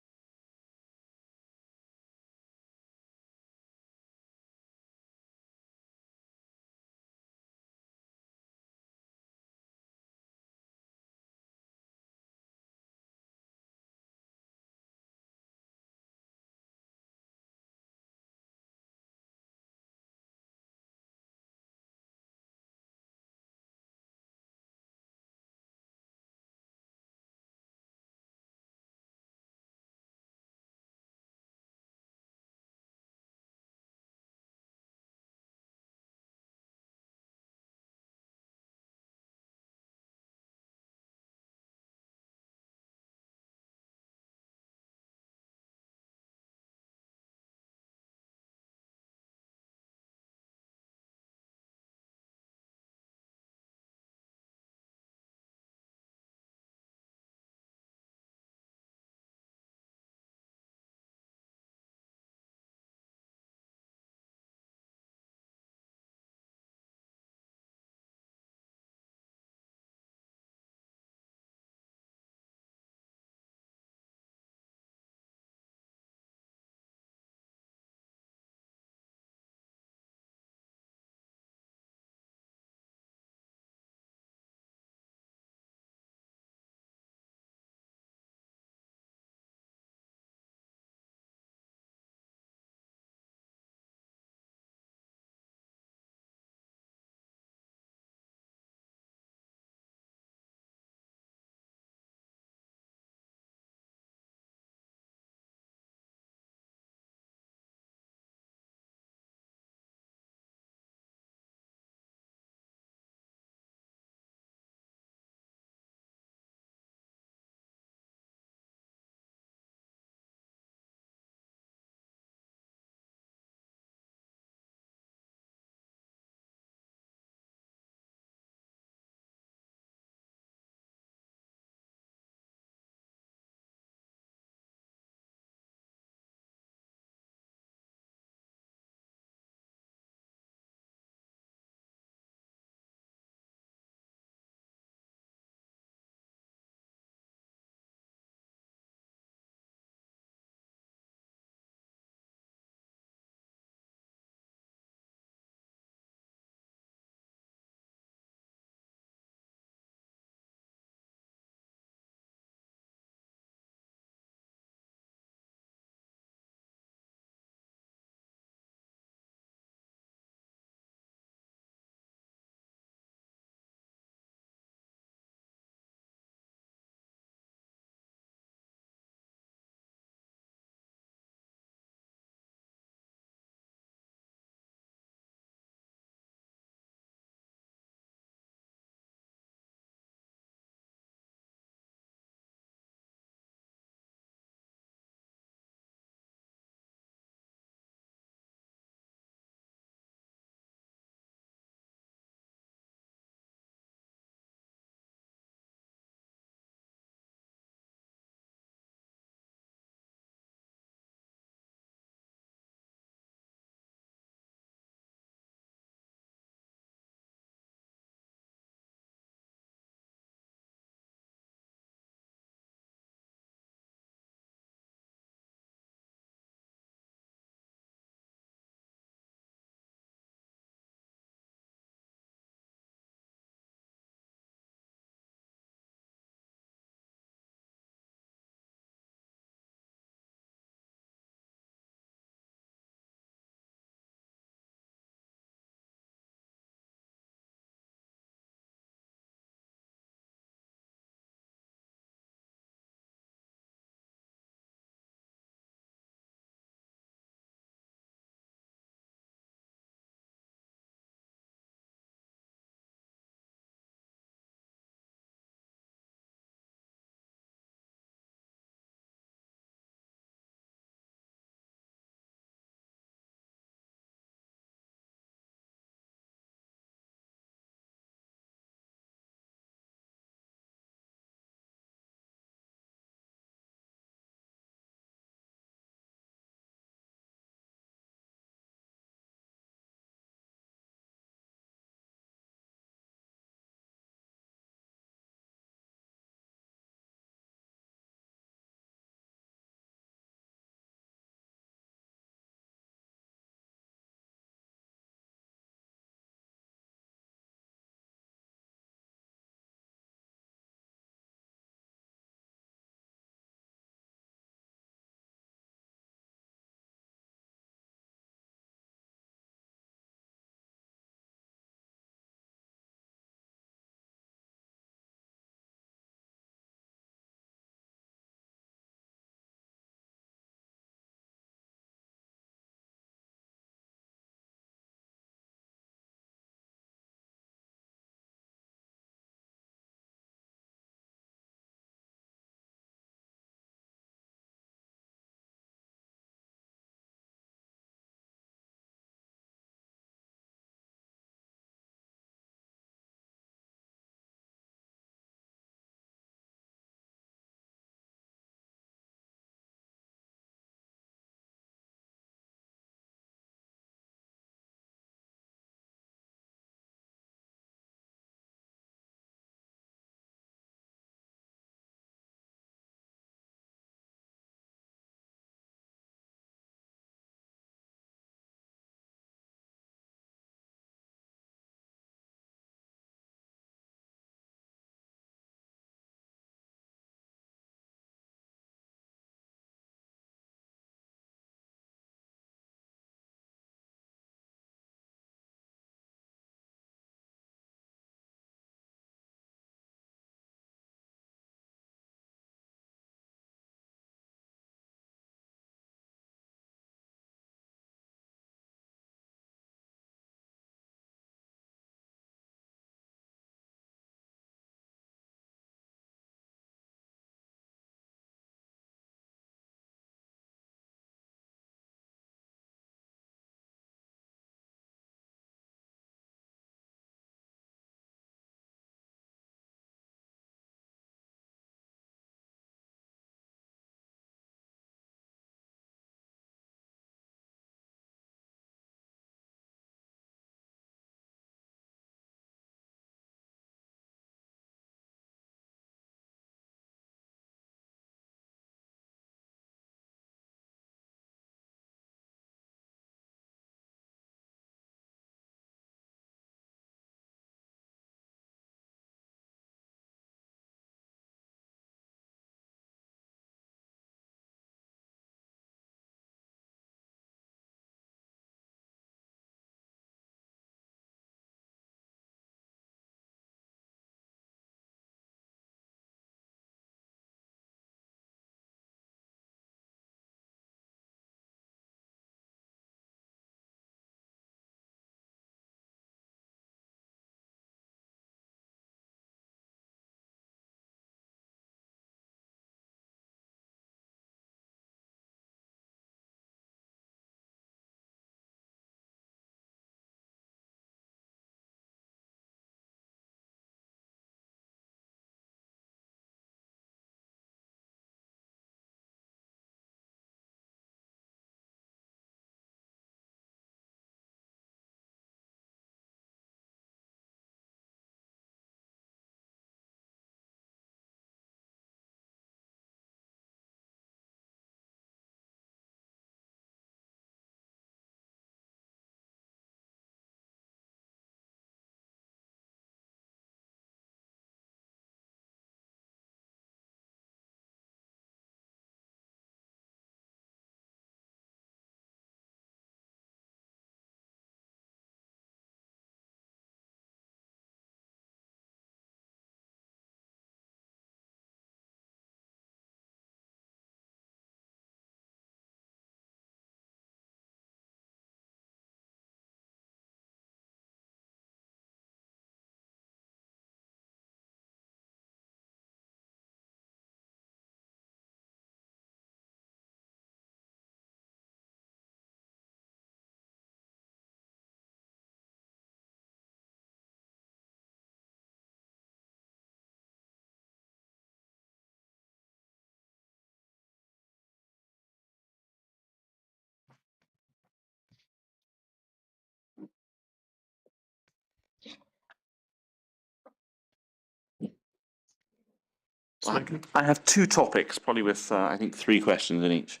Mr. Mankin. I have two topics, probably with, I think, 3 questions in each.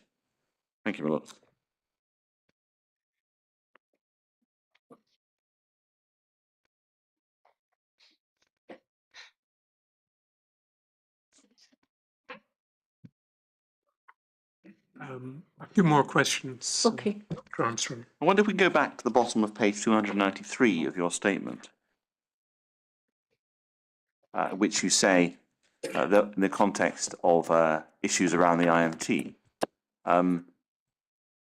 Thank you, my lord. A few more questions, Okay. Dr. Armstrong. I wonder if we can go back to the bottom of page 293 of your statement, which you say, that in the context of issues around the IMT.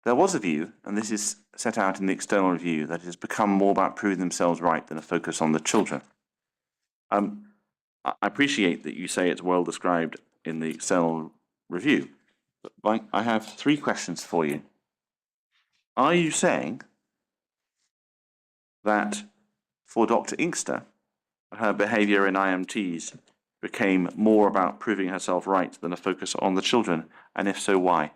There was a view, and this is set out in the external review, that it has become more about proving themselves right than a focus on the children. I appreciate that you say it's well described in the external review, but I have 3 questions for you. Are you saying that for Dr. Inkster, her behaviour in IMTs became more about proving herself right than a focus on the children, and if so, why?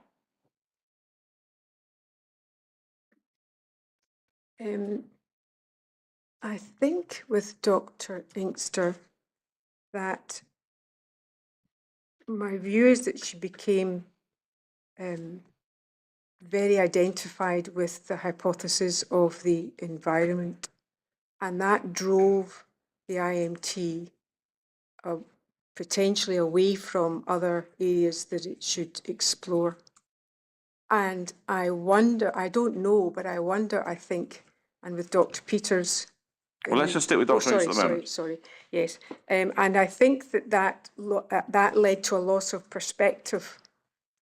I think with Dr. Inkster that my view is that she became very identified with the hypothesis of the environment, and that drove the IMT potentially away from other areas that it should explore. And I wonder, I don't know, but I wonder, I think, and with Dr. Peters. Well, let's just stick with Dr. Inkster at the moment. Sorry, yes. And I think that led to a loss of perspective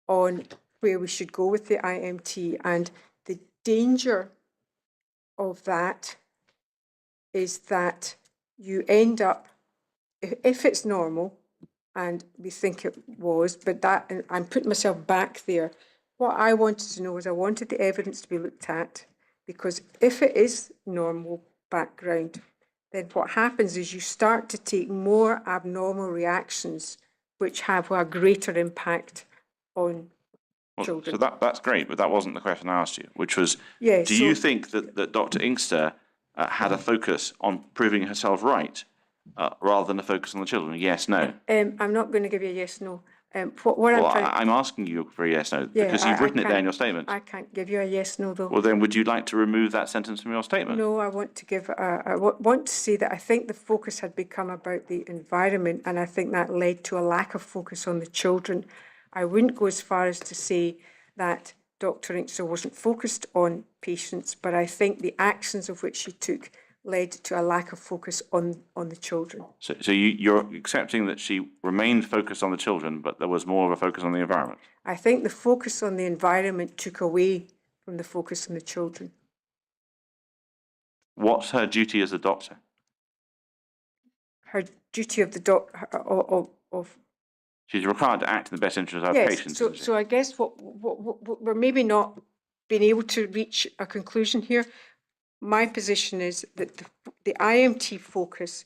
on where we should go with the IMT. And the danger of that is that you end up, if it's normal, and we think it was, but that, and I'm putting myself back there. What I wanted to know is I wanted the evidence to be looked at, because if it is normal background, then what happens is you start to take more abnormal reactions which have a greater impact on children. So that's great, but that wasn't the question I asked you, which was, Yeah, do you think that Dr. Inkster had a focus on proving herself right rather than a focus on the children? Yes, no. I'm not going to give you a yes, no. What I'm trying. I'm asking you for a yes, no, Yeah, because you've written it there in your statement. I can't give you a yes, no, though. Well, then, would you like to remove that sentence from your statement? No, I want to give. I want to say that I think the focus had become about the environment, and I think that led to a lack of focus on the children. I wouldn't go as far as to say that Dr. Inkster wasn't focused on patients, but I think the actions of which she took led to a lack of focus on the children. So you're accepting that she remained focused on the children, but there was more of a focus on the environment? I think the focus on the environment took away from the focus on the children. What's her duty as a doctor? Her duty of the doctor of She's required to act in the best interest of her patients. So I guess what we're maybe not being able to reach a conclusion here. My position is that the IMT focus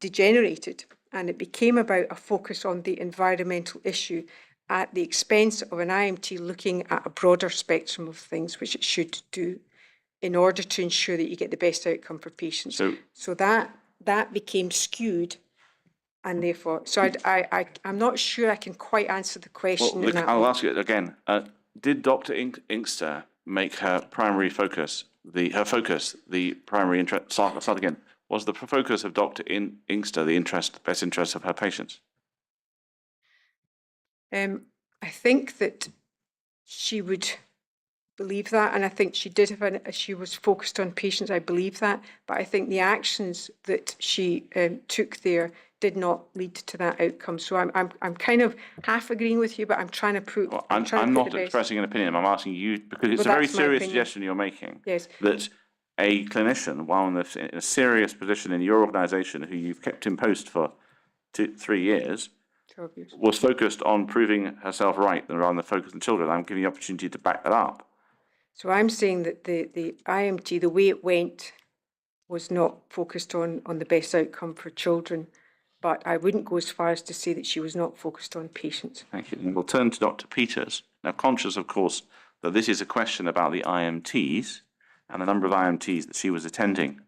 degenerated, and it became about a focus on the environmental issue at the expense of an IMT looking at a broader spectrum of things, which it should do in order to ensure that you get the best outcome for patients. So that became skewed, and therefore, so I'm not sure I can quite answer the question. Well, I'll ask it again. Did Dr. Inkster make her primary focus, the primary interest? Start again. Was the focus of Dr. Inkster the best interest of her patients? I think that she would believe that, and I think she did have she was focused on patients. I believe that, but I think the actions that she took there did not lead to that outcome. So I'm kind of half agreeing with you, but I'm trying to prove. Well, I'm not expressing an opinion. I'm asking you because it's a very serious suggestion you're making. Yes. That a clinician, while in a serious position in your organisation, who you've kept in post for 3 years, was focused on proving herself right rather than focus on children. I'm giving you the opportunity to back that up. So I'm saying that the IMT, the way it went, was not focused on the best outcome for children, but I wouldn't go as far as to say that she was not focused on patients. Thank you. And we'll turn to Dr. Peters. Now, conscious, of course, that this is a question about the IMTs and the number of IMTs that she was attending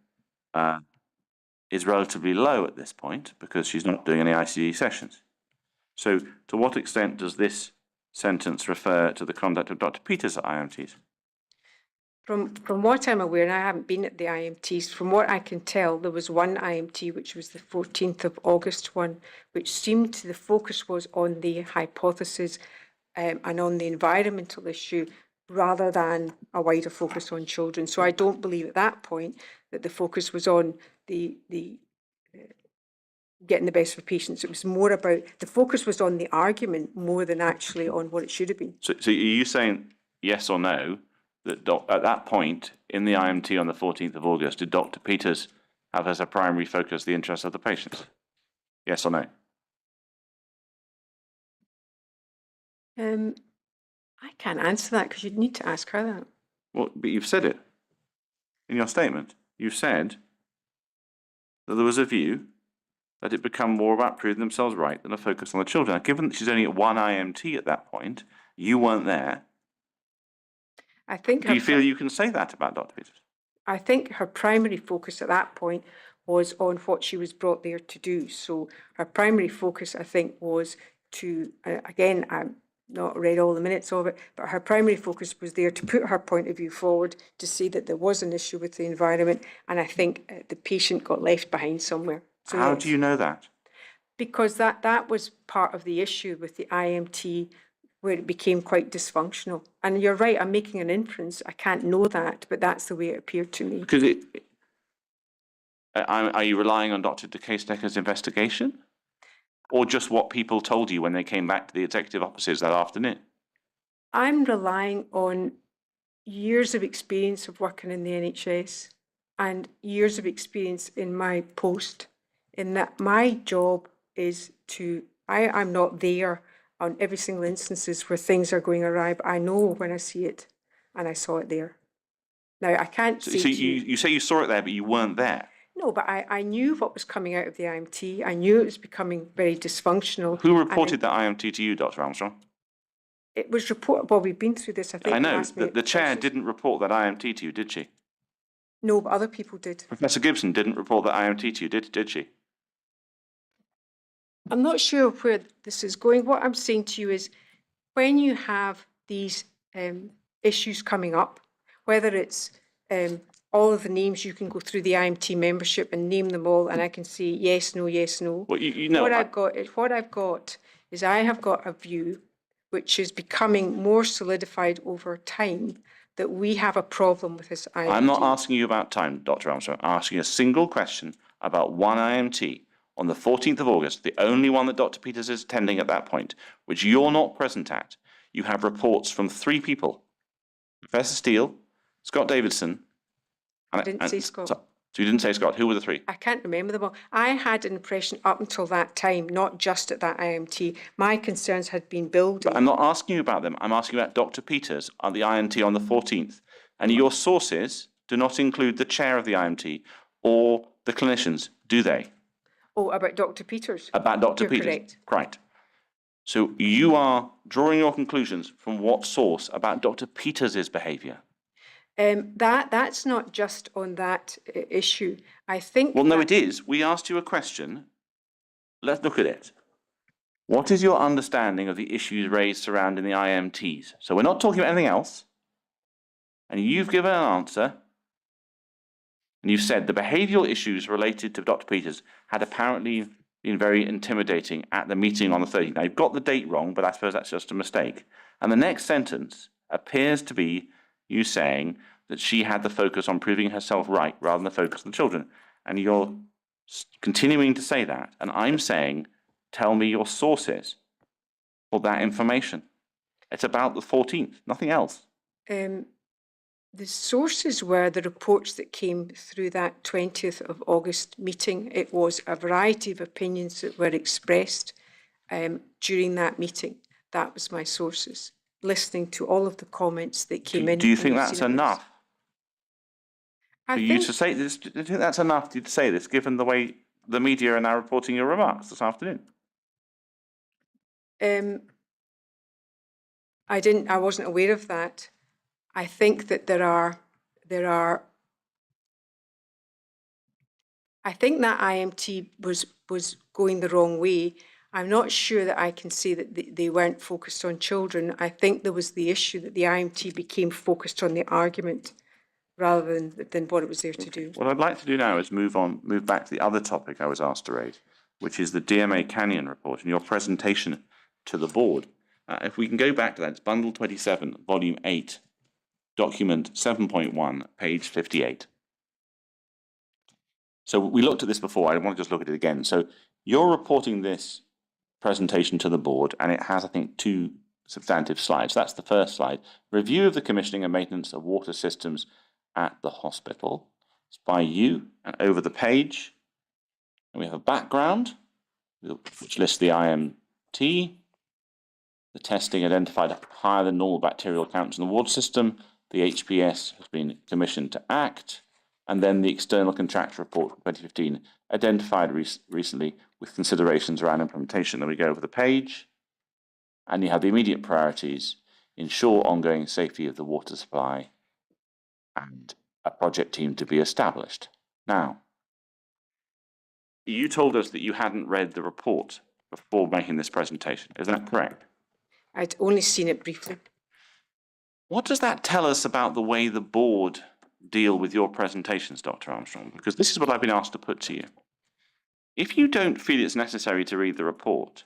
is relatively low at this point because she's not doing any ICD sessions. So to what extent does this sentence refer to the conduct of Dr. Peters at IMTs? From what I'm aware, and I haven't been at the IMTs, from what I can tell, there was one IMT, which was the 14th of August one, which seemed to, the focus was on the hypothesis and on the environmental issue rather than a wider focus on children. So I don't believe at that point that the focus was on the getting the best for patients. It was more about, the focus was on the argument more than actually on what it should have been. So are you saying yes or no, that at that point in the IMT on the 14th of August, did Dr. Peters have as a primary focus the interests of the patients? Yes or no? I can't answer that because you'd need to ask her that. Well, but you've said it in your statement. You said that there was a view that it become more about proving themselves right than a focus on the children. Now, given that she's only at one IMT at that point, you weren't there. I think Do you feel you can say that about Dr. Peters? I think her primary focus at that point was on what she was brought there to do. So her primary focus, I think, was to, again, I've not read all the minutes of it, but her primary focus was there to put her point of view forward, to say that there was an issue with the environment, and I think the patient got left behind somewhere. So How yes. do you know that? Because that was part of the issue with the IMT, where it became quite dysfunctional. And you're right, I'm making an inference. I can't know that, but that's the way it appeared to me. Because are you relying on Dr. de Keestekker's investigation? Or just what people told you when they came back to the executive offices that afternoon? I'm relying on years of experience of working in the NHS and years of experience in my post, in that my job is to, I'm not there on every single instances where things are going awry, but I know when I see it, and I saw it there. Now, I can't say So you say you saw it there, but you weren't there. No, but I knew what was coming out of the IMT. I knew it was becoming very dysfunctional. Who reported that IMT to you, Dr. Armstrong? It was reported, well, we've been through this, I think. I know, the the chair didn't report that IMT to you, did she? No, but other people did. Professor Gibson didn't report that IMT to you, did she? I'm not sure where this is going. What I'm saying to you is, when you have these issues coming up, whether it's all of the names, you can go through the IMT membership and name them all, and I can say yes, no, yes, no. Well, you know, what I've got is I have got a view which is becoming more solidified over time, that we have a problem with this IMT. I'm not asking you about time, Dr. Armstrong. I'm asking a single question about one IMT on the 14th of August, the only one that Dr. Peters is attending at that point, which you're not present at. You have reports from 3 people, Professor Steele, Scott Davidson. I didn't say Scott. So you didn't say Scott. Who were the 3? I can't remember them all. I had an impression up until that time, not just at that IMT, my concerns had been building. But I'm not asking you about them. I'm asking about Dr. Peters at the IMT on the 14th. And your sources do not include the chair of the IMT or the clinicians, do they? Oh, about Dr. Peters? About Dr. You're Peters. correct. Right. So you are drawing your conclusions from what source about Dr. Peters' behaviour? That's not just on that issue. I think. Well, no, it is. We asked you a question. Let's look at it. What is your understanding of the issues raised surrounding the IMTs? So we're not talking about anything else. And you've given an answer. And you've said the behavioural issues related to Dr. Peters had apparently been very intimidating at the meeting on the 13th. Now, you've got the date wrong, but I suppose that's just a mistake. And the next sentence appears to be you saying that she had the focus on proving herself right rather than the focus on the children. And you're continuing to say that. And I'm saying, tell me your sources for that information. It's about the 14th, nothing else. The sources were the reports that came through that 20th of August meeting. It was a variety of opinions that were expressed during that meeting. That was my sources, listening to all of the comments that came in. Do you think that's enough? For you to say this, do you think that's enough to say this, given the way the media are now reporting your remarks this afternoon? I wasn't aware of that. I think that there are I think that IMT was going the wrong way. I'm not sure that I can say that they weren't focused on children. I think there was the issue that the IMT became focused on the argument rather than what it was there to do. What I'd like to do now is move back to the other topic I was asked to raise, which is the DMA Canyon report and your presentation to the board. If we can go back to that, it's Bundle 27, Volume 8, Document 7.1, page 58. So we looked at this before, I want to just look at it again. So you're reporting this presentation to the board, and it has, I think, 2 substantive slides. That's the first slide. Review of the commissioning and maintenance of water systems at the hospital. It's by you, and over the page, we have a background, which lists the IMT, the testing identified higher than normal bacterial counts in the water system, the HPS has been commissioned to act, and then the external contractor report from 2015 identified recently with considerations around implementation. Then we go over the page, and you have the immediate priorities: ensure ongoing safety of the water supply, and a project team to be established. Now, you told us that you hadn't read the report before making this presentation. Is that correct? I'd only seen it briefly. What does that tell us about the way the board deal with your presentations, Dr. Armstrong? Because this is what I've been asked to put to you. If you don't feel it's necessary to read the report,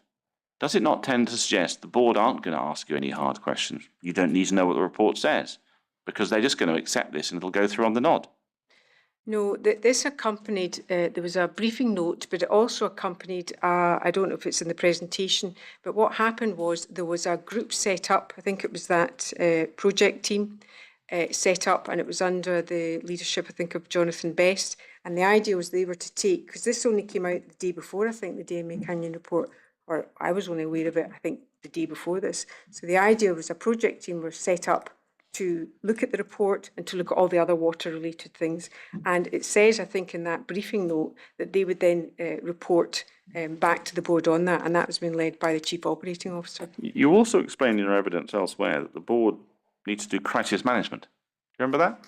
does it not tend to suggest the board aren't going to ask you any hard questions? You don't need to know what the report says, because they're just going to accept this and it'll go through on the nod. No, this accompanied, there was a briefing note, but it also accompanied, I don't know if it's in the presentation, but what happened was there was a group set up, I think it was that project team set up, and it was under the leadership, I think, of Jonathan Best. And the idea was they were to take, because this only came out the day before, I think, the DMA Canyon report, or I was only aware of it, I think, the day before this. So the idea was a project team was set up to look at the report and to look at all the other water-related things. And it says, I think, in that briefing note that they would then report back to the board on that, and that was being led by the Chief Operating Officer. You also explained in your evidence elsewhere that the board needs to do crisis management. Do you remember that?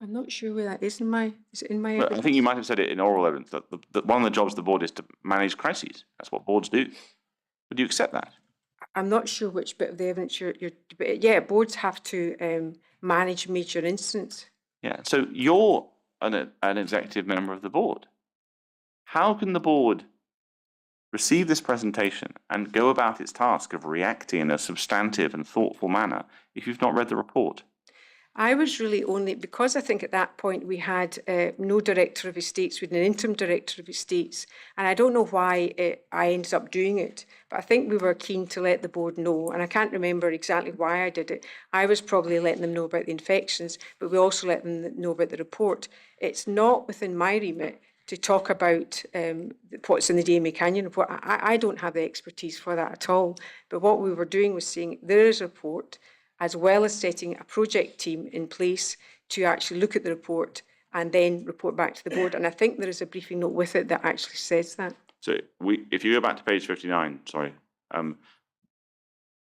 I'm not sure where that is in my, is it in my Well, evidence? I think you might have said it in oral evidence, that one of the jobs of the board is to manage crises. That's what boards do. Would you accept that? I'm not sure which bit of the evidence but yeah, boards have to manage major incidents. Yeah, so you're an executive member of the board. How can the board receive this presentation and go about its task of reacting in a substantive and thoughtful manner if you've not read the report? I was really only, because I think at that point we had no director of estates, we had an interim director of estates, and I don't know why I ended up doing it, but I think we were keen to let the board know, and I can't remember exactly why I did it. I was probably letting them know about the infections, but we also let them know about the report. It's not within my remit to talk about what's in the DMA Canyon report. I don't have the expertise for that at all, but what we were doing was saying there is a report, as well as setting a project team in place to actually look at the report and then report back to the board. And I think there is a briefing note with it that actually says that. So if you go back to page 59,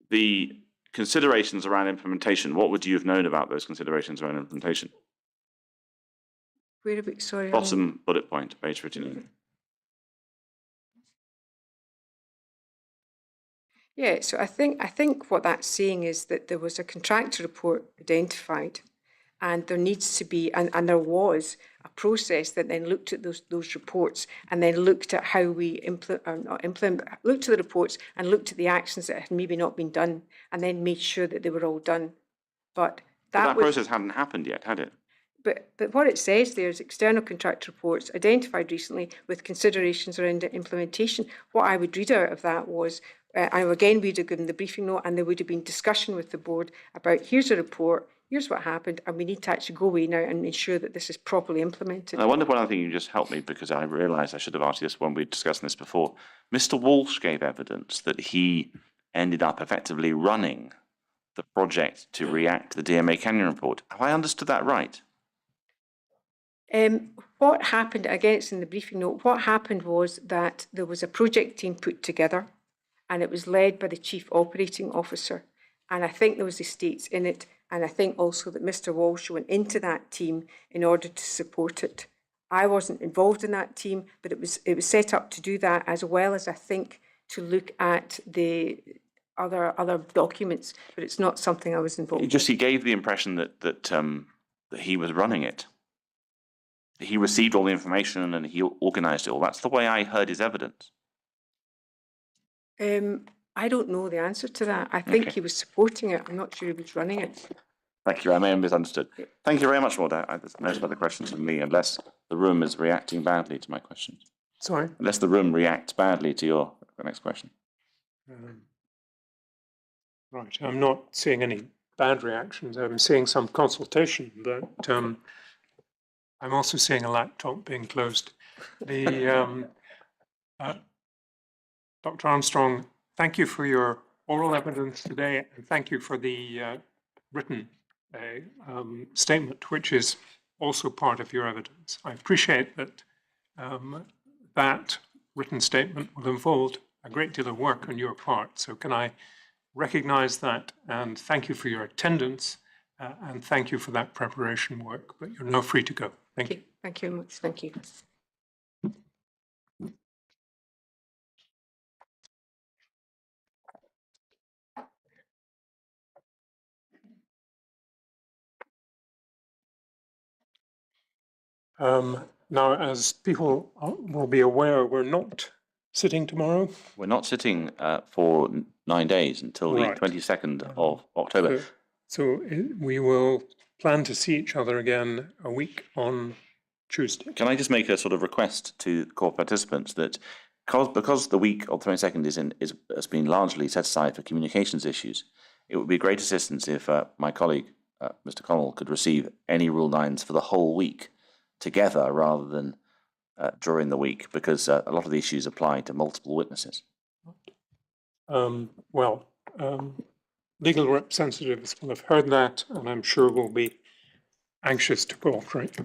the considerations around implementation, what would you have known about those considerations around implementation? Where are we? Sorry. Bottom bullet point, page 59. Yeah, so I think what that's saying is that there was a contractor report identified, and there needs to be, and there was a process that then looked at those reports and then looked at how we looked at the reports and looked at the actions that had maybe not been done, and then made sure that they were all done. But that process hadn't happened yet, had it? But what it says there is external contractor reports identified recently with considerations around implementation. What I would read out of that was, and again, we'd have given the briefing note, and there would have been discussion with the board about, here's a report, here's what happened, and we need to actually go away now and ensure that this is properly implemented. And I wonder if one other thing you just helped me, because I realised I should have asked you this when we discussed this before. Mr. Walsh gave evidence that he ended up effectively running the project to react to the DMA Canyon report. Have I understood that right? What happened, again, it's in the briefing note, what happened was that there was a project team put together, and it was led by the Chief Operating Officer. And I think there was estates in it, and I think also that Mr. Walsh went into that team in order to support it. I wasn't involved in that team, but it was set up to do that, as well as, I think, to look at the other documents, but it's not something I was involved in. He gave the impression that he was running it. He received all the information and he organised it all. That's the way I heard his evidence. I don't know the answer to that. I think he was supporting it. I'm not sure he was running it. Thank you. I may have misunderstood. Thank you very much, Lord. There's no further questions from me, unless the room is reacting badly to my questions. Sorry? Unless the room reacts badly to your next question. Right, I'm not seeing any bad reactions. I'm seeing some consultation, but I'm also seeing a laptop being closed. The Dr. Armstrong, thank you for your oral evidence today, and thank you for the written statement, which is also part of your evidence. I appreciate that that written statement will involve a great deal of work on your part. So can I recognize that and thank you for your attendance and thank you for that preparation work, but you're now free to go. Thank you. Thank you very much. Thank you. Now, as people will be aware, we're not sitting tomorrow. We're not sitting for 9 days until the Right. 22nd of October. So we will plan to see each other again a week on Tuesday. Can I just make a sort of request to core participants that because the week of the 22nd has been largely set aside for communications issues, it would be a great assistance if my colleague, Mr. Connell, could receive any Rule 9s for the whole week together rather than during the week, because a lot of the issues apply to multiple witnesses. Legal representatives will have heard that, and I'm sure will be anxious to cooperate.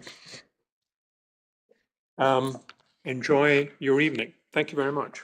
Enjoy your evening. Thank you very much.